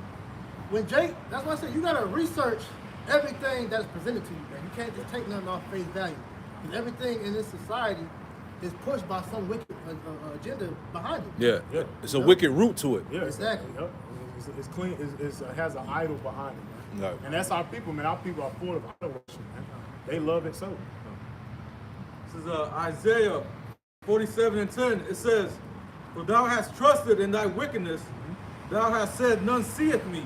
when Jake, that's why I said you gotta research everything that's presented to you, man. You can't just take nothing off face value. Because everything in this society is pushed by some wicked agenda behind it. Yeah. It's a wicked root to it. Yeah, Exactly. Yep. It's clean. It has an idol behind it, man. No. And that's our people, man. Our people are full of idol worship, man. They love it so. This is Isaiah 47 and 10. It says, for thou hast trusted in thy wickedness, thou hast said, none seeth me.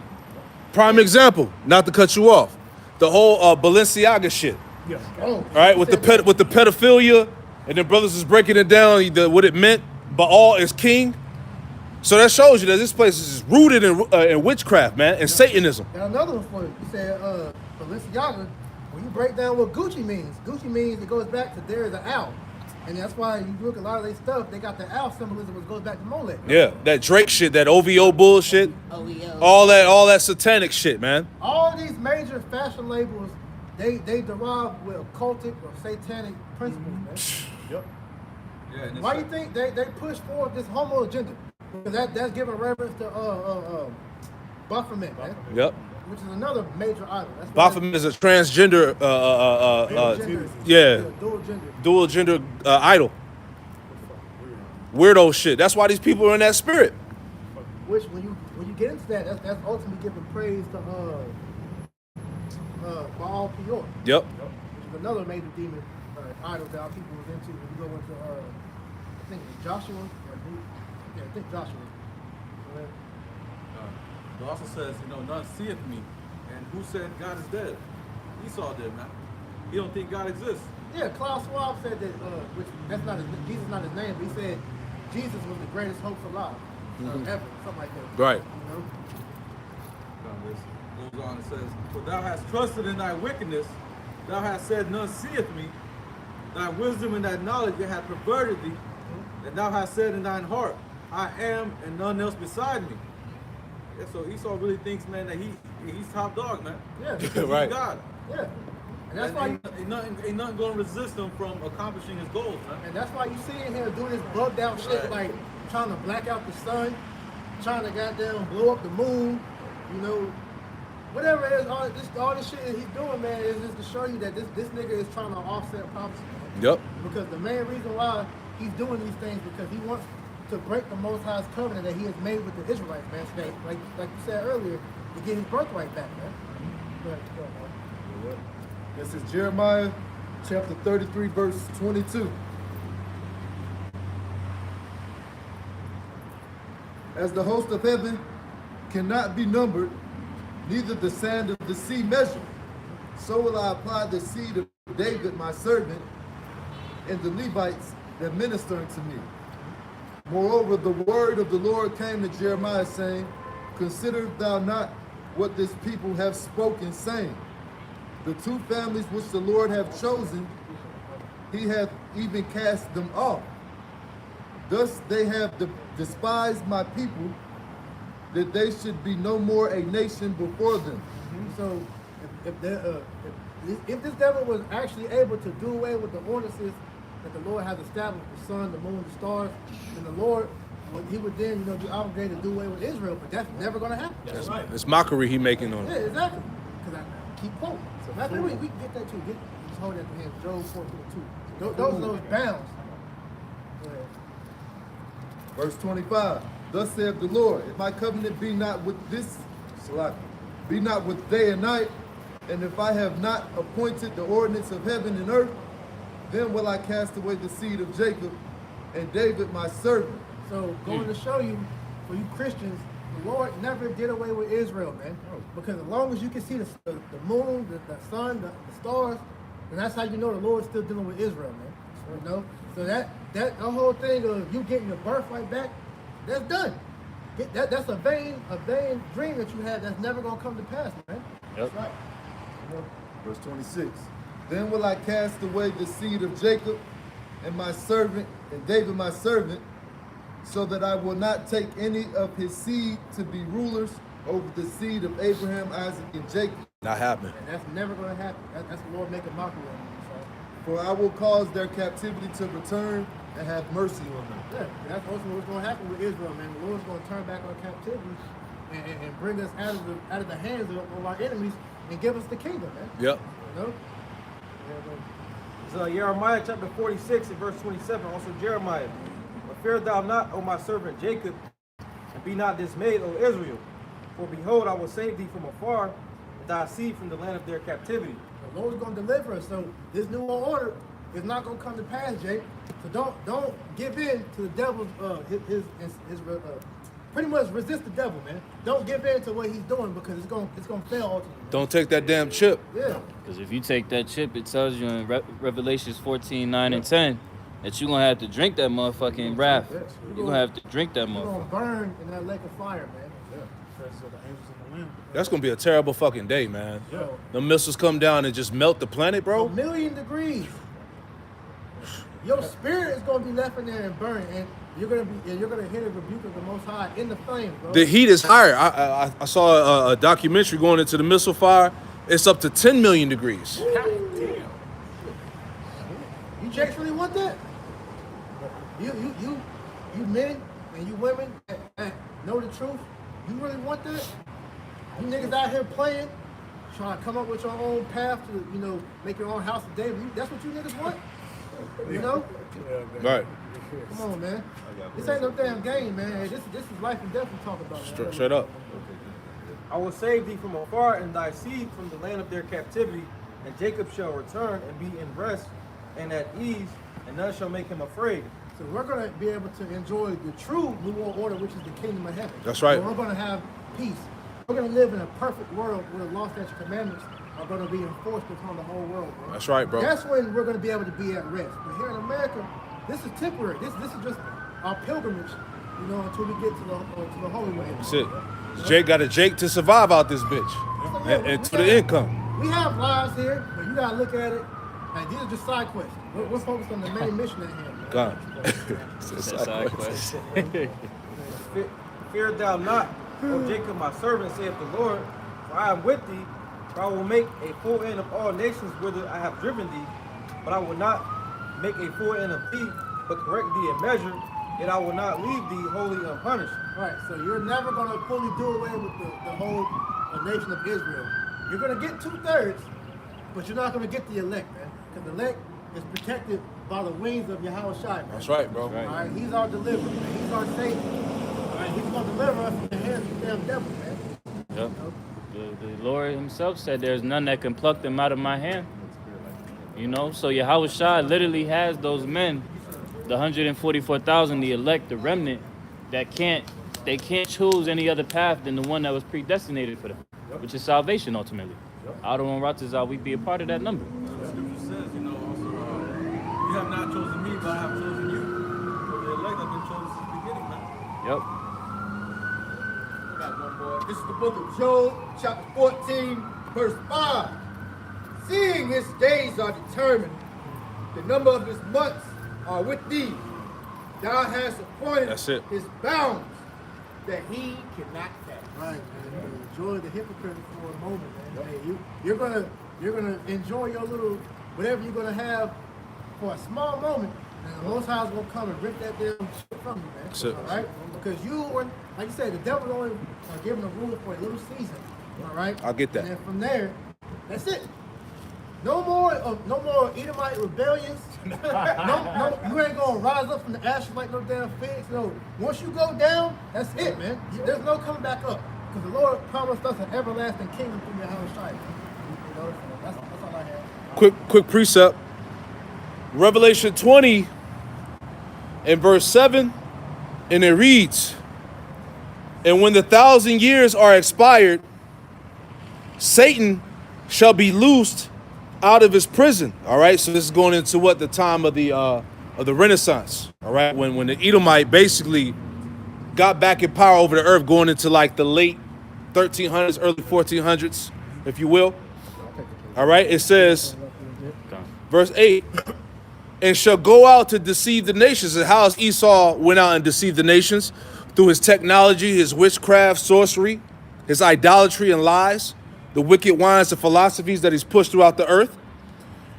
Prime example, not to cut you off, the whole Balenciaga shit. Yeah. Oh, All right, with the pedophilia, and then brothers is breaking it down, what it meant. Baal is king. So that shows you that this place is rooted in witchcraft, man, and Satanism. And another one for you. You said Balenciaga. When you break down what Gucci means it goes back to there is an owl. And that's why you look at a lot of their stuff, they got the owl symbolism, which goes back to Molech. Yeah, that Drake shit, that OVO bullshit, OVO. all that satanic shit, man. All these major fashion labels, they derive with occultic or satanic principles, man. Yep. Yeah, Why do you think they push forward this homo agenda? Because that's giving reverence to Baphomet, man. Yep. Which is another major idol. That's why Baphomet is a transgender, dual gender idol. Weirdo shit. That's why these people are in that spirit. Which when you get into that, that's ultimately giving praise to Baal Peor. Yep. Which is another major demon idols that our people was into. When you go into, I think it's Joshua. Yeah, I think Joshua. Go ahead. It also says, none seeth me. And who said God is dead? Esau did, man. He don't think God exists. Yeah, Klaus Schwab said that, which that's not his, Jesus not his name, but he said Jesus was the greatest hope for life ever, something like that. Right. You know? This goes on and says, for thou hast trusted in thy wickedness, thou hast said, none seeth me. Thy wisdom and thy knowledge it hath perverted thee, and thou hast said in thine heart, I am, and none else beside me. Yeah, so Esau really thinks, man, that he's top dog, man. Yeah. Because Right. he's God. Yeah. And that's why ain't nothing going to resist him from accomplishing his goals, man. and that's why you see him doing this bugged out shit, Right. like trying to black out the sun, trying to goddamn blow up the moon, whatever it is, all this shit that he's doing, man, is just to show you that this nigga is trying to offset prophecy. Yep. Because the main reason why he's doing these things because he wants to break the Most High's covenant that he has made with the Israelites, man. So that, like you said earlier, to get his birthright back, man. Go ahead, Mark. This is Jeremiah chapter 33, verse 22. As the host of heaven cannot be numbered, neither the sand of the sea measured, so will I apply the seed of David my servant and the Levites that minister unto me. Moreover, the word of the Lord came to Jeremiah, saying, consider thou not what this people have spoken, saying, the two families which the Lord hath chosen, he hath even cast them off. Thus they have despised my people, that they should be no more a nation before them. So, if this devil was actually able to do away with the ordinances that the Lord has established, the sun, the moon, the stars, then the Lord, he would then, be obligated to do away with Israel, but that's never going to happen. That's right. It's mockery he making on Yeah, it. exactly. Because I keep quoting. So matter of fact, we can get that too. Just hold that to him. Job 14:2. Those are those bounds. Go ahead. Verse 25, thus saith the Lord, if my covenant be not with this, be not with day and night, and if I have not appointed the ordinance of heaven and earth, then will I cast away the seed of Jacob and David my servant. So going to show you, for you Christians, the Lord never did away with Israel, man. Because as long as you can see the moon, the sun, the stars, then that's how you know the Lord's still dealing with Israel, man. So that whole thing of you getting your birthright back, that's done. That's a vain dream that you had that's never gonna come to pass, man. Yep. That's right. Verse 26, then will I cast away the seed of Jacob and my servant and David my servant, so that I will not take any of his seed to be rulers over the seed of Abraham, Isaac, and Jacob. Not happening. And that's never gonna happen. That's the Lord making mockery of them. For I will cause their captivity to return and have mercy on them. Yeah, that's also what's going to happen with Israel, man. The Lord's going to turn back our captivity and bring us out of the hands of our enemies and give us the kingdom, man. Yep. You know? It's Jeremiah chapter 46 and verse 27. Also Jeremiah, but fear thou not, O my servant Jacob, and be not dismayed, O Israel. For behold, I will save thee from afar, and thy seed from the land of their captivity. The Lord's going to deliver us. So this new order is not going to come to pass, Jake. So don't give in to the devil's pretty much resist the devil, man. Don't give in to what he's doing because it's going to fail ultimately. Don't take that damn chip. Yeah. Because if you take that chip, it tells you in Revelations 14:9 and 10 that you're going to have to drink that motherfucking wrath. You're going to have to drink that You're going motherfucker. to burn in that lake of fire, man. That's gonna be a terrible fucking day, man. Yeah. The missiles come down and just melt the planet, bro. 1,000,000 degrees. Your spirit is gonna be left in there and burn, and you're gonna hit a rebuke of the Most High in the flames, bro. The heat is higher. I saw a documentary going into the missile fire. It's up to 10 million degrees. You actually want that? You men and you women that know the truth. You really want that? You niggas out here playing, trying to come up with your own path to, make your own house of David. That's what you niggas want? You know? Right. Come on, man. This ain't no damn game, man. This is life and death we talk about, man. Straight up. I will save thee from afar, and thy seed from the land of their captivity, and Jacob shall return and be in rest, and at ease, and none shall make him afraid. So we're going to be able to enjoy the true New World Order, which is the kingdom of heaven. That's right. We're going to have peace. We're going to live in a perfect world where the law, statutes, commandments are going to be enforced upon the whole world, bro. That's right, bro. That's when we're going to be able to be at rest. But here in America, this is temporary. This is just our pilgrimage, you know, until we get to the holy land. That's it. Jake got a Jake to survive out this bitch, So, yeah, and to the income. We have lives here, but you got to look at it. Like, these are just side quests. We're focused on the main mission at hand. God. Side quest. Fear thou not, O Jacob my servant, saith the Lord, for I am with thee, for I will make a full end of all nations whither I have driven thee, but I will not make a full end of thee, but correct thee in measure, yet I will not leave thee wholly unpunished. Right, so you're never going to fully do away with the whole nation of Israel. You're going to get 2/3, but you're not going to get the elect, man. Because the elect is protected by the wings of Yahweh Shai, man. That's right, bro. All right, he's our deliverer, man. He's our savior. All right, he's going to deliver us from the hands of the damn devil, man. Yep. The Lord himself said there's none that can pluck them out of my hand. You know, so Yahweh Shai literally has those men, the 144,000, the elect, the remnant, they can't choose any other path than the one that was predestinated for them, which is salvation ultimately. Out on Ratazal, we be a part of that number. The scripture says, you know, also, you have not chosen me, but I have chosen you. So the elect have been chosen since the beginning, man. Yep. Got one more. This is the book of Job, chapter 14, verse 5. Seeing his days are determined, the number of his months are with thee. Thou hast appointed That's it. his bounds that he cannot pass. Right, man. Enjoy the hypocrite for a moment, man. Hey, you're gonna enjoy your little whatever you're gonna have for a small moment, and the Most High is gonna come and rip that damn shit from you, man. That's it. All right, because you were, like you said, the devil only given a rule for a little season. All right, I'll get that. And then from there, that's it. No more Edomite rebellions. no, you ain't gonna rise up from the ashes like no damn phoenix. No, once you go down, that's it, man. There's no coming back up, because the Lord promised us an everlasting kingdom through Yahweh Shai. You know, that's all I have. Quick precept. Revelation 20 and verse 7, and it reads, and when the 1,000 years are expired, Satan shall be loosed out of his prison. All right, so this is going into what, the time of the Renaissance. All right, when the Edomite basically got back in power over the earth, going into like the late 1300s, early 1400s, if you will. All right, it says, verse 8, and shall go out to deceive the nations. And how Esau went out and deceived the nations? Through his technology, his witchcraft, sorcery, his idolatry and lies, the wicked wines and philosophies that he's pushed throughout the earth,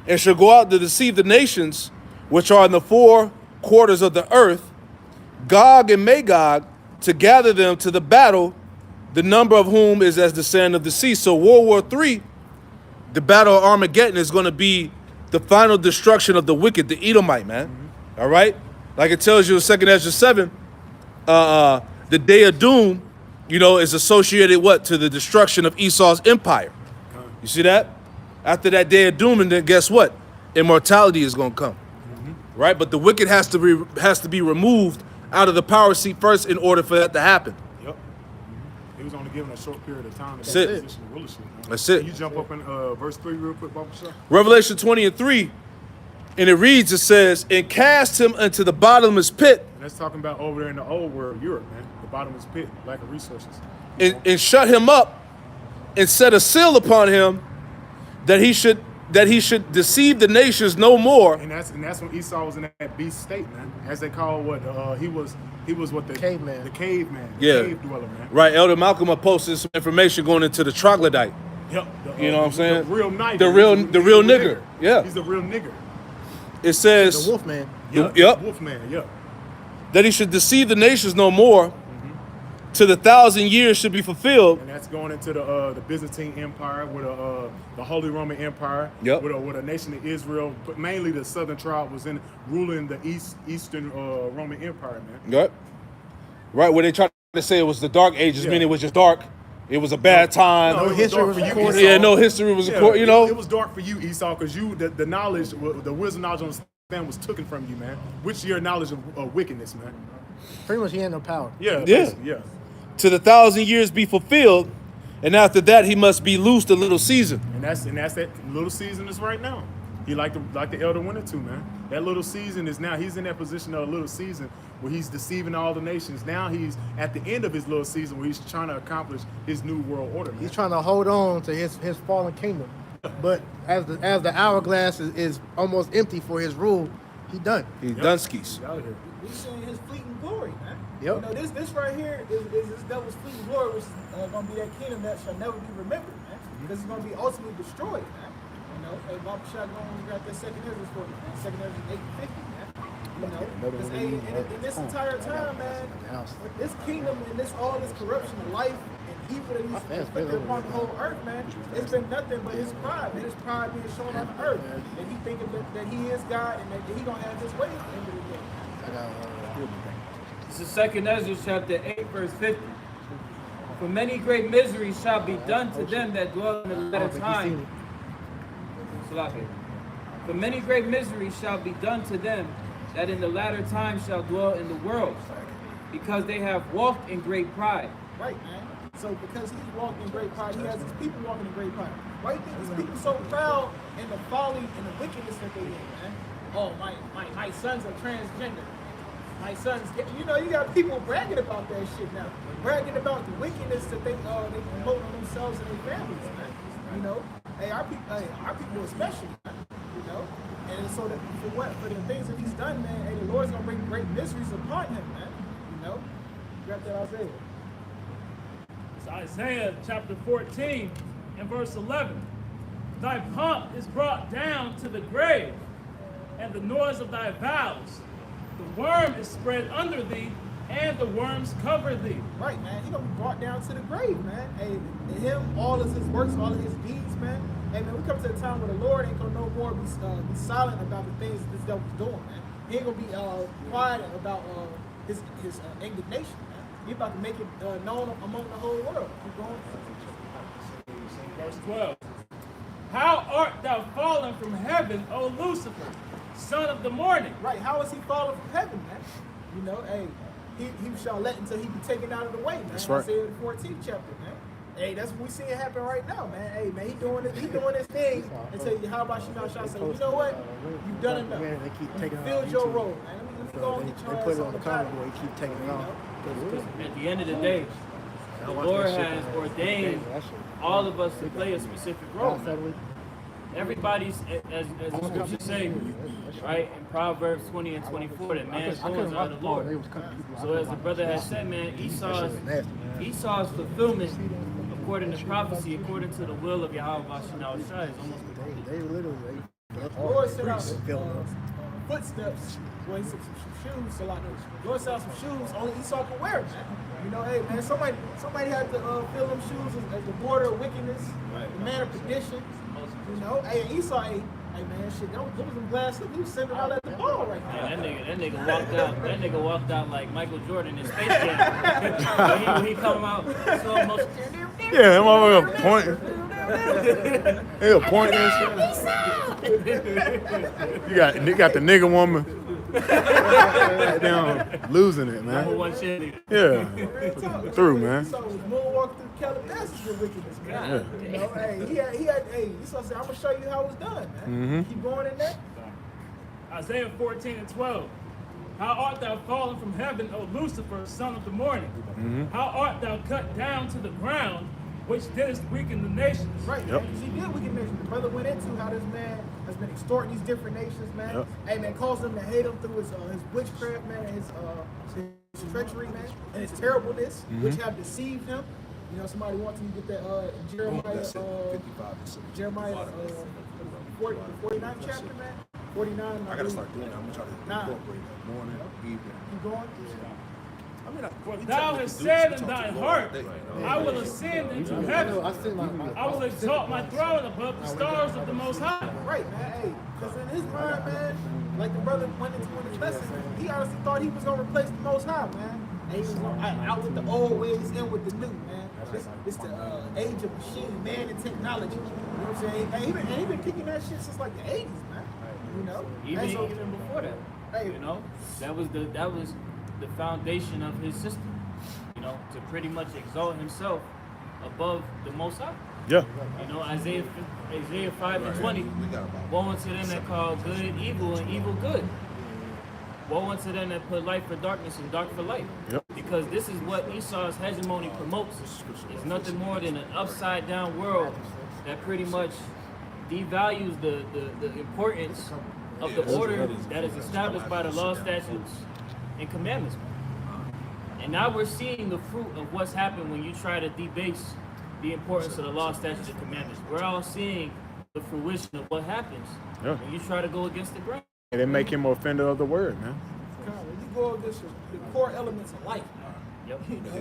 and shall go out to deceive the nations which are in the four quarters of the earth, Gog and Magog, to gather them to the battle, the number of whom is as the sand of the sea. So World War III, the battle of Armageddon, is going to be the final destruction of the wicked, the Edomite, man. All right? Like it tells you in 2 Ezra 7, the day of doom, you know, is associated to the destruction of Esau's empire. You see that? After that day of doom, and then guess what? Immortality is going to come. Right? But the wicked has to be removed out of the power seat first in order for that to happen. Yep. He was only given a short period of time. That's it. Position of rulership, man. That's it. Can you jump up in verse 3 real quick, Baba Shah? Revelation 20 and 3, and it reads, it says, and cast him into the bottomless pit, And that's talking about over there in the old world, Europe, man. The bottomless pit, lack of resources. and shut him up, and set a seal upon him, that he should deceive the nations no more. And that's when Esau was in that beast state, man. As they call what he was what the Caveman. The caveman. Yeah. The cave dweller, man. Right, Elder Malcolm posted some information going into the troglodyte. Yep. You know what I'm saying? The real knight. The real nigger. Yeah. He's the real nigger. It says, The wolf man. Yep. Wolfman, yep. that he should deceive the nations no more, till the 1,000 years should be fulfilled. And that's going into the Byzantine Empire with the Holy Roman Empire. Yep. With a nation of Israel, but mainly the southern tribe was ruling the Eastern Roman Empire, man. Yep. Right, where they tried to say it was the Dark Ages, Yeah. meaning it was just dark. It was a bad time. No, it was history dark was for you, recorded. Esau. Yeah, no history was Yeah, recorded. You know, it was dark for you, Esau, because the knowledge, the wisdom, knowledge, understanding was taken from you, man. Which your knowledge of wickedness, man. Pretty much he had no power. Yeah, Yeah. basically, yeah. to the 1,000 years be fulfilled, and after that he must be loosed a little season. And that's that little season is right now. He like the elder winter too, man. That little season is now. He's in that position of a little season where he's deceiving all the nations. Now he's at the end of his little season where he's trying to accomplish his new world order, man. He's trying to hold on to his fallen kingdom. But as the hourglass is almost empty for his rule, he done. He's done skis. Out here. We seeing his fleeting glory, man. Yep. You know, this right here is this devil's fleeting glory, which is going to be that kingdom that shall never be remembered, man. Because it's going to be ultimately destroyed, man. You know, hey, Bob Shotgun got that second Ezra for me, man. Second Ezra 850, man. You know, because in this entire time, man, this kingdom and all this corruption of life and evil that he's inflicted upon the whole earth, man, it's been nothing but his pride, man. His pride being shown on the earth. And he thinking that he is God and that he going to have his way at the end of the day. This is 2 Ezra chapter 8, verse 50. For many great miseries shall be done to them that dwell in the latter time. Salaki. For many great miseries shall be done to them that in the latter time shall dwell in the world, because they have walked in great pride. Right, man. So because he's walking in great pride, he has his people walking in great pride. Why do you think these people so proud in the folly and the wickedness that they in, man? Oh, my sons are transgender. My sons, you know, you got people bragging about that shit now. Bragging about the wickedness that they promote on themselves and their families, man. You know, our people especially, man. You know, and so that for the things that he's done, man, hey, the Lord's gonna bring great miseries upon him, man. You know, you got that Isaiah. It's Isaiah chapter 14 and verse 11. Thy pomp is brought down to the grave, and the noise of thy vows. The worm is spread under thee, and the worms cover thee. Right, man. He gonna be brought down to the grave, man. Hey, to him, all of his works, all of his deeds, man. Hey, man, we come to a time where the Lord ain't gonna no more be silent about the things that this devil's doing, man. He ain't gonna be quiet about his indignation, man. He about to make it known among the whole world. Keep going. Verse 12. How art thou fallen from heaven, O Lucifer, son of the morning? Right, how is he falling from heaven, man? You know, hey, he shall let until he be taken out of the way, man. That's right. Isaiah the 14th chapter, man. Hey, that's what we see it happen right now, man. Hey, man, he doing this thing until you, how about you not shot say, you know what? You've done enough. They keep taking it Filled off your YouTube. role, man. Let me go and get your They put ass it on the battle. comment board. He keep taking it off. At the end of the day, the Lord has ordained all of us to play a specific role. Everybody's, as the scriptures say, right, in Proverbs 20 and 24, that man's goings are the Lord. So as the brother has said, man, Esau's fulfillment, according to prophecy, according to the will of Yahweh Bashim is almost complete. They literally, The Lord set out footsteps, well, he said some shoes, so like the Lord set out some shoes only Esau can wear, man. You know, hey man, somebody had to fill them shoes as the border of wickedness, the man of perdition. You know, hey Esau, hey man, shit, those them glasses, he was sending out at the ball right now. Yeah, that nigga walked out like Michael Jordan in Space Jam. when he come out slow motion. Yeah, that motherfucker pointing. He'll point and shit. You got the nigga woman. Down losing it, man. Number one shit. Yeah, through, man. Esau was moonwalking through Calabasas with wickedness, man. You know, hey, he had, Esau said, I'm gonna show you how it's done, man. Keep going in there. Isaiah 14 and 12. How art thou fallen from heaven, O Lucifer, son of the morning? How art thou cut down to the ground, which didst weaken the nations? Right, man, because he did weaken nations. The brother went into how this man has been extorting these different nations, man. Yep. Hey, man, caused them to hate him through his witchcraft, man, and his treachery, man, and his terribleness, which have deceived him. You know, somebody wants to get that Jeremiah 49th chapter, man. 49. I gotta start doing that. I'm gonna try to incorporate that morning, evening. Keep going. For thou hast said in thy heart, I will ascend into heaven. I will exalt my throne above the stars of the Most High. Right, man. Hey, because in his mind, man, like the brother went into his lesson, he honestly thought he was going to replace the Most High, man. And he was going out with the old ways, in with the new, man. It's the age of machine, man, and technology. You know what I'm saying? And he been kicking that shit since like the 80s, man. You know? Even And so- even before that, Hey, you know, that was the foundation of his system. You know, to pretty much exalt himself above the Most High. Yeah. You know, Isaiah 5:20. Woe unto them that call good evil and evil good. Woe unto them that put light for darkness and dark for light. Yep. Because this is what Esau's hegemony promotes. It's nothing more than an upside down world that pretty much devalues the importance of the order that is established by the law, statutes, and commandments. And now we're seeing the fruit of what's happened when you try to debase the importance of the law, statutes, and commandments. We're all seeing the fruition of what happens when you try to go against the grain. And they make him an offender of the word, man. when you go against the core elements of life, man. Yep. You know?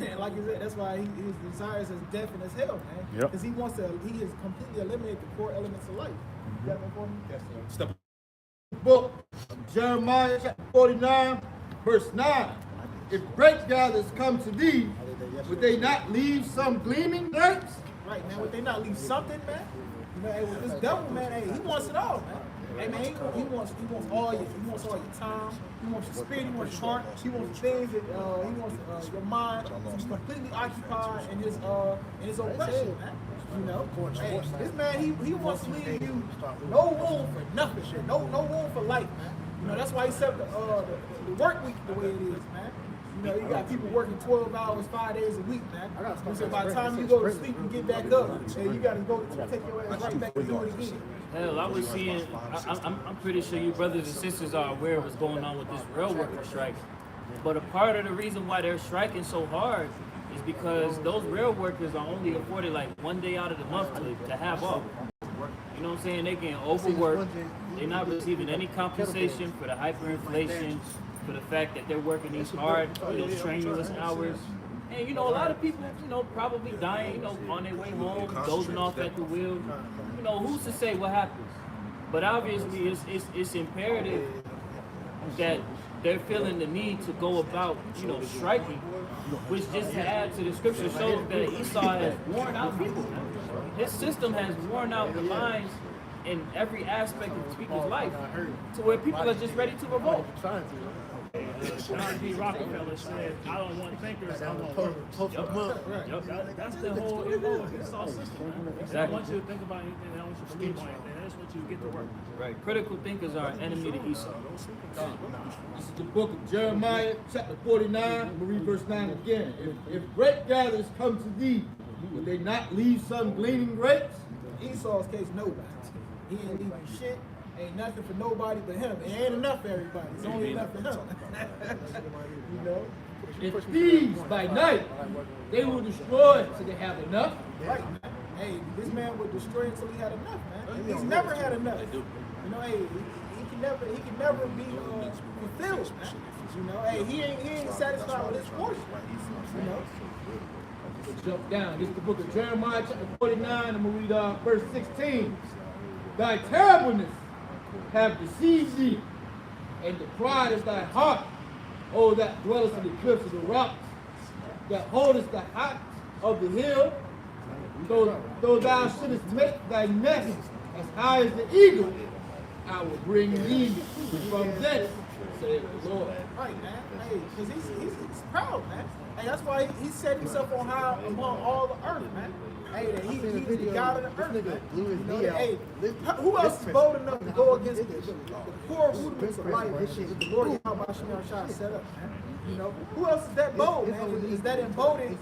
And like I said, that's why his desires as death and as hell, man. Yep. Because he has completely eliminated the core elements of life. You got that for me? Yes, sir. Step book of Jeremiah chapter 49, verse 9. If grape gatherers come to thee, would they not leave some gleaming grapes? Right, man. Would they not leave something, man? You know, hey, with this devil, man, hey, he wants it all, man. Hey, man, he wants all your time. He wants your spirit. He wants your heart. He wants things that he wants your mind to be completely occupied in his oppression, man. You know, hey, this man, he wants to leave you no room for nothing, shit. No room for life, man. You know, that's why he set the work week the way it is, man. You know, you got people working 12 hours, 5 days a week, man. So by the time you go to sleep and get back up, you got to go take your ass right back and do it again. Hell, I was seeing, I'm pretty sure you brothers and sisters are aware of what's going on with this rail worker strike. But a part of the reason why they're striking so hard is because those rail workers are only afforded like 1 day out of the month to have off. You know what I'm saying? They're getting overworked. They're not receiving any compensation for the hyperinflation, for the fact that they're working these hard, strenuous hours. And, you know, a lot of people, you know, probably dying, you know, on their way home, dozing off at the wheel. You know, who's to say what happens? But obviously, it's imperative that they're feeling the need to go about, you know, striking, which just to add to the scripture shows that Esau has worn out people. His system has worn out the minds in every aspect of people's life to where people are just ready to revolt. John D. Rockefeller said, I don't want thinkers, I want workers. That's the whole Esau system, man. Exactly. I don't want you to think about anything, I don't want you to believe on anything. That's what you get to work. Right. Critical thinkers are an enemy to Esau. This is the book of Jeremiah, chapter 49. We'll read verse 9 again. If grape gatherers come to thee, would they not leave some gleaming grapes? In Esau's case, nobody. He ain't leaving shit. Ain't nothing for nobody but him. It ain't enough for everybody. It's only enough for him. You know? If thieves by night, they will destroy till they have enough. Right, man. Hey, this man would destroy until he had enough, man. He's never had enough. You know, hey, he can never be fulfilled, man. You know, hey, he ain't satisfied with his portion. You know? We'll jump down. This is the book of Jeremiah, chapter 49, and we'll read verse 16. Thy terribleness have deceived thee, and the pride of thy heart, O that dwellest in the cliffs of the rocks, that holdest the heights of the hill, though thou shouldest make thy nest as high as the eagle, I will bring thee from thence, saith the Lord. Right, man. Hey, because he's proud, man. Hey, that's why he set himself on high among all the earth, man. Hey, that he's the God of the earth, man. You know, hey, who else is bold enough to go against the core rudiments of life that the Lord Yahweh set up, man? You know, who else is that bold, man? Is that embodied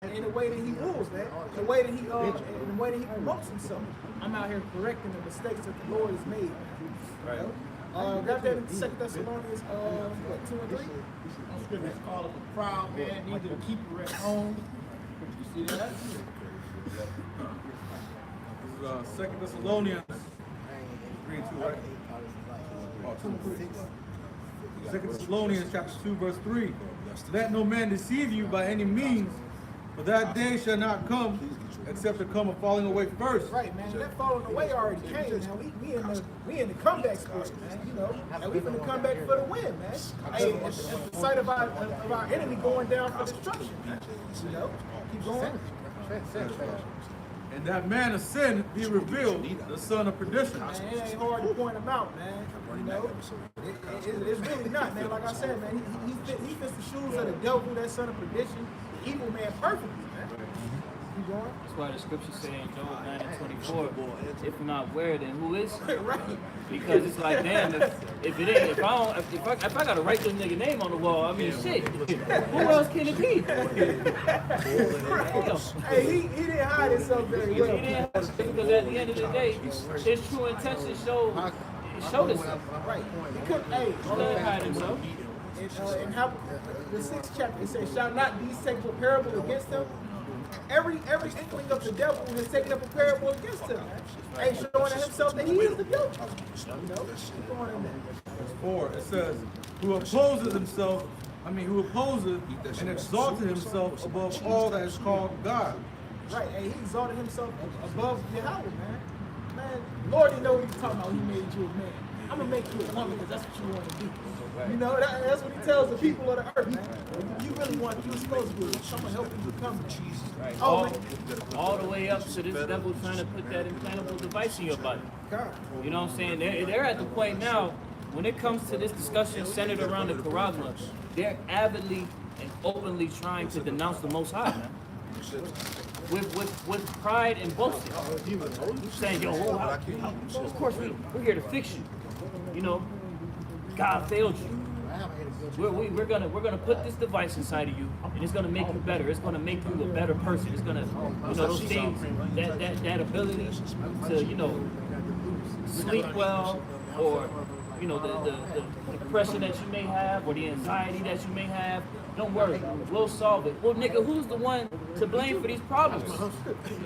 in the way that he rules, man? The way that he in the way that he promotes himself. I'm out here correcting the mistakes that the Lord has made, man. Right. You know? Got that in 2 Thessalonians 2 and 3. Scriptures call him a proud man, neither the keeper at home. You see that? This is 2 Thessalonians 3:2, right? 2 Thessalonians chapter 2, verse 3. Let no man deceive you by any means, for that day shall not come except to come a falling away first. Right, man. That falling away already came. Now we in the comeback spirit, man. You know, and we finna come back for the win, man. Hey, at the sight of our enemy going down for destruction, man. You know, Keep going. And that man of sin be revealed, the son of perdition. Man, it ain't hard to point him out, man. You know, it's really not, man. Like I said, man, he fits the shoes of the devil, that son of perdition, the evil man perfectly, man. Keep going. That's why the scripture say in Job 9:24, if not where, then who is? Right. Because it's like, damn, if it ain't, if I gotta write this nigga name on the wall, I mean, shit. Who else can it be? Hey, he didn't hide himself very well. He didn't have to, because at the end of the day, his true intention showed itself. Right. He couldn't, hey, He couldn't hide himself. in the 6th chapter, it says, shall not these take a parable against them? Every inkling of the devil has taken up a parable against him. Hey, showing himself that he is the devil. You know, keep going in there. Verse 4, it says, who opposes who opposes and exalted himself above all that is called God. Right, hey, he exalted himself above Yahweh, man. Man, Lord didn't know what he was talking about. He made you a man. I'm going to make you a woman because that's what you want to be. You know, that's what he tells the people of the earth, man. You really want, you're supposed to do it. I'm going to help you become Jesus. Right. Oh, all the way up to this devil trying to put that implantable device in your body. You know what I'm saying? They're at the point now, when it comes to this discussion centered around the Quran, they're avidly and openly trying to denounce the Most High, man. With pride and boasting. Saying, yo, of course we're here to fix you. You know, God failed you. We're gonna put this device inside of you, and it's gonna make you better. It's gonna make you a better person. It's gonna, you know, those things, that ability to, sleep well, or the depression that you may have, or the anxiety that you may have. Don't worry, we'll solve it. Well, nigga, who's the one to blame for these problems?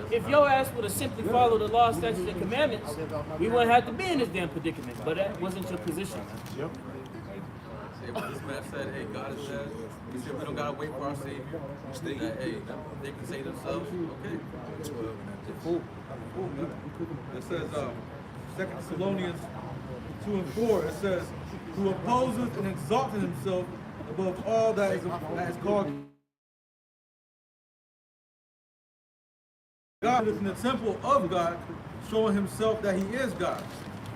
If your ass would have simply followed the law, statutes, and commandments, we wouldn't have to be in this damn predicament. But that wasn't your position. Yep. This man said, hey, God has said, he said we don't gotta wait for our Savior. That, hey, they can save themselves. Okay. Cool. It says, 2 Thessalonians 2 and 4, it says, who opposes and exalted himself above all that is called God is in the temple of God, showing himself that he is God.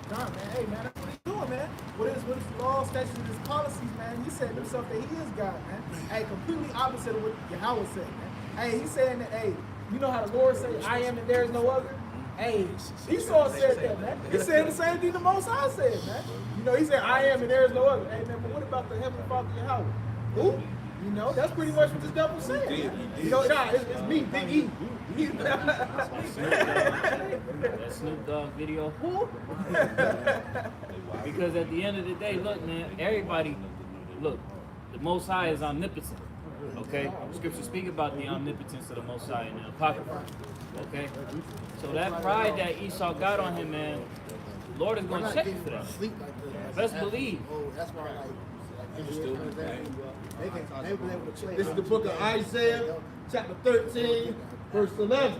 God, man, hey, man, that's what he's doing, man. What is law, statutes, and his policies, man? He said himself that he is God, man. Hey, completely opposite of what Yahweh said, man. Hey, he's saying that, hey, you know how the Lord said, I am and there is no other? Hey, Esau said that, man. He said the same thing the Most High said, man. You know, he said, I am and there is no other. Hey, man, but what about the Heavenly Father Yahweh? Who? You know, that's pretty much what this devil's saying. You know, it's me, Big E. That Snoop Dogg video, who? Because at the end of the day, look, man, the Most High is omnipotent. Okay? Scripture speak about the omnipotence of the Most High in the Apocrypha. Okay? So that pride that Esau got on him, man, the Lord is going to check you for that. Best believe. This is the book of Isaiah, chapter 13, verse 11.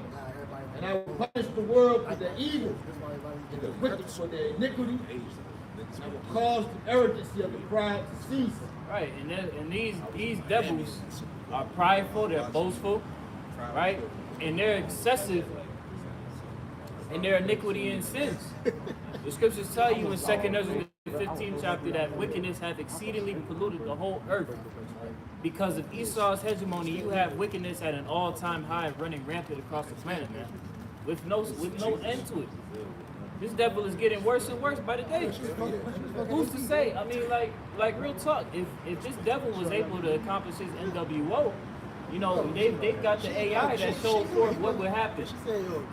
And I will punish the world for their evil, and the wicked for their iniquity, and I will cause the arrogancy of the pride to cease. Right, and these devils are prideful, they're boastful, right? And they're excessive in their iniquity and sins. The scriptures tell you in 2 Ezra the 15th chapter that wickedness hath exceedingly polluted the whole earth. Because of Esau's hegemony, you have wickedness at an all-time high running rampant across the planet, man. With no end to it. This devil is getting worse and worse by the day. Who's to say? I mean, like real talk. If this devil was able to accomplish his NWO, you know, they've got the AI that showed forth what would happen.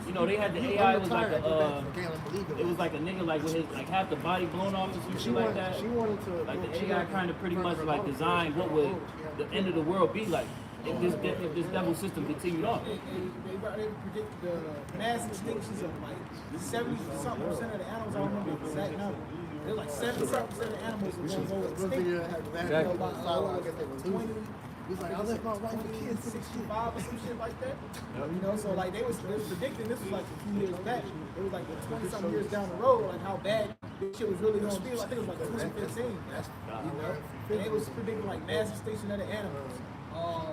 You know, they had the AI was like it was like a nigga like with his half the body blown off or some shit like that. Like the AI kind of pretty much like designed what would the end of the world be like if this devil system continued on. They predict the mass extinctions of like 70-something% of the animals. I don't remember the exact number. They're like 70-something% of the animals are going to go extinct. Exactly. About 20. He's like, I left my wife and kids 65 or some shit like that. You know, so like they was predicting this was like a few years back. It was like 20-something years down the road, like how bad this shit was really gonna be. I think it was like 2015. You know, and they was predicting like mass extinction of the animals.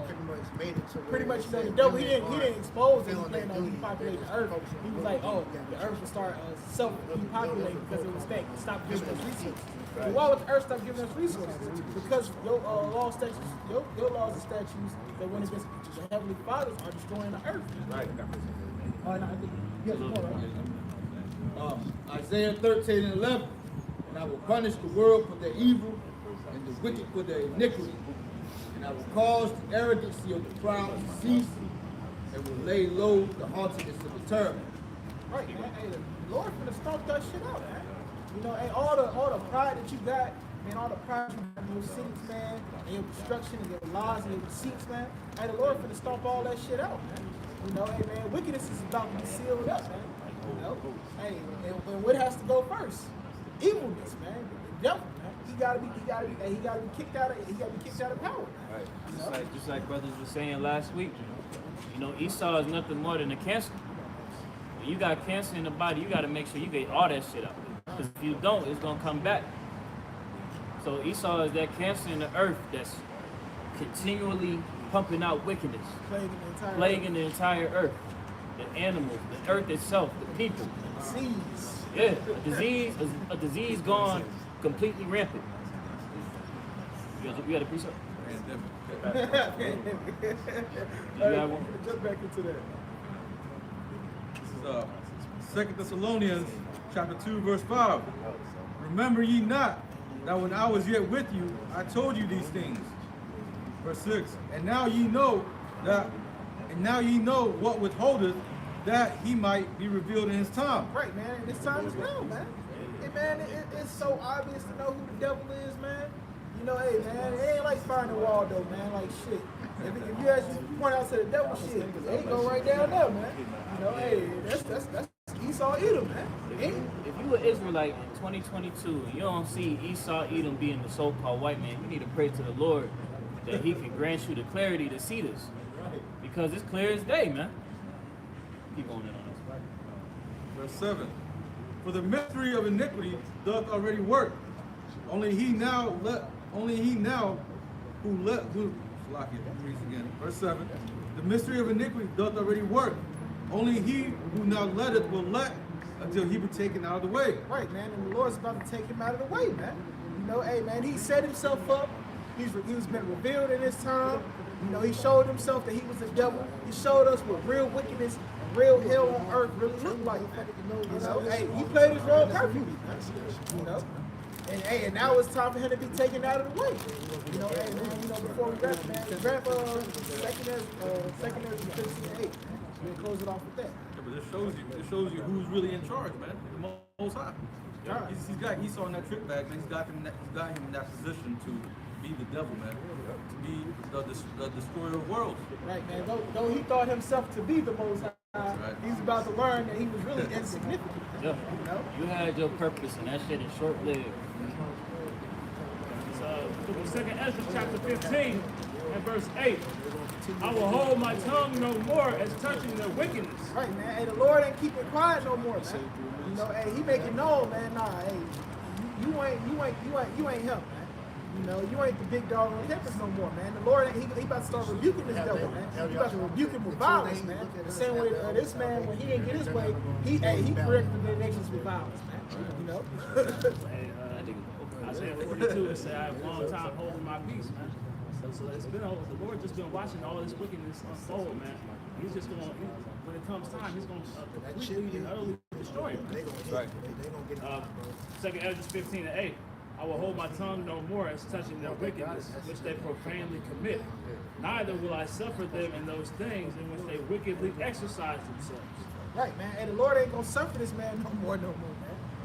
pretty much made it to where pretty much, they you know, the said devil, he women didn't are expose that he feeling planned their on duty, depopulating they're the earth. focusing He on was their like, oh, duty. the earth will start self-depopulating because it will stop giving us resources. Right. Why would the earth stop giving us resources? Because your laws, statutes, your laws and statutes that went against the heavenly fathers are destroying the earth. Right. No, I think you have more, right? Isaiah 13 and 11. And I will punish the world for their evil and the wicked for their iniquity. And I will cause the arrogancy of the proud to cease and will lay low the haughtiness of the terrible. Right, man. Hey, the Lord finna stomp that shit out, man. You know, hey, all the pride that you got, man, all the pride you have in your cities, man, and your destruction and your lies and your deceits, man. Hey, the Lord finna stomp all that shit out, man. You know, hey, man, wickedness is about to be sealed up, man. You know, hey, and what has to go first? Evilness, man. The devil, man. He gotta be kicked out of power, man. Right. You know? Just like brothers were saying last week, you know, Esau is nothing more than a cancer. When you got cancer in the body, you got to make sure you get all that shit out. Because if you don't, it's gonna come back. So Esau is that cancer in the earth that's continually pumping out wickedness, plaguing the entire earth, the animals, the earth itself, the people. Disease. Yeah, a disease gone completely rampant. You got a precept? You got one? Jump back into that. This is 2 Thessalonians chapter 2, verse 5. Remember ye not that when I was yet with you, I told you these things. Verse 6. And now ye know what withholdeth, that he might be revealed in his time. Right, man. And this time is now, man. Hey, man, it's so obvious to know who the devil is, man. You know, hey, man, it ain't like finding Waldo, man. Like, shit. If you actually point out to the devil, shit, they go right down there, man. You know, hey, that's Esau Edom, man. If you were Israelite in 2022 and you don't see Esau Edom being the so-called white man, you need to pray to the Lord that he can grant you the clarity to see this. Because it's clear as day, man. Keep going in on this. Verse 7. For the mystery of iniquity doth already work. Only he now Verse 7. The mystery of iniquity doth already work. Only he who now letteth will let until he be taken out of the way. Right, man. And the Lord's about to take him out of the way, man. You know, hey, man, he set himself up. He's been revealed in his time. You know, he showed himself that he was the devil. He showed us what real wickedness, real hell on earth really looked like. You know, hey, he played his role perfectly, man. You know? And hey, and now it's time for him to be taken out of the way. You know, hey, man, you know, before we wrap, man, grab second 15:8. We'll close it off with that. Yeah, but it shows you who's really in charge, man. The Most High. Yeah. He's got Esau in that trick bag, man. He's got him in that position to be the devil, man. To be the destroyer of worlds. Right, man. Though he thought himself to be the Most High, right. He's about to learn that he was really insignificant. Yeah. You know? You had your purpose and that shit is short-lived. It's 2 Ezra chapter 15 and verse 8. I will hold my tongue no more as touching their wickedness. Right, man. Hey, the Lord ain't keeping quiet no more, man. You know, hey, he making known, man. Nah, hey, you ain't him, man. You know, you ain't the big dog on campus no more, man. The Lord, he about to start rebuking this devil, man. He about to rebuke him with violence, man. The same way this man, when he didn't get his way, he corrected the nations with violence, man. You know. Isaiah 42 it said, I have a long time holding my peace, man. So it's been the Lord just been watching all this wickedness unfold, man. He's just going, when it comes time, he's going to completely and utterly destroy him. Right. 2 Ezra 15 and 8. I will hold my tongue no more as touching their wickedness, which they profanely commit. Neither will I suffer them in those things in which they wickedly exercise themselves. Right, man. And the Lord ain't gonna suffer this man no more, man.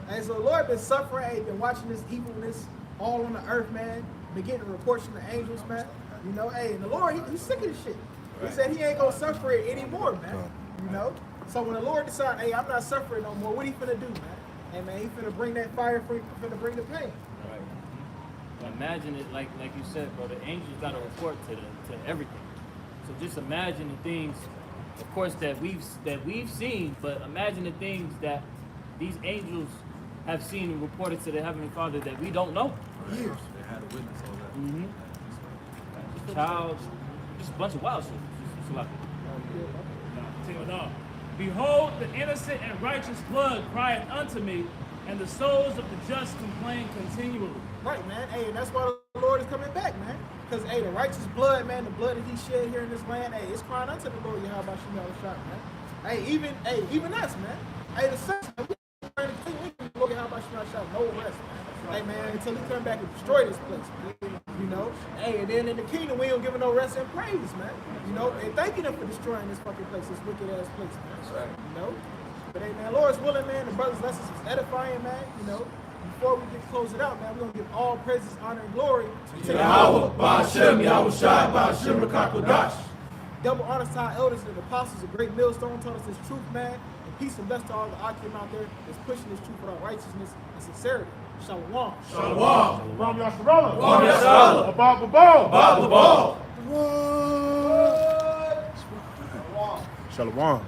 And so the Lord been suffering, hey, been watching this evilness all on the earth, man. Been getting reports from the angels, man. You know, hey, and the Lord, he's sick of this shit. He said he ain't gonna suffer it anymore, man. You know? So when the Lord decided, hey, I'm not suffering no more, what he finna do, man? Hey, man, he finna bring that fire, finna bring the pain. Right. Imagine it like you said, bro. The angels got to report to everything. So just imagine the things, of course, that we've seen, but imagine the things that these angels have seen and reported to the Heavenly Father that we don't know. Years. They had a witness on that. Mm-hmm. Child just a bunch of wild shit. It's like, Continue on. Behold, the innocent and righteous blood crieth unto me, and the souls of the just complain continually. Right, man. Hey, and that's why the Lord is coming back, man. Because, hey, the righteous blood, man, the blood that he shed here in this land, hey, it's crying unto the Lord, Yahweh Shah, man. Hey, even us, man. Hey, the saints, man, we trying to clean the Lord, Yahweh Shah, no rest, man. Hey, man, until he come back and destroy this place, man. You know? Hey, and then in the kingdom, we don't give him no rest and praise, man. You know? And thanking him for destroying this fucking place, this wicked-ass place, man. Right. You know? But, hey, man, Lord's willing, man, the brothers' lessons was edifying, man, you know? Before we get close it out, man, we're going to give all praises, honor, and glory to Yahweh, Ba'ashem, Yahweh Shai, Ba'ashem, Rakakodash. double honors to our elders and apostles, a great millstone taught us this truth, man. And peace and bless to all the Akim out there that's pushing this truth without righteousness and sincerity. Shalom. Shalom. Ram Yasharallah. Ram Yasharallah. Abab Babal. Bob the Ball. Shalom.